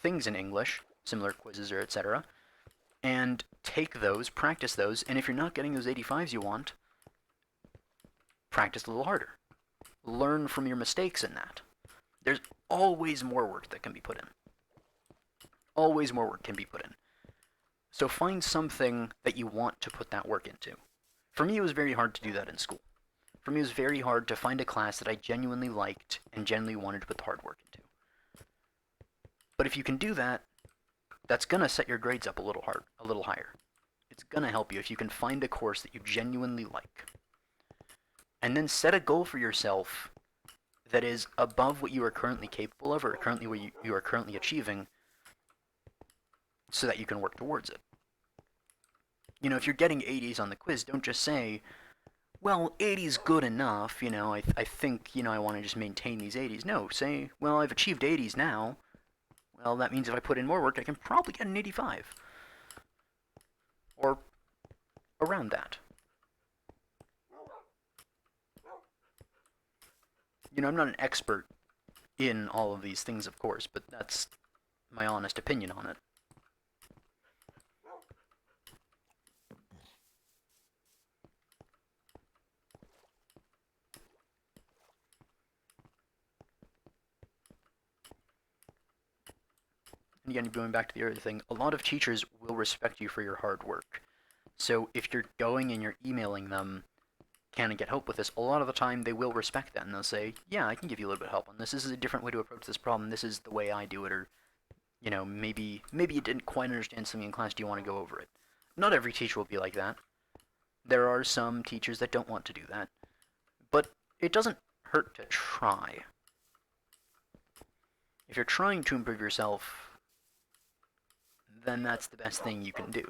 [SPEAKER 1] things in English, similar quizzes or etc., and take those, practice those, and if you're not getting those 85s you want, practice a little harder. Learn from your mistakes in that. There's always more work that can be put in. Always more work can be put in. So find something that you want to put that work into. For me, it was very hard to do that in school. For me, it was very hard to find a class that I genuinely liked and genuinely wanted to put the hard work into. But if you can do that, that's gonna set your grades up a little higher. It's gonna help you if you can find a course that you genuinely like. And then set a goal for yourself that is above what you are currently capable of, or currently what you are currently achieving, so that you can work towards it. If you're getting 80s on the quiz, don't just say, well, 80's good enough, I think, I want to just maintain these 80's. No, say, well, I've achieved 80's now. Well, that means if I put in more work, I can probably get an 85. Or around that. I'm not an expert in all of these things, of course, but that's my honest opinion on it. And again, going back to the other thing, a lot of teachers will respect you for your hard work. So if you're going and you're emailing them, can I get help with this? A lot of the time they will respect that and they'll say, yeah, I can give you a little bit of help on this. This is a different way to approach this problem. This is the way I do it. Or, maybe you didn't quite understand something in class. Do you want to go over it? Not every teacher will be like that. There are some teachers that don't want to do that. But it doesn't hurt to try. If you're trying to improve yourself, then that's the best thing you can do.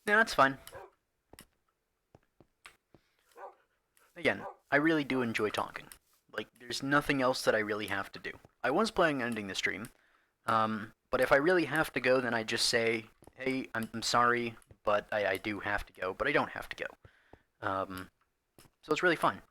[SPEAKER 1] Yeah, that's fine. Again, I really do enjoy talking. Like, there's nothing else that I really have to do. I was planning on ending the stream, but if I really have to go, then I just say, hey, I'm sorry, but I do have to go, but I don't have to go. So it's really fun.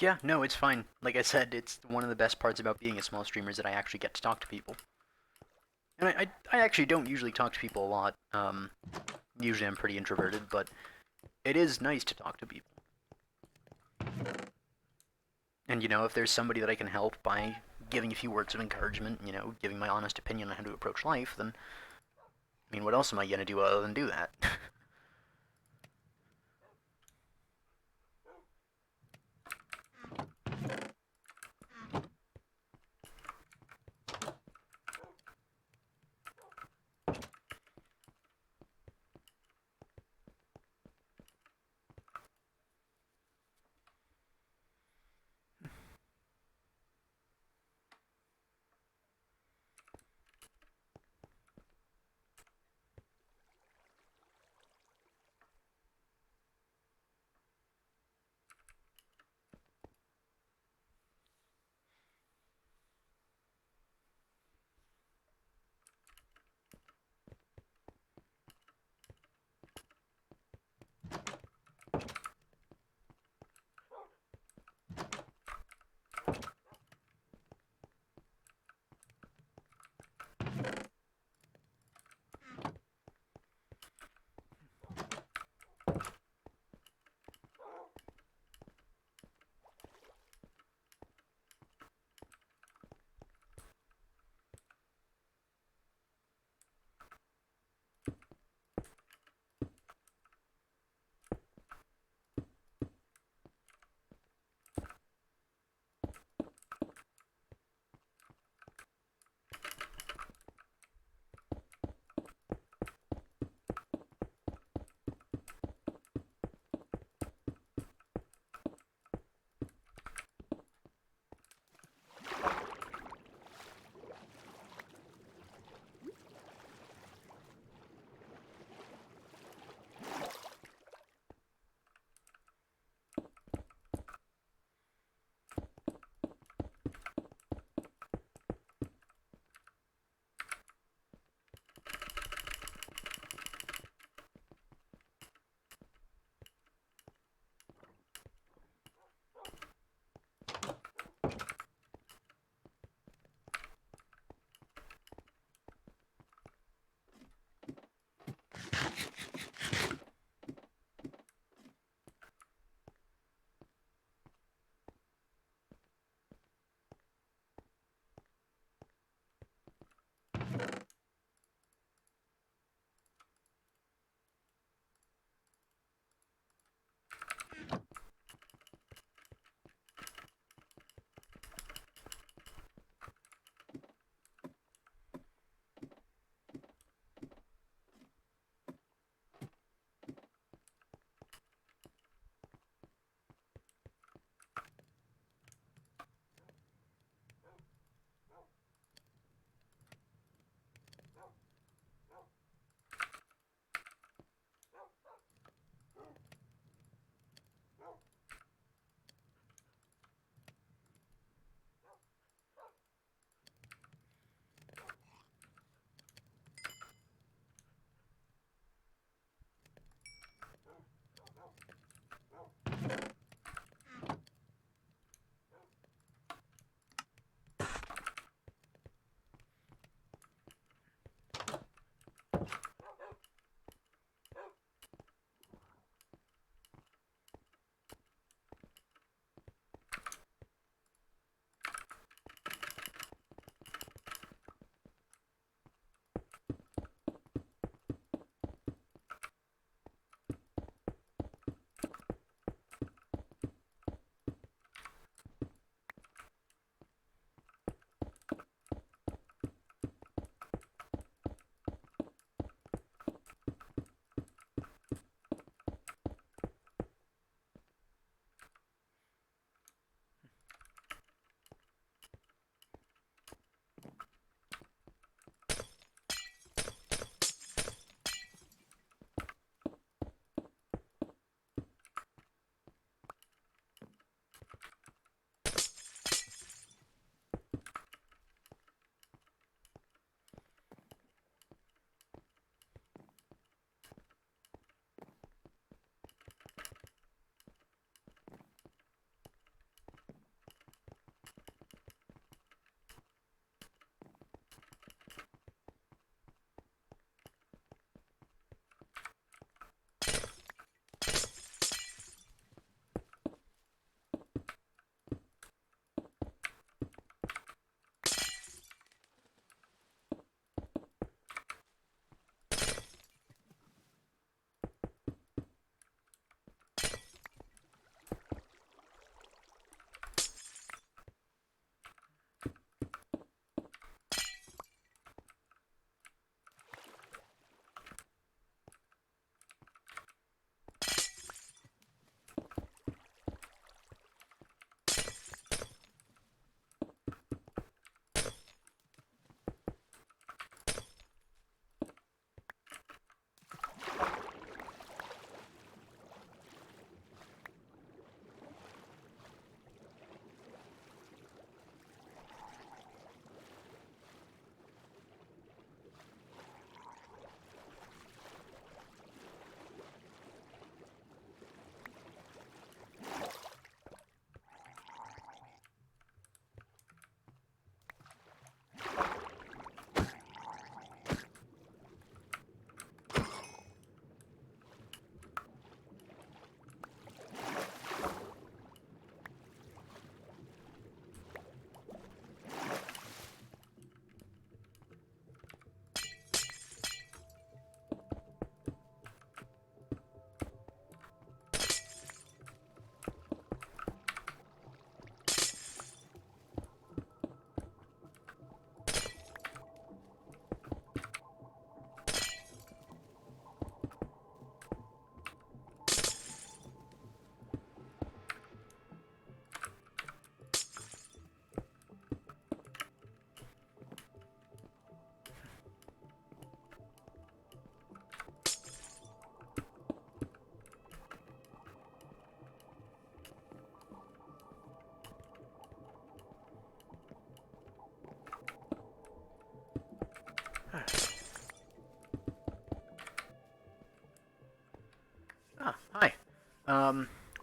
[SPEAKER 1] Yeah, no, it's fine. Like I said, it's one of the best parts about being a small streamer is that I actually get to talk to people. And I actually don't usually talk to people a lot. Usually I'm pretty introverted, but it is nice to talk to people. And, if there's somebody that I can help by giving a few words of encouragement, giving my honest opinion on how to approach life, then, I mean, what else am I going to do other than do that?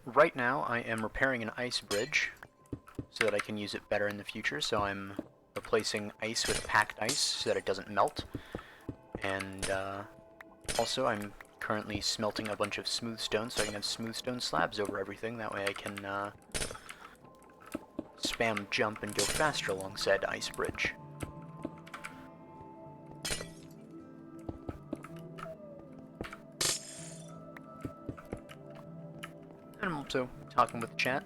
[SPEAKER 1] Right now I am repairing an ice bridge so that I can use it better in the future. So I'm replacing ice with packed ice so that it doesn't melt. And also I'm currently smelting a bunch of smooth stone so I can have smooth stone slabs over everything. That way I can spam jump and go faster along said ice bridge. And I'm also talking with the chat.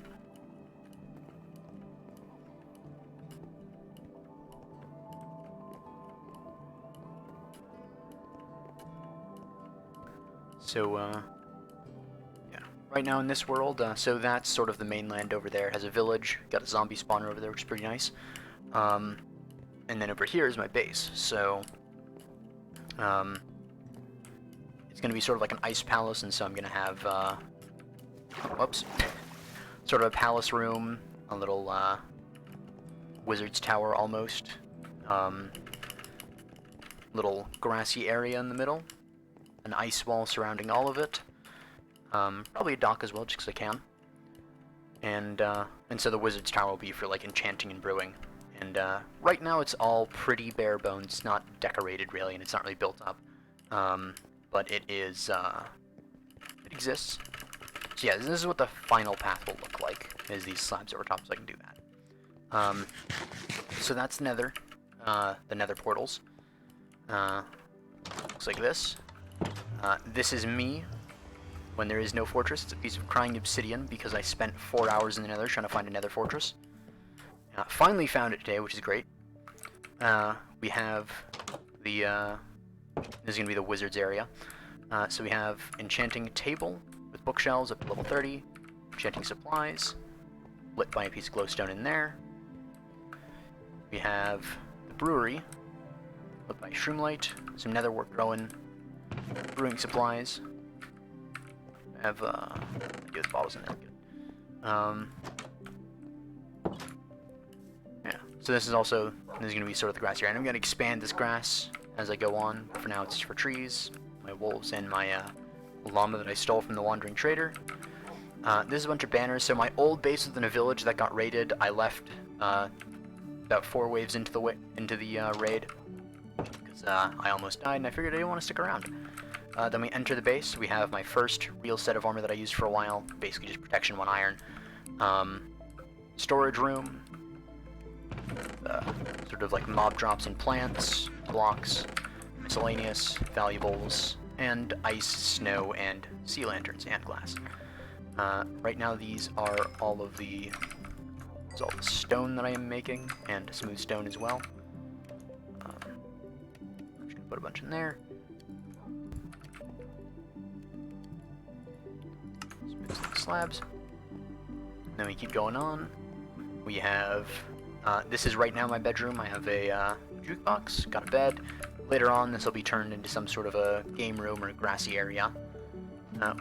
[SPEAKER 1] So, yeah. Right now in this world, so that's sort of the mainland over there. It has a village, got a zombie spawner over there, which is pretty nice. And then over here is my base, so it's going to be sort of like an ice palace, and so I'm going to have, whoops, sort of a palace room, a little wizard's tower almost, little grassy area in the middle, an ice wall surrounding all of it, probably a dock as well, just because I can, and so the wizard's tower will be for like enchanting and brewing. And right now it's all pretty bare bones. It's not decorated really, and it's not really built up. But it is, it exists. So yeah, this is what the final path will look like, is these slabs over top, so I can do that. So that's nether, the nether portals. Looks like this. This is me when there is no fortress. It's a piece of crying obsidian because I spent 4 hours in the nether trying to find a nether fortress. Finally found it today, which is great. We have the, this is going to be the wizard's area. So we have enchanting table with bookshelves up to level 30, enchanting supplies, lit by a piece of glowstone in there. We have the brewery, lit by shroomlight, some netherwork growing, brewing supplies. I have, get the bottles in there, good. Yeah, so this is also, this is going to be sort of the grassy area. And I'm going to expand this grass as I go on. For now, it's for trees, my wolves, and my llama that I stole from the wandering trader. This is a bunch of banners. So my old base within a village that got raided, I left about 4 waves into the raid because I almost died, and I figured I didn't want to stick around. Then we enter the base. We have my first real set of armor that I used for a while, basically just protection 1 iron. Storage room. Sort of like mob drops and plants, blocks, miscellaneous, valuables, and ice, snow, and sea lanterns, and glass. Right now these are all of the stone that I am making, and smooth stone as well. I'm just gonna put a bunch in there. Smooth slabs. Then we keep going on. We have this is right now my bedroom. I have a jukebox, got a bed. Later on, this will be turned into some sort of a game room or a grassy area.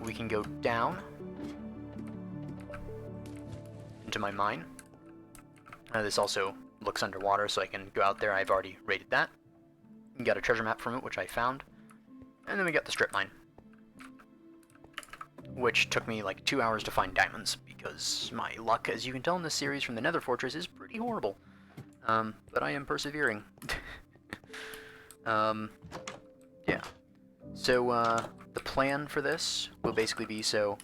[SPEAKER 1] We can go down into my mine. This also looks underwater, so I can go out there. I've already raided that. Got a treasure map from it, which I found. And then we got the strip mine, which took me like 2 hours to find diamonds, because my luck, as you can tell in this series from the Nether Fortress, is pretty horrible. But I am persevering. Yeah. So, the plan for this will basically be, so,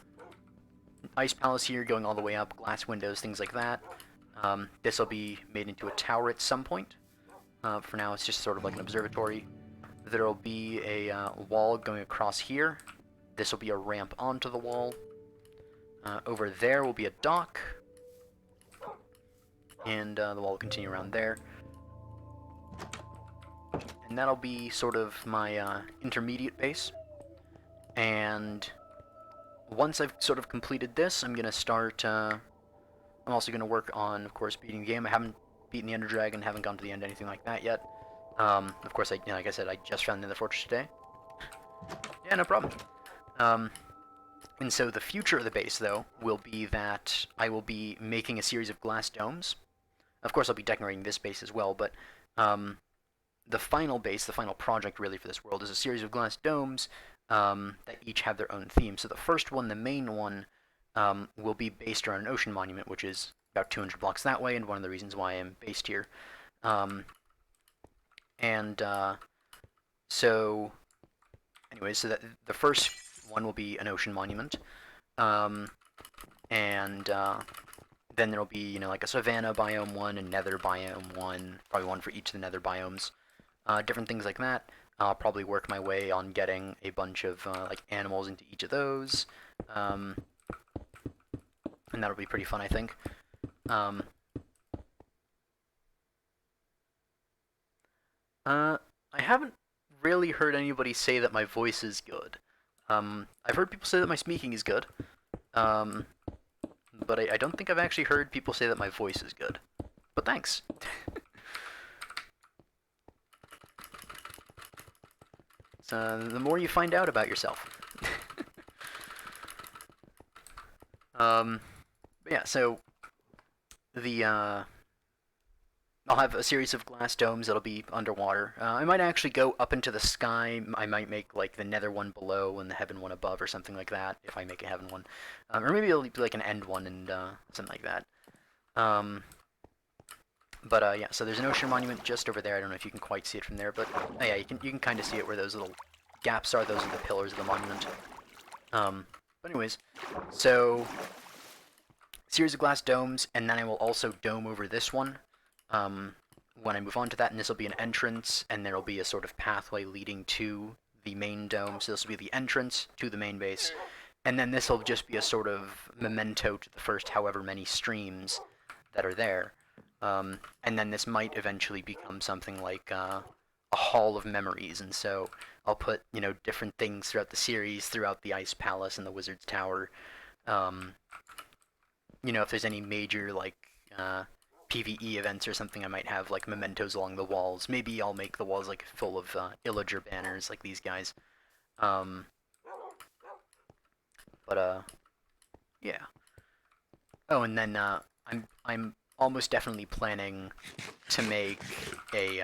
[SPEAKER 1] ice palace here, going all the way up, glass windows, things like that. This will be made into a tower at some point. For now, it's just sort of like an observatory. There will be a wall going across here. This will be a ramp onto the wall. Over there will be a dock. And the wall will continue around there. And that'll be sort of my intermediate base. And once I've sort of completed this, I'm going to start... I'm also going to work on, of course, beating the game. I haven't beaten the Ender Dragon, haven't gone to the end, anything like that yet. Of course, like I said, I just found the Nether Fortress today. Yeah, no problem. And so the future of the base, though, will be that I will be making a series of glass domes. Of course, I'll be decorating this base as well, but the final base, the final project really for this world, is a series of glass domes that each have their own theme. So the first one, the main one, will be based around an ocean monument, which is about 200 blocks that way, and one of the reasons why I'm based here. Um, and so, anyways, so that the first one will be an ocean monument, um, and then there'll be like a savanna biome one and nether biome one, probably one for each of the nether biomes, different things like that. I'll probably work my way on getting a bunch of like animals into each of those, um, and that'll be pretty fun, I think. Um, I haven't really heard anybody say that my voice is good. I've heard people say that my speaking is good, um, but I don't think I've actually heard people say that my voice is good. But thanks. The more you find out about yourself. But yeah, so the I'll have a series of glass domes that'll be underwater. I might actually go up into the sky. I might make like the nether one below and the heaven one above, or something like that. If I make a heaven one, or maybe it'll be like an end one and something like that. But yeah, so there's an ocean monument just over there. I don't know if you can quite see it from there, but yeah, you can kind of see it where those little gaps are. Those are the pillars of the monument. But anyways, so series of glass domes, and then I will also dome over this one. When I move on to that, and this will be an entrance, and there will be a sort of pathway leading to the main dome. So this will be the entrance to the main base, and then this will just be a sort of memento to the first however many streams that are there. And then this might eventually become something like a hall of memories, and so I'll put different things throughout the series, throughout the Ice Palace and the Wizard's Tower. Um, if there's any major like PVE events or something, I might have like mementos along the walls. Maybe I'll make the walls like full of Illager banners like these guys. Um, but yeah. Oh, and then I'm almost definitely planning to make a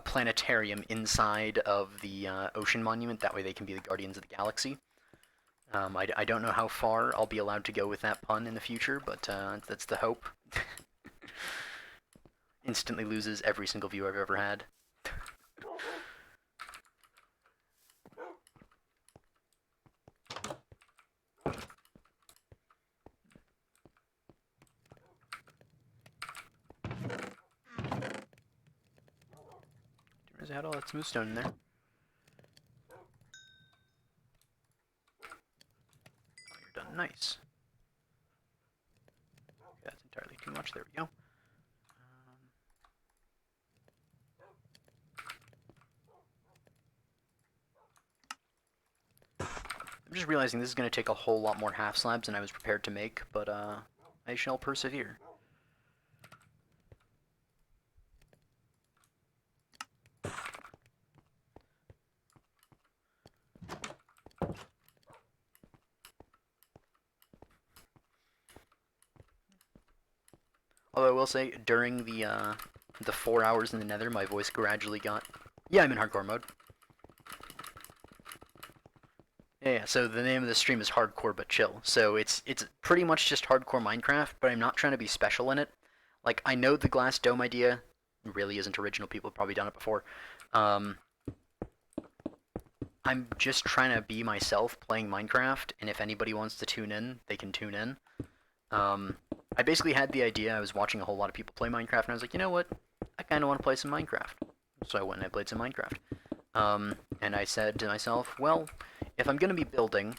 [SPEAKER 1] planetarium inside of the ocean monument. That way they can be the guardians of the galaxy. I don't know how far I'll be allowed to go with that pun in the future, but that's the hope. Instantly loses every single view I've ever had. It had all that smooth stone in there. Oh, you're done. Nice. Okay, that's entirely too much. There we go. I'm just realizing this is going to take a whole lot more half slabs than I was prepared to make, but I shall persevere. Although I will say, during the 4 hours in the Nether, my voice gradually got. Yeah, I'm in hardcore mode. Yeah, so the name of the stream is Hardcore But Chill. So it's pretty much just hardcore Minecraft, but I'm not trying to be special in it. Like, I know the glass dome idea really isn't original. People have probably done it before. Um, I'm just trying to be myself playing Minecraft, and if anybody wants to tune in, they can tune in. Um, I basically had the idea. I was watching a whole lot of people play Minecraft, and I was like, you know what? I kind of want to play some Minecraft. So I went and I played some Minecraft. And I said to myself, well, if I'm going to be building,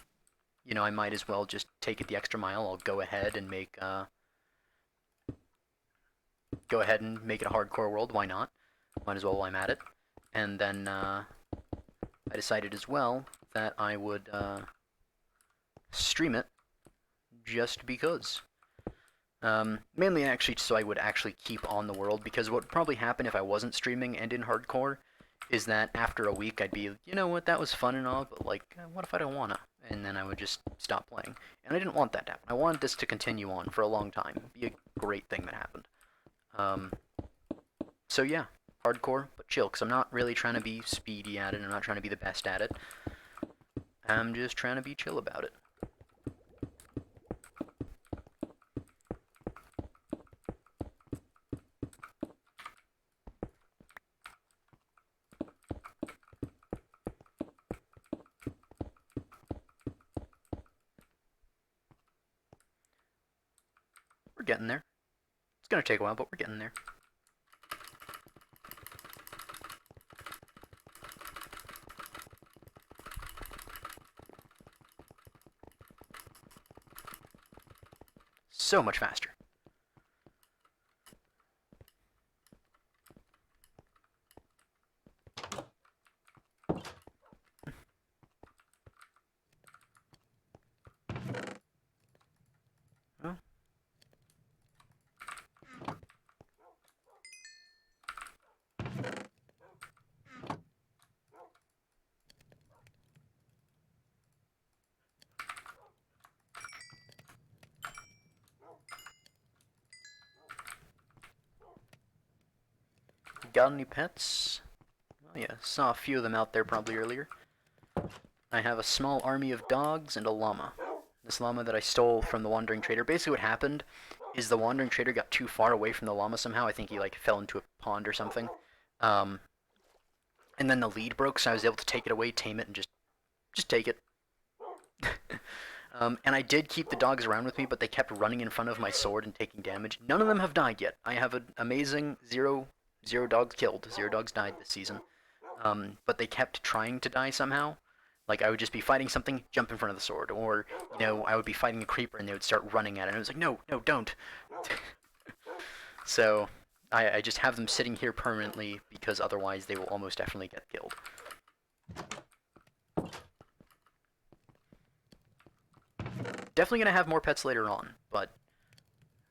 [SPEAKER 1] I might as well just take it the extra mile. I'll go ahead and make it a hardcore world. Why not? Might as well while I'm at it. And then I decided as well that I would stream it just because. Mainly actually so I would actually keep on the world, because what would probably happen if I wasn't streaming and in hardcore is that after a week I'd be, you know what, that was fun and all, but like, what if I don't wanna? And then I would just stop playing. And I didn't want that to happen. I wanted this to continue on for a long time. It'd be a great thing that happened. So yeah, hardcore, but chill, because I'm not really trying to be speedy at it, I'm not trying to be the best at it. I'm just trying to be chill about it. getting there. It's gonna take a while, but we're getting there. So much faster. Well, got any pets? Oh yeah, saw a few of them out there probably earlier. I have a small army of dogs and a llama. This llama that I stole from the wandering trader. Basically what happened is the wandering trader got too far away from the llama somehow. I think he like fell into a pond or something. Um, and then the lead broke, so I was able to take it away, tame it, and just take it. And I did keep the dogs around with me, but they kept running in front of my sword and taking damage. None of them have died yet. I have an amazing zero dogs killed, 0 dogs died this season. But they kept trying to die somehow. Like I would just be fighting something, jump in front of the sword, or I would be fighting a creeper and they would start running at it. And I was like, no, no, don't. So I just have them sitting here permanently because otherwise they will almost definitely get killed. Definitely gonna have more pets later on, but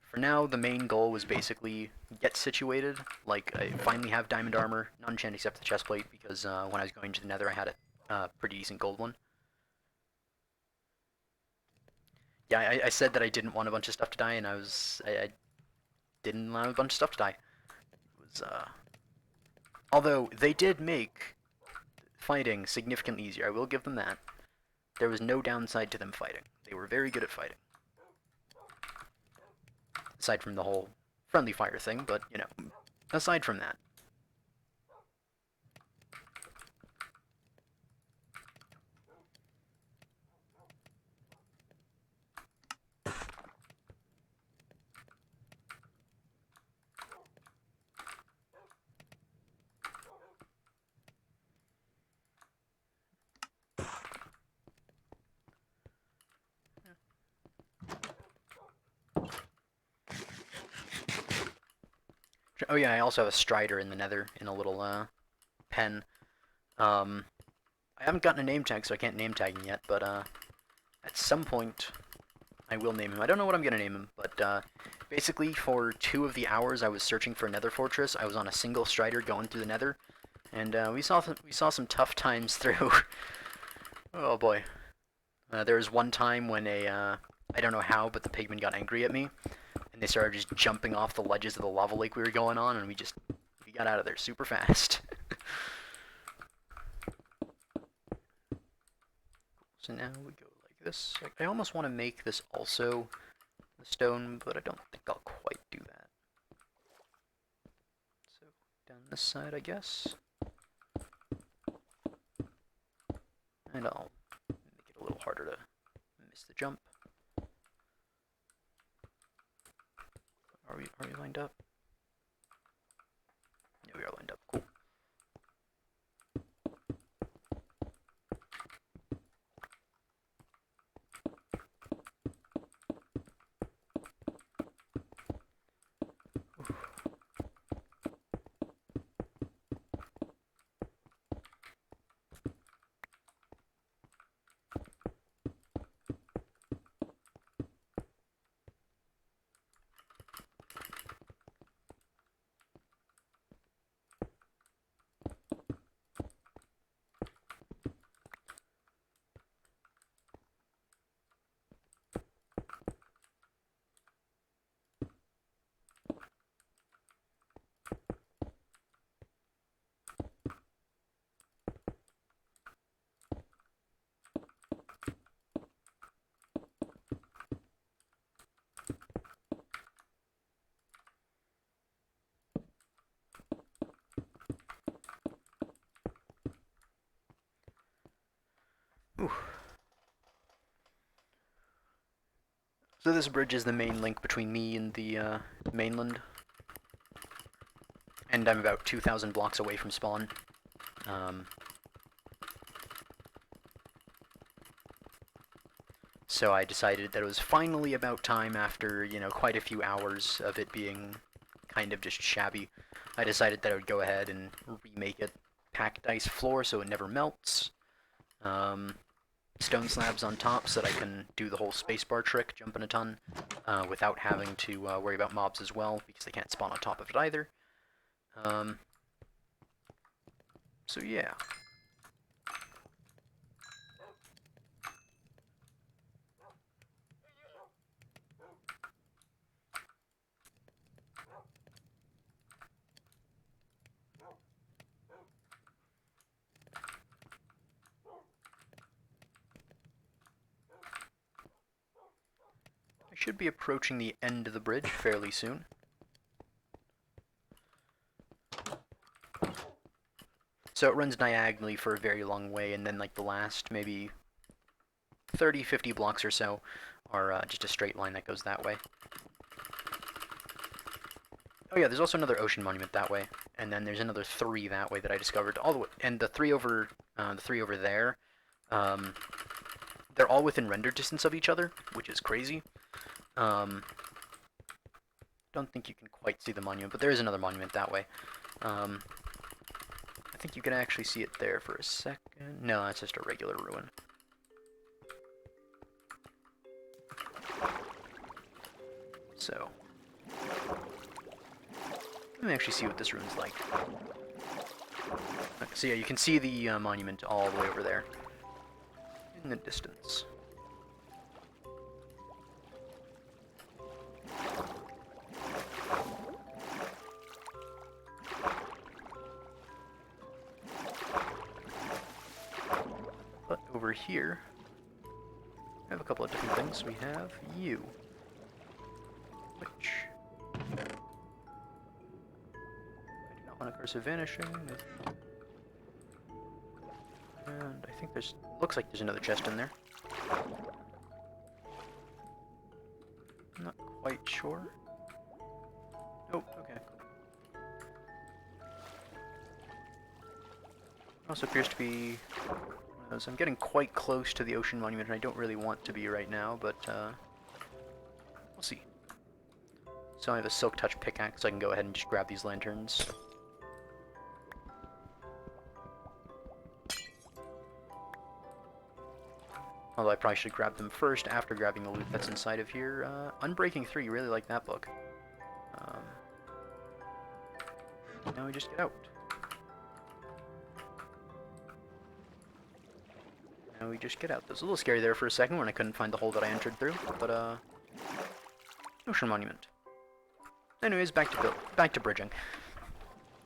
[SPEAKER 1] for now the main goal was basically get situated. Like I finally have diamond armor, not enchant except the chestplate because when I was going to the Nether I had a pretty decent gold one. Yeah, I said that I didn't want a bunch of stuff to die, and I didn't allow a bunch of stuff to die. It was although they did make fighting significantly easier. I will give them that. There was no downside to them fighting. They were very good at fighting. Aside from the whole friendly fire thing, but aside from that. Oh yeah, I also have a strider in the Nether in a little pen. I haven't gotten a name tag, so I can't name tag him yet, but at some point I will name him. I don't know what I'm gonna name him, but basically for 2 of the hours I was searching for a Nether fortress, I was on a single strider going through the Nether, and we saw some tough times through. Oh boy. There was one time when I don't know how, but the pigmen got angry at me, and they started just jumping off the ledges of the lava lake we were going on, and we got out of there super fast. So now we go like this. I almost want to make this also the stone, but I don't think I'll quite do that. So down this side, I guess. And I'll make it a little harder to miss the jump. Are we lined up? Yeah, we are lined up. Cool. Ooh. So this bridge is the main link between me and the mainland. And I'm about 2,000 blocks away from spawn. So I decided that it was finally about time after, you know, quite a few hours of it being kind of just shabby. I decided that I would go ahead and remake it packed ice floor so it never melts. Stone slabs on top so that I can do the whole spacebar trick, jumping a ton, without having to worry about mobs as well, because they can't spawn on top of it either. So yeah. I should be approaching the end of the bridge fairly soon. So it runs diagonally for a very long way, and then like the last maybe 30, 50 blocks or so are just a straight line that goes that way. Oh yeah, there's also another ocean monument that way, and then there's another 3 that way that I discovered all the way, and the three over there, they're all within render distance of each other, which is crazy. Don't think you can quite see the monument, but there is another monument that way. I think you can actually see it there for a second. No, that's just a regular ruin. So, let me actually see what this ruin's like. Okay, so yeah, you can see the monument all the way over there in the distance. But over here, we have a couple of different things. We have you, which I do not want a curse of vanishing. And I think there's, looks like there's another chest in there. Not quite sure. Oh, okay. Also appears to be one of those. I'm getting quite close to the ocean monument, and I don't really want to be right now, but we'll see. So I have a silk touch pickaxe, so I can go ahead and just grab these lanterns. Although I probably should grab them first after grabbing the loot that's inside of here. Unbreaking 3, really like that book. Now we just get out. Now we just get out. That was a little scary there for a second when I couldn't find the hole that I entered through, but ocean monument. Anyways, back to bridging.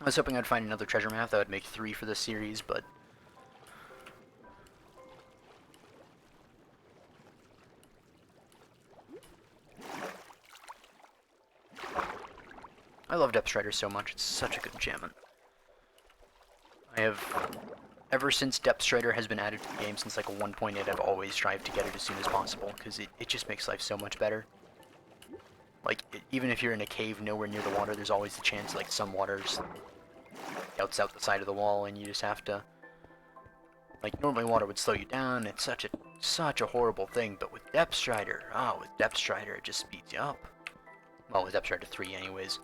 [SPEAKER 1] I was hoping I'd find another treasure map that would make 3 for this series, but I love Depth Strider so much. It's such a good enchantment. I have, ever since Depth Strider has been added to the game since like a 1.8, I've always strived to get it as soon as possible, because it just makes life so much better. Like, even if you're in a cave nowhere near the water, there's always the chance, like, some water's out the side of the wall, and you just have to... Like, normally water would slow you down, it's such a horrible thing, but with Depth Strider, with Depth Strider, it just speeds you up. Well, with Depth Strider 3 anyways.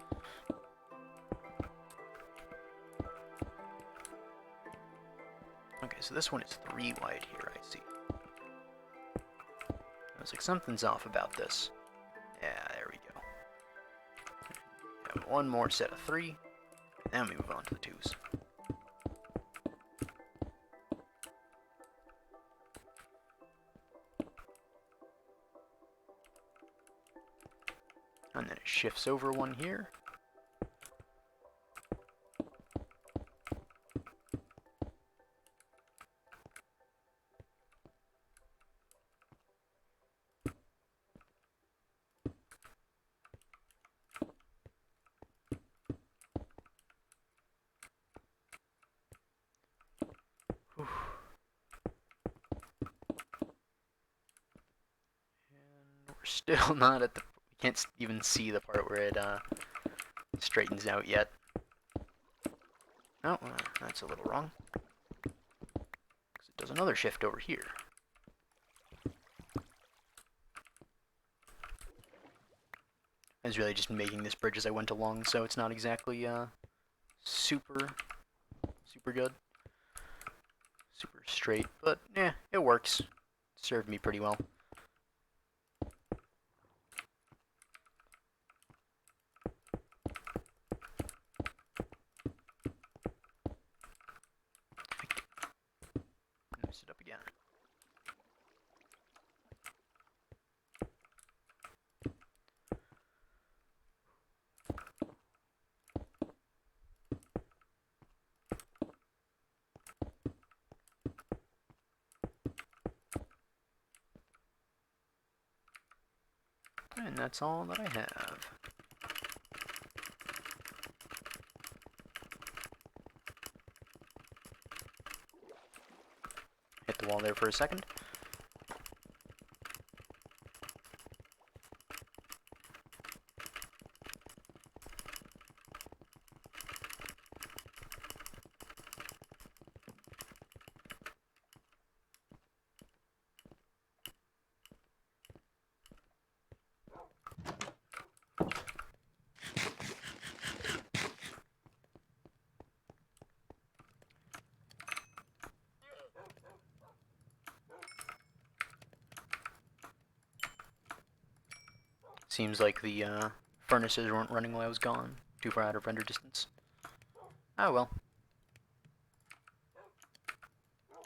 [SPEAKER 1] Okay, so this one is 3 wide here, I see. I was like, something's off about this. Yeah, there we go. Have one more set of 3, and then we move on to the 2s. And then it shifts over one here. still not at the... We can't even see the part where it straightens out yet. Oh, that's a little wrong. Because it does another shift over here. I was really just making this bridge as I went along, so it's not exactly super good. Super straight, but yeah, it works. Served me pretty well. Mess it up again. And that's all that I have. Hit the wall there for a second. Seems like the furnaces weren't running while I was gone. Too far out of render distance. Oh well.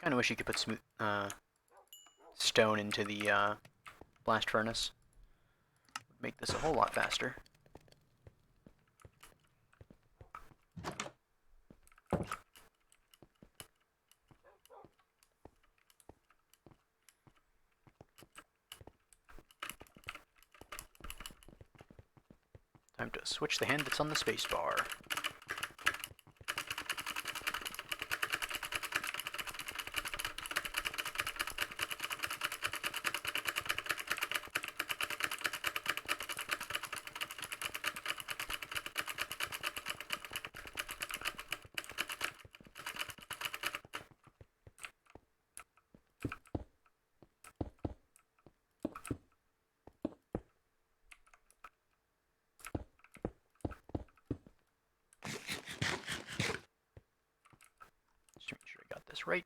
[SPEAKER 1] Kinda wish you could put smooth stone into the blast furnace. Would make this a whole lot faster. Time to switch the hand that's on the spacebar. Just make sure I got this right.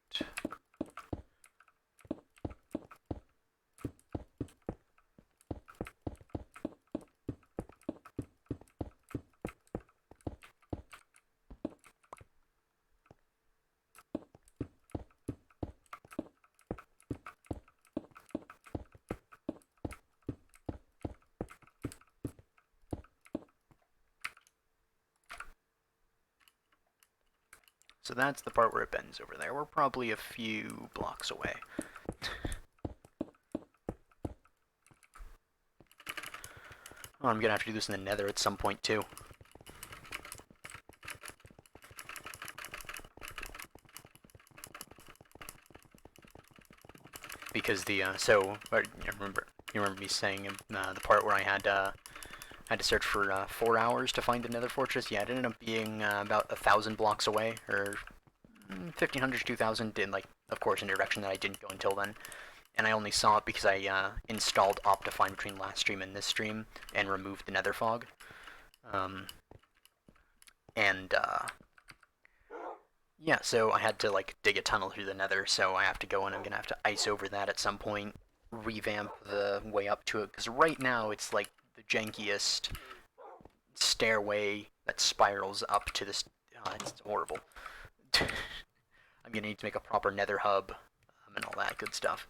[SPEAKER 1] So that's the part where it bends over there. We're probably a few blocks away. Oh, I'm gonna have to do this in the nether at some point too. Because the you remember me saying the part where I had to search for 4 hours to find another fortress. Yeah, it ended up being about 1,000 blocks away, or 1,500 to 2,000 in, like, of course, in a direction that I didn't go until then. And I only saw it because I installed Optifine between last stream and this stream and removed the nether fog. Yeah, so I had to, like, dig a tunnel through the nether, so I have to go and I'm gonna have to ice over that at some point, revamp the way up to it, because right now it's like the jankiest stairway that spirals up to this. It's horrible. I'm gonna need to make a proper nether hub and all that good stuff.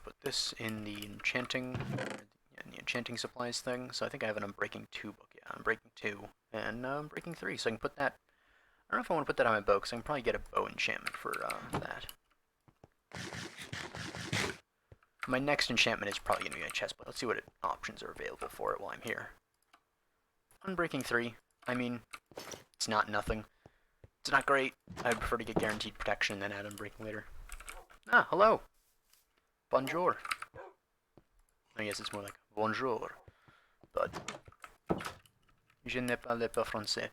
[SPEAKER 1] Put this in the enchanting supplies thing. So I think I have an Unbreaking 2 book. Yeah, Unbreaking 2 and Unbreaking 3. So I can put that I don't know if I want to put that on my bow, because I can probably get a bow enchantment for that. My next enchantment is probably going to be a chestplate. Let's see what options are available for it while I'm here. Unbreaking 3. I mean, it's not nothing. It's not great. I'd prefer to get guaranteed protection than add Unbreaking later. Ah, hello. Bonjour. I guess it's more like bonjour. But je ne parle pas français.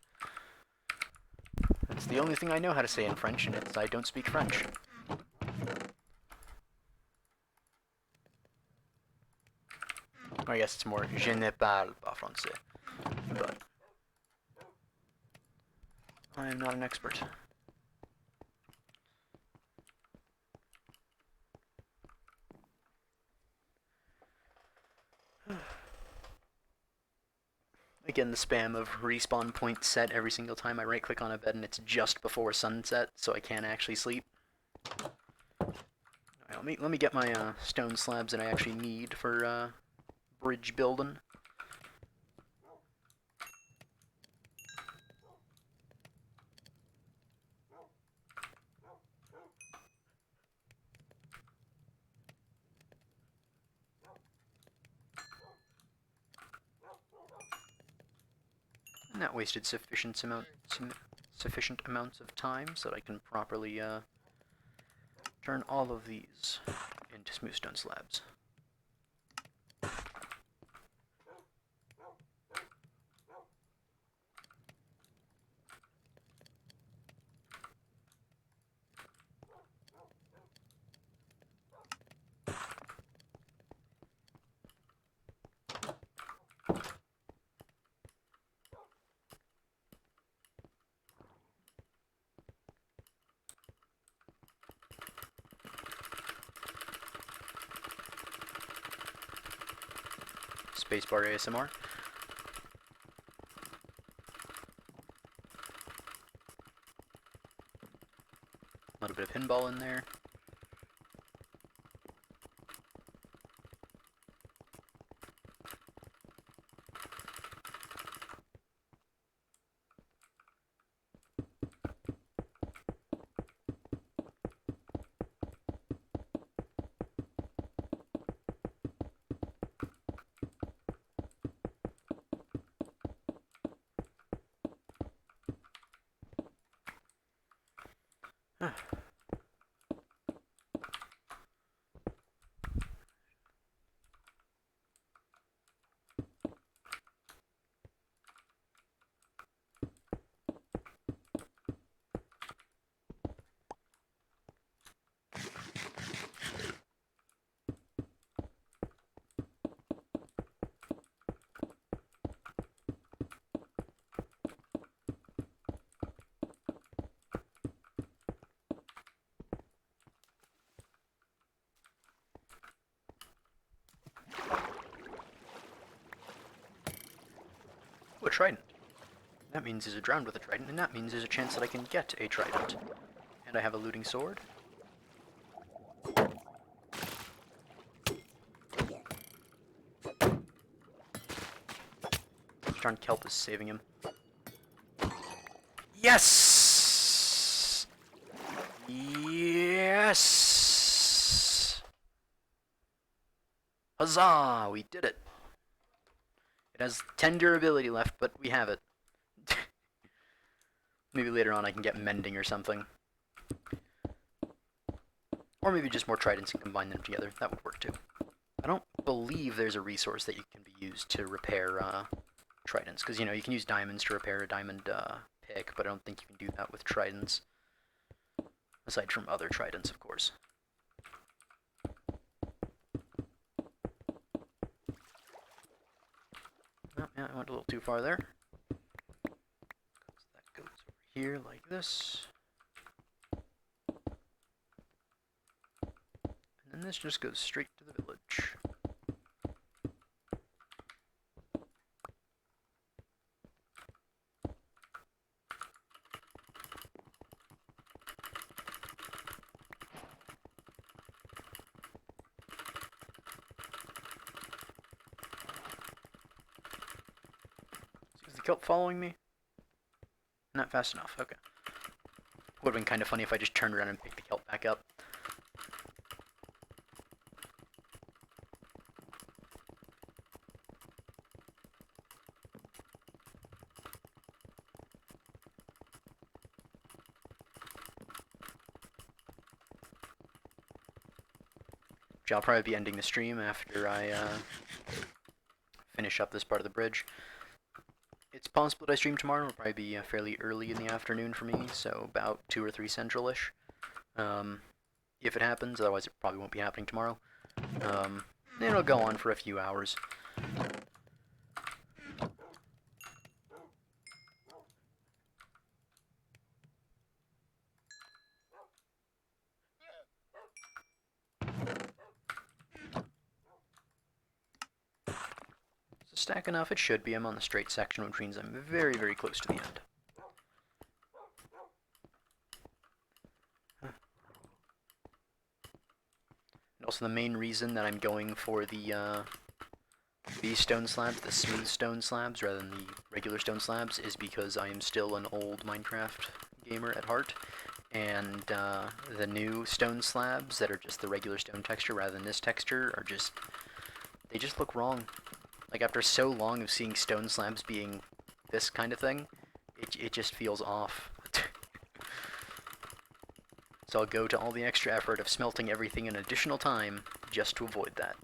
[SPEAKER 1] That's the only thing I know how to say in French, and it's I don't speak French. Or I guess it's more je ne parle pas français. But I am not an expert. Again, the spam of respawn point set every single time I right click on a bed, and it's just before sunset, so I can't actually sleep. Right, let me get my stone slabs that I actually need for bridge building. And that wasted sufficient amounts of time so that I can properly turn all of these into smooth stone slabs. Spacebar ASMR. A little bit of pinball in there. Ooh, a trident. That means there's a drowned with a trident, and that means there's a chance that I can get a trident. And I have a looting sword. Darn kelp is saving him. Yes! Yes! Huzzah! We did it. It has 10 durability left, but we have it. Maybe later on I can get mending or something. Or maybe just more tridents and combine them together. That would work too. I don't believe there's a resource that can be used to repair tridents, because, you know, you can use diamonds to repair a diamond pick, but I don't think you can do that with tridents. Aside from other tridents, of course. Oh, yeah, I went a little too far there. That goes over here like this. And then this just goes straight to the village. Is the kelp following me? Not fast enough, okay. Would have been kind of funny if I just turned around and picked the kelp back up. I'll probably be ending the stream after I finish up this part of the bridge. It's possible that I stream tomorrow. It'll probably be fairly early in the afternoon for me, so about 2 or 3 central-ish. If it happens, otherwise it probably won't be happening tomorrow. It'll go on for a few hours. Stack enough, it should be. I'm on the straight section, which means I'm very, very close to the end. And also the main reason that I'm going for the these stone slabs, the smooth stone slabs, rather than the regular stone slabs, is because I am still an old Minecraft gamer at heart, and the new stone slabs that are just the regular stone texture rather than this texture are just, they just look wrong. Like, after so long of seeing stone slabs being this kind of thing, it just feels off. So I'll go to all the extra effort of smelting everything an additional time just to avoid that.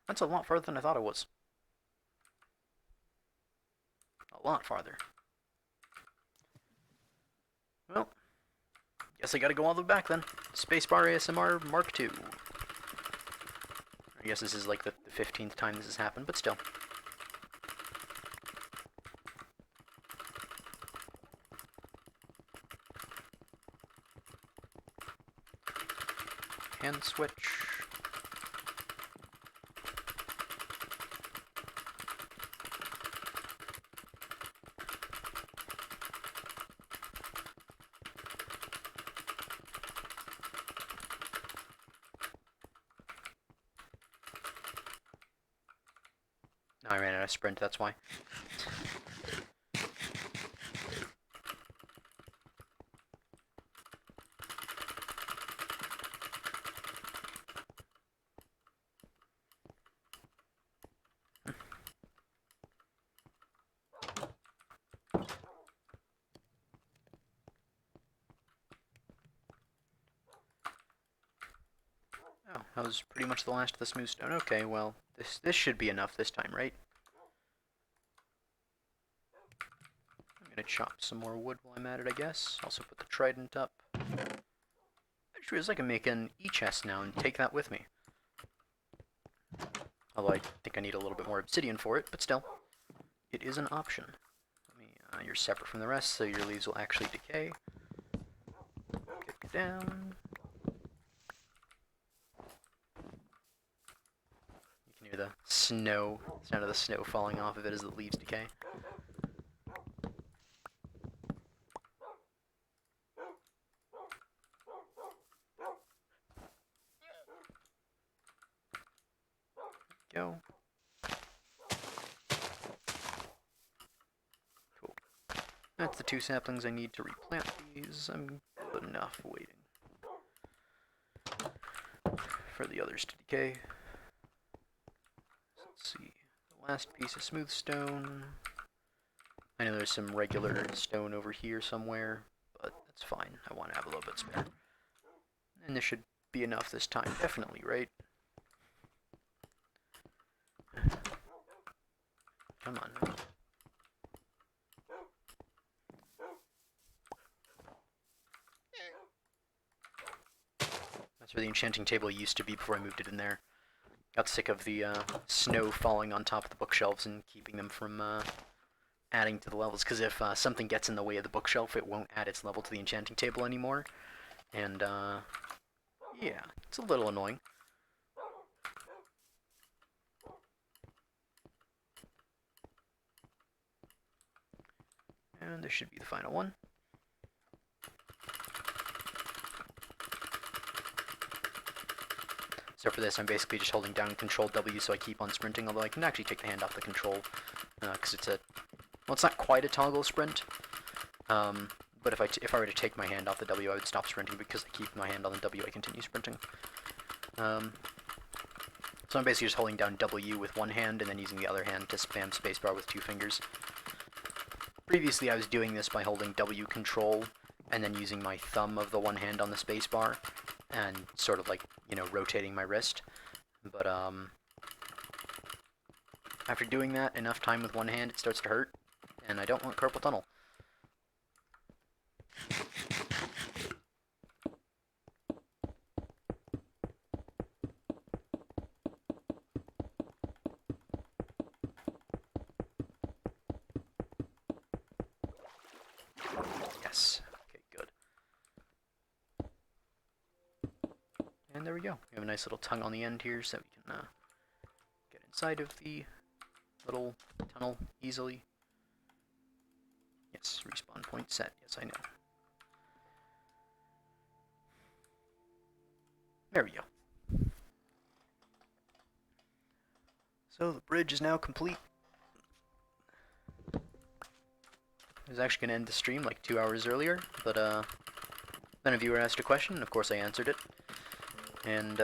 [SPEAKER 1] That's a lot farther than I thought it was. A lot farther. Well, guess I gotta go all the way back then. Spacebar ASMR Mark II. I guess this is like the 15th time this has happened, but still. Hand switch. No, I ran out of sprint, that's why. Oh, that was pretty much the last of the smooth stone. Okay, well, this should be enough this time, right? I'm gonna chop some more wood while I'm at it, I guess. Also put the trident up. I just realized I can make an e-chest now and take that with me. Although I think I need a little bit more obsidian for it, but still, it is an option. Let me, you're separate from the rest, so your leaves will actually decay. Get down. You can hear the snow, sound of the snow falling off of it as the leaves decay. Go. Cool. That's the 2 saplings I need to replant these. I'm good enough waiting for the others to decay. So let's see. The last piece of smooth stone. I know there's some regular stone over here somewhere, but that's fine. I want to have a little bit spare. And this should be enough this time, definitely, right? Come on. That's where the enchanting table used to be before I moved it in there. Got sick of the snow falling on top of the bookshelves and keeping them from adding to the levels, because if something gets in the way of the bookshelf, it won't add its level to the enchanting table anymore. And, yeah, it's a little annoying. And this should be the final one. So for this, I'm basically just holding down Control W so I keep on sprinting, although I can actually take the hand off the control, because it's a, well, it's not quite a toggle sprint, but if I were to take my hand off the W, I would stop sprinting. Because I keep my hand on the W, I continue sprinting. So I'm basically just holding down W with one hand and then using the other hand to spam spacebar with 2 fingers. Previously, I was doing this by holding W control and then using my thumb of the one hand on the spacebar and sort of like, you know, rotating my wrist. But after doing that enough time with one hand, it starts to hurt, and I don't want carpal tunnel. Yes. Okay, good. And there we go. We have a nice little tongue on the end here so we can get inside of the little tunnel easily. Yes, respawn point set. Yes, I know. There we go. So the bridge is now complete. I was actually going to end the stream like 2 hours earlier, but then a viewer asked a question, and of course I answered it. And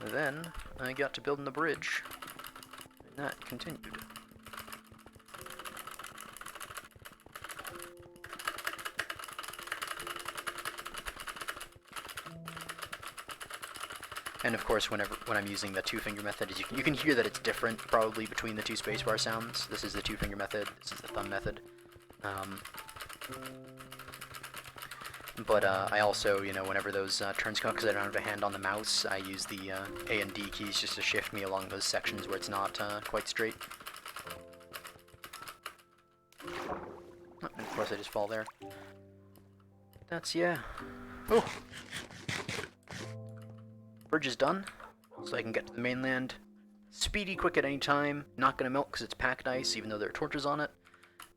[SPEAKER 1] then I got to building the bridge, and that continued. And of course, when I'm using the 2-finger method, you can hear that it's different probably between the 2 spacebar sounds. This is the 2-finger method. This is the thumb method. But I also, you know, whenever those turns come up, because I don't have a hand on the mouse, I use the A and D keys just to shift me along those sections where it's not quite straight. Oh, and of course I just fall there. That's, yeah. Oh! Bridge is done, so I can get to the mainland. Speedy, quick at any time, not gonna melt because it's packed ice, even though there are torches on it.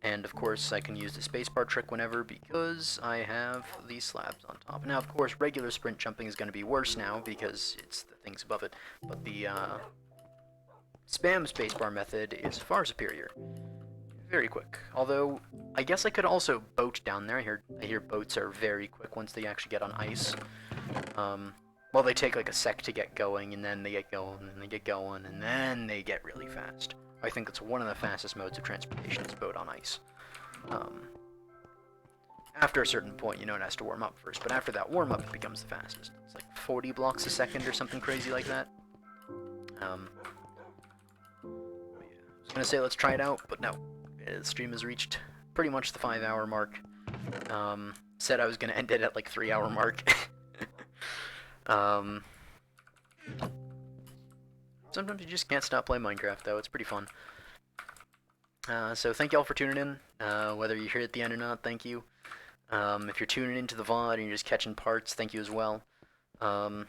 [SPEAKER 1] And of course, I can use the spacebar trick whenever because I have these slabs on top. Now, of course, regular sprint jumping is going to be worse now because it's the things above it. But the spam spacebar method is far superior. Very quick. Although, I guess I could also boat down there. I hear boats are very quick once they actually get on ice. Well, they take like a sec to get going, and then they get going, and they get going, and then they get really fast. I think it's one of the fastest modes of transportation is boat on ice. After a certain point, you know, it has to warm up first, but after that warm up, it becomes the fastest. It's like 40 blocks a second or something crazy like that. Yeah. I was gonna say let's try it out, but no. The stream has reached pretty much the 5-hour mark. Said I was gonna end it at like 3-hour mark. Sometimes you just can't stop playing Minecraft, though. It's pretty fun. So thank y'all for tuning in. Whether you're here at the end or not, thank you. If you're tuning into the VOD and you're just catching parts, thank you as well. That's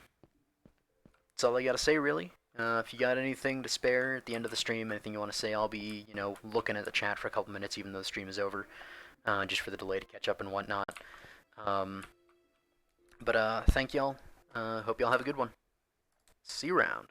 [SPEAKER 1] all I gotta say, really. If you got anything to spare at the end of the stream, anything you want to say, I'll be, you know, looking at the chat for a couple minutes, even though the stream is over, just for the delay to catch up and whatnot. But thank y'all. Hope y'all have a good one. See you around.